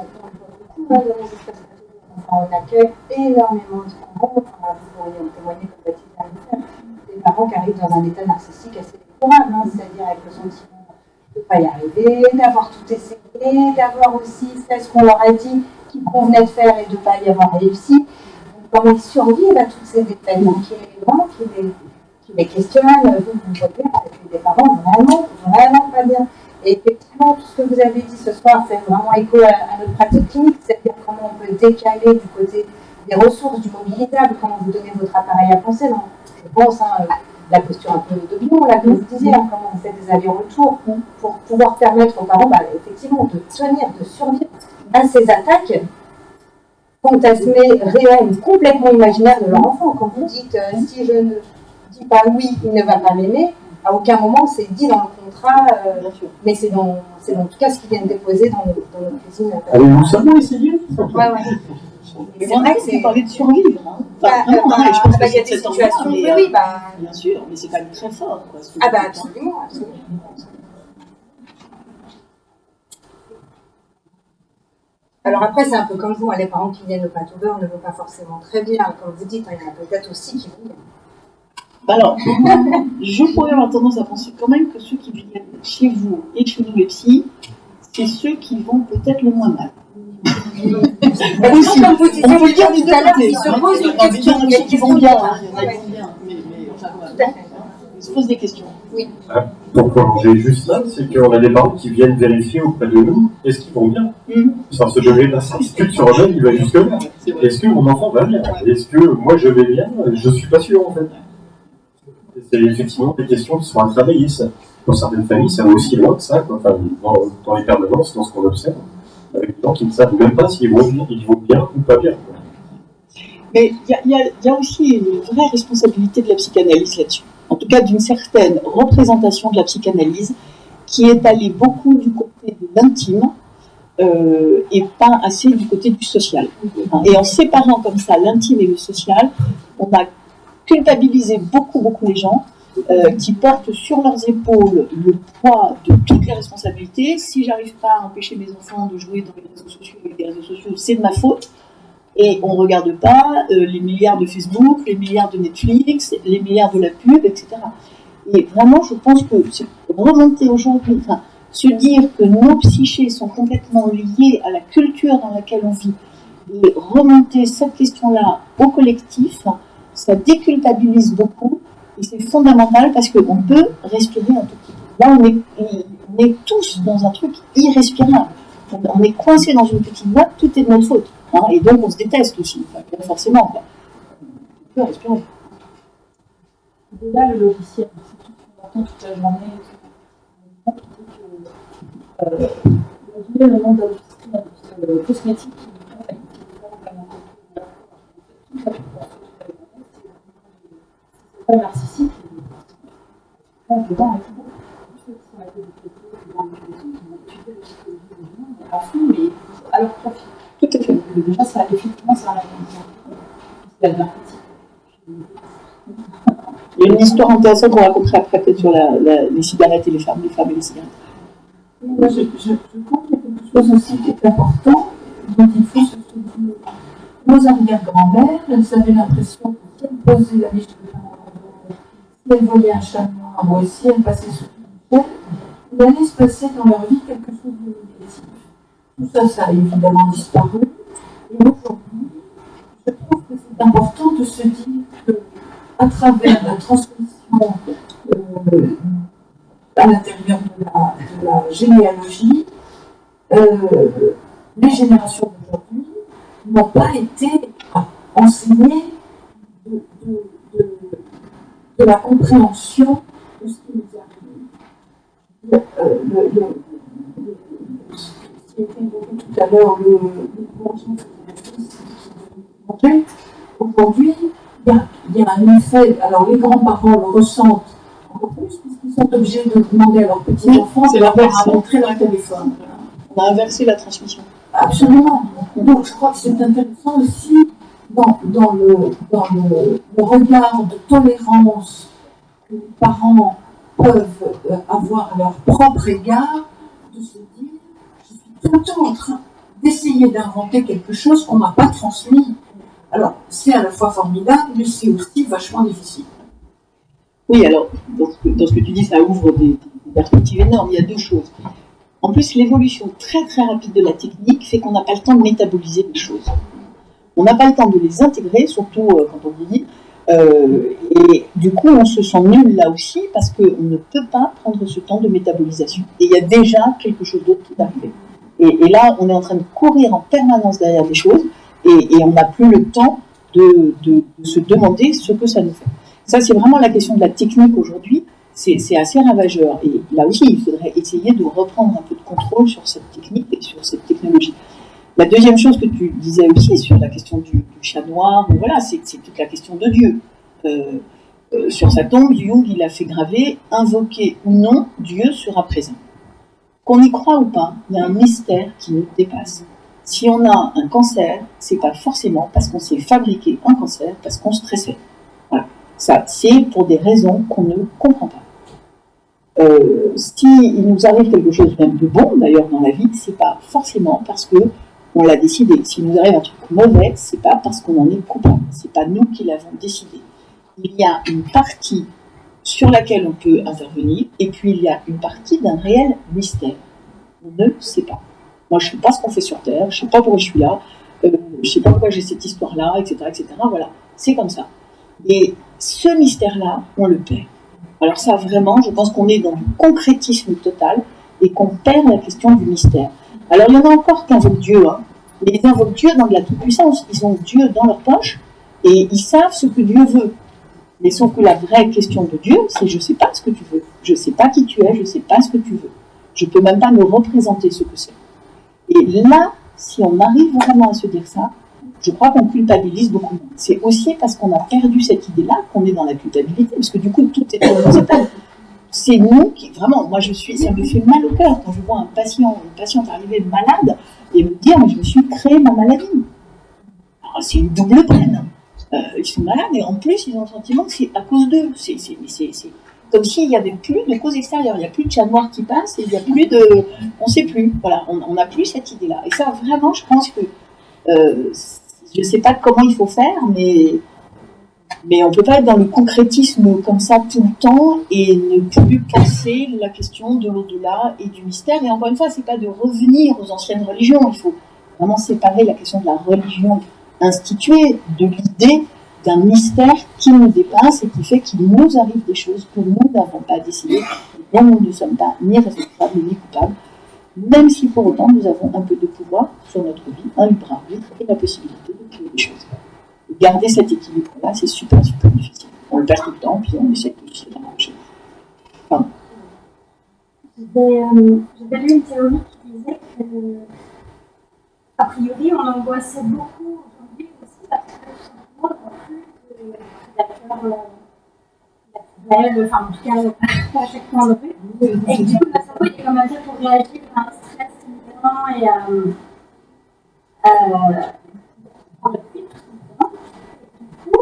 on accueille énormément de parents, vous pourriez en témoigner comme Baptiste, des parents qui arrivent dans un état narcissique assez déplorable, c'est-à-dire avec le sentiment de ne pas y arriver, d'avoir tout essayé, d'avoir aussi fait ce qu'on leur a dit qu'ils convenait de faire et de ne pas y avoir réussi. Donc, comment ils survivent à toutes ces défaites, qui les questionnent, vous voyez, avec des parents vraiment pas bien. Et effectivement, tout ce que vous avez dit ce soir fait vraiment écho à notre pratique clinique, c'est-à-dire comment on peut décaler du côté des ressources, du mobilisable, comment vous donnez votre appareil à penser. Donc, je pense, la posture un peu de bilan, là, que vous disiez, comment vous faites des allers-retours pour pouvoir permettre aux parents, effectivement, de tenir, de survivre à ces attaques fantasmées, réelles, complètement imaginaires de leur enfant. Quand vous dites, si je ne dis pas oui, il ne va pas m'aimer, à aucun moment c'est dit dans le contrat, mais c'est dans en tout cas ce qu'ils viennent déposer dans notre cuisine. Avez-vous seulement essayé? Ouais. C'est vrai que c'est parler de survivre. Et je pense que c'est cette situation. Oui, bien sûr, mais c'est quand même très fort. Quoi, absolument. Alors après, c'est un peu comme vous, les parents qui viennent au pâte au beurre ne vont pas forcément très bien. Comme vous dites, il y en a peut-être aussi qui vont bien. Alors, je pourrais avoir tendance à penser quand même que ceux qui viennent chez vous et chez nous les psys, c'est ceux qui vont peut-être le moins mal. Aussi, comme vous disiez, on peut dire tout à l'heure, ils se posent des questions. Il y en a qui vont bien, mais enfin, ils se posent des questions. Oui. Donc, j'ai juste ça, c'est qu'on a des parents qui viennent vérifier auprès de nous, est-ce qu'ils vont bien? Sans se donner d'incertitude sur eux-mêmes, il va jusque-là. Est-ce que mon enfant va bien? Est-ce que moi je vais bien? Je suis pas sûr, en fait. C'est effectivement des questions qui sont à travailler. Ça. Dans certaines familles, ça va aussi loin que ça, quoi. Enfin, dans les permanences, dans ce qu'on observe, avec des gens qui ne savent même pas s'ils vont bien ou pas bien. Quoi. Mais il y a aussi une vraie responsabilité de la psychanalyse là-dessus. En tout cas, d'une certaine représentation de la psychanalyse qui est allée beaucoup du côté de l'intime et pas assez du côté du social. Et en séparant comme ça l'intime et le social, on a culpabilisé beaucoup les gens qui portent sur leurs épaules le poids de toutes les responsabilités. Si j'arrive pas à empêcher mes enfants de jouer dans les réseaux sociaux avec des réseaux sociaux, c'est de ma faute. Et on ne regarde pas les milliards de Facebook, les milliards de Netflix, les milliards de la pub, etc. Et vraiment, je pense que c'est remonter aujourd'hui, se dire que nos psychés sont complètement liés à la culture dans laquelle on vit, et remonter cette question-là au collectif, ça déculpabilise beaucoup, et c'est fondamental parce qu'on peut respirer un tout petit peu. Là, on est tous dans un truc irrespirable. On est coincé dans une petite boîte, tout est de notre faute. Et donc on se déteste aussi, forcément. On peut respirer. Déjà, le logiciel, c'est tout ce qu'on entend toute la journée. Le monde de l'industrie cosmétique qui c'est pas narcissique. À fond, mais à leur profit. Tout à fait. Déjà, ça effectivement, ça a la marketing. Il y a une histoire intéressante qu'on raconterait après, peut-être sur les cigarettes et les femmes et les cigarettes. Moi, je crois qu'il y a quelque chose aussi qui est important, dont il faut se souvenir. Nos arrière-grand-mères, elles avaient l'impression que si elles posaient la biche de la si elles voyaient un chat noir, ou si elles passaient sous une chaise, il allait se passer dans leur vie quelque chose de négatif. Tout ça, ça a évidemment disparu. Et aujourd'hui, je trouve que c'est important de se dire qu'à travers la transmission généalogie, les générations d'aujourd'hui n'ont pas été enseignées de la compréhension de ce qui nous arrive. Ce qui a été évoqué tout à l'heure, le aujourd'hui, il y a un effet. Alors, les grands-parents le ressentent encore plus, puisqu'ils sont obligés de demander à leurs petits-enfants de leur montrer leur téléphone. On a inversé la transmission. Absolument. Donc, je crois que c'est intéressant aussi dans le regard de tolérance que les parents peuvent avoir à leur propre égard, de se dire, je suis tout le temps en train d'essayer d'inventer quelque chose qu'on ne m'a pas transmis. Alors, c'est à la fois formidable, mais c'est aussi vachement difficile. Oui, alors, dans ce que tu dis, ça ouvre des perspectives énormes. Il y a deux choses. En plus, l'évolution très très rapide de la technique fait qu'on n'a pas le temps de métaboliser les choses. On n'a pas le temps de les intégrer, surtout quand on vieillit. Et du coup, on se sent nul là aussi parce qu'on ne peut pas prendre ce temps de métabolisation. Et il y a déjà quelque chose d'autre qui est arrivé. Et là, on est en train de courir en permanence derrière des choses et on n'a plus le temps de se demander ce que ça nous fait. Ça, c'est vraiment la question de la technique aujourd'hui. C'est assez ravageur. Et là aussi, il faudrait essayer de reprendre un peu de contrôle sur cette technique et sur cette technologie. La deuxième chose que tu disais aussi sur la question du chat noir, voilà, c'est toute la question de Dieu. Sur sa tombe, Jung, il a fait graver « Invoquer ou non, Dieu sera présent ». Qu'on y croit ou pas, il y a un mystère qui nous dépasse. Si on a un cancer, c'est pas forcément parce qu'on s'est fabriqué un cancer, parce qu'on stressait. Voilà. Ça, c'est pour des raisons qu'on ne comprend pas. S'il nous arrive quelque chose même de bon, d'ailleurs, dans la vie, c'est pas forcément parce que on l'a décidé. S'il nous arrive un truc mauvais, c'est pas parce qu'on en est coupable. C'est pas nous qui l'avons décidé. Il y a une partie sur laquelle on peut intervenir, et puis il y a une partie d'un réel mystère. On ne sait pas. Moi, je ne sais pas ce qu'on fait sur Terre, je ne sais pas pourquoi je suis là, je ne sais pas pourquoi j'ai cette histoire-là, etc., etc. Voilà, c'est comme ça. Et ce mystère-là, on le perd. Alors ça, vraiment, je pense qu'on est dans du concrétisme total et qu'on perd la question du mystère. Alors, il y en a encore qui invoquent Dieu, hein. Mais ils invoquent Dieu dans de la toute-puissance. Ils ont Dieu dans leur poche et ils savent ce que Dieu veut. Mais sauf que la vraie question de Dieu, c'est je ne sais pas ce que tu veux. Je ne sais pas qui tu es, je ne sais pas ce que tu veux. Je ne peux même pas me représenter ce que c'est. Et là, si on arrive vraiment à se dire ça, je crois qu'on culpabilise beaucoup moins. C'est aussi parce qu'on a perdu cette idée-là qu'on est dans la culpabilité, parce que du coup, tout est dans nos épaules. C'est nous qui, vraiment, moi ça me fait mal au cœur quand je vois une patiente arriver malade et me dire, mais je me suis créé ma maladie. Alors, c'est une double peine. Ils sont malades et en plus, ils ont le sentiment que c'est à cause d'eux. C'est comme s'il n'y avait plus de cause extérieure. Il n'y a plus de chat noir qui passe et il n'y a plus de... On ne sait plus. Voilà, on n'a plus cette idée-là. Et ça, vraiment, je pense que... je ne sais pas comment il faut faire, mais on ne peut pas être dans le concrétisme comme ça tout le temps et ne plus penser la question de l'au-delà et du mystère. Et encore une fois, ce n'est pas de revenir aux anciennes religions. Il faut vraiment séparer la question de la religion instituée de l'idée d'un mystère qui nous dépasse et qui fait qu'il nous arrive des choses que nous n'avons pas décidées, dont nous ne sommes pas ni responsables ni coupables, même si pour autant nous avons un peu de pouvoir sur notre vie, un libre arbitre et la possibilité de créer des choses. Et garder cet équilibre-là, c'est super, super difficile. On le perd tout le temps, puis on essaie de s'y arranger. Pardon. J'avais lu une théorie qui disait que, a priori, on angoissait beaucoup aujourd'hui aussi parce que on ne voit plus de prédateurs naturels, enfin en tout cas à chaque point de vue. Et que du coup, le cerveau il est comme un dire pour réagir à un stress imminent et à le fuite, tout simplement. Et du coup,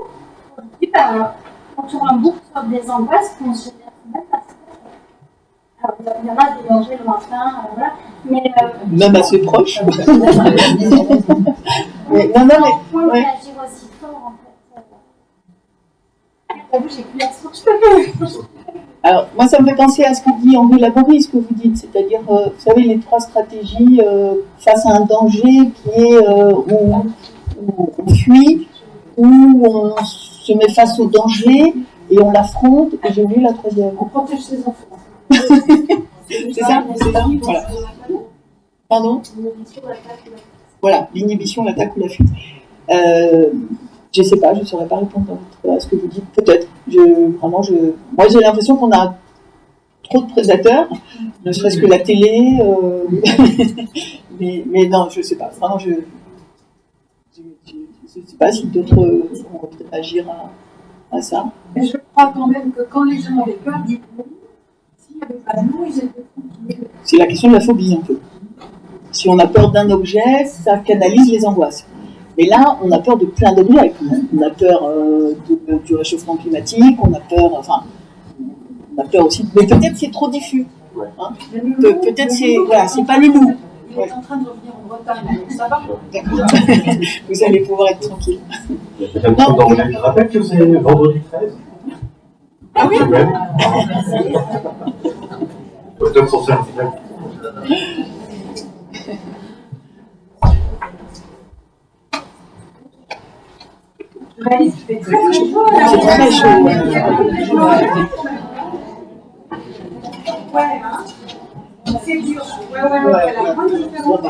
aujourd'hui, on tourne en boucle sur des angoisses qu'on se génère même pas. Alors, il y en a des dangers lointains, voilà. Mais, même assez proches. Mais, non, mais réagir aussi fort, en fait. J'avoue, j'ai plus l'action, je peux plus. Alors, moi, ça me fait penser à ce que dit Henri Laborie, ce que vous dites, c'est-à-dire, vous savez, les 3 stratégies face à un danger qui est où on fuit, où on se met face au danger et on l'affronte, et j'ai oublié la 3e. On protège ses enfants. C'est ça, voilà. Pardon? Voilà, l'inhibition, l'attaque ou la fuite. Je sais pas, je ne saurais pas répondre à ce que vous dites. Peut-être. Moi, j'ai l'impression qu'on a trop de prédateurs, ne serait-ce que la télé. mais non, je sais pas. Vraiment, je sais pas si d'autres vont peut-être agir à ça. Mais je crois quand même que quand les gens avaient peur du bruit, s'il n'y avait pas de bruit, ils étaient tranquilles. C'est la question de la phobie, un peu. Si on a peur d'un objet, ça canalise les angoisses. Mais là, on a peur de plein d'objets. On a peur du réchauffement climatique, on a peur aussi. Mais peut-être c'est trop diffus. Hein. Peut-être c'est pas le loup. Il est en train de revenir en Bretagne, ça va? Vous allez pouvoir être tranquille. Il y a peut-être un danger. Je rappelle que c'est vendredi 13. Ah oui? Peut-être pour ça. Il fait très chaud. C'est très chaud. Ouais, hein. C'est dur. Ouais. La grande différence.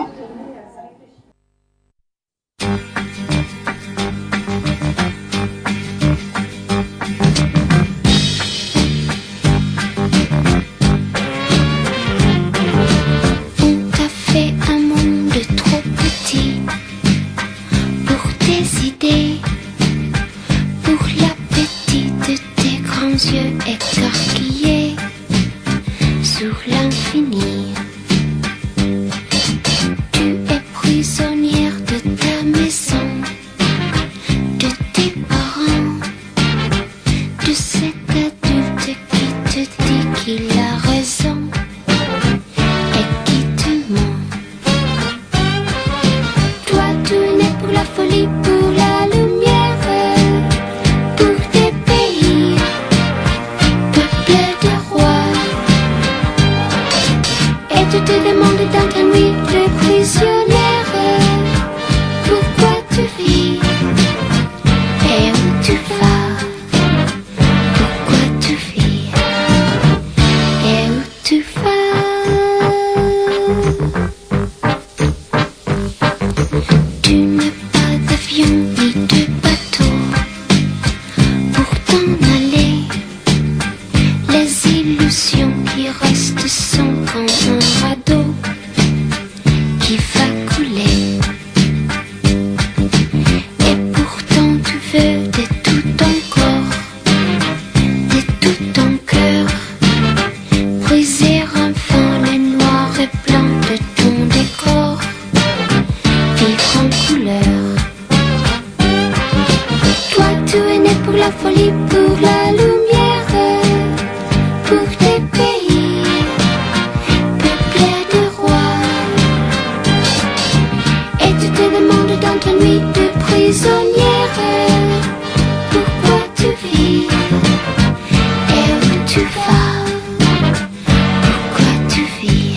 On t'a fait un monde trop petit pour tes idées, pour l'appétit de tes grands yeux écarquillés sur l'infini. Tu es prisonnière de ta maison, de tes parents, de cet adulte qui te dit qu'il a raison et qui te ment. Toi, tu es né pour la folie, pour la lumière, pour tes pays, peuplés de rois. Et tu te demandes dans ta nuit de prisonnière, pourquoi tu vis et où tu vas. Pourquoi tu vis et où tu vas. Tu n'as pas d'avion ni de bateau pour t'en aller. Les illusions qui restent sont comme un radeau qui va couler. Et pourtant tu veux de tout ton corps, de tout ton cœur, briser enfin le noir et blanc de ton décor, vivre en couleur. Toi tu es né pour la folie, pour la lumière, pour tes pays, peuplés de rois. Et tu te demandes dans ta nuit de prisonnière, pourquoi tu vis et où tu vas. Pourquoi tu vis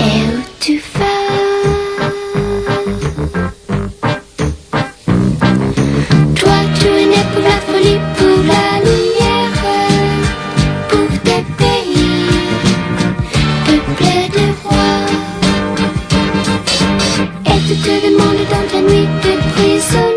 et où tu vas. Toi tu es né pour la folie, pour la lumière, pour tes pays, peuplés de rois. Et tu te demandes dans ta nuit de prisonnière,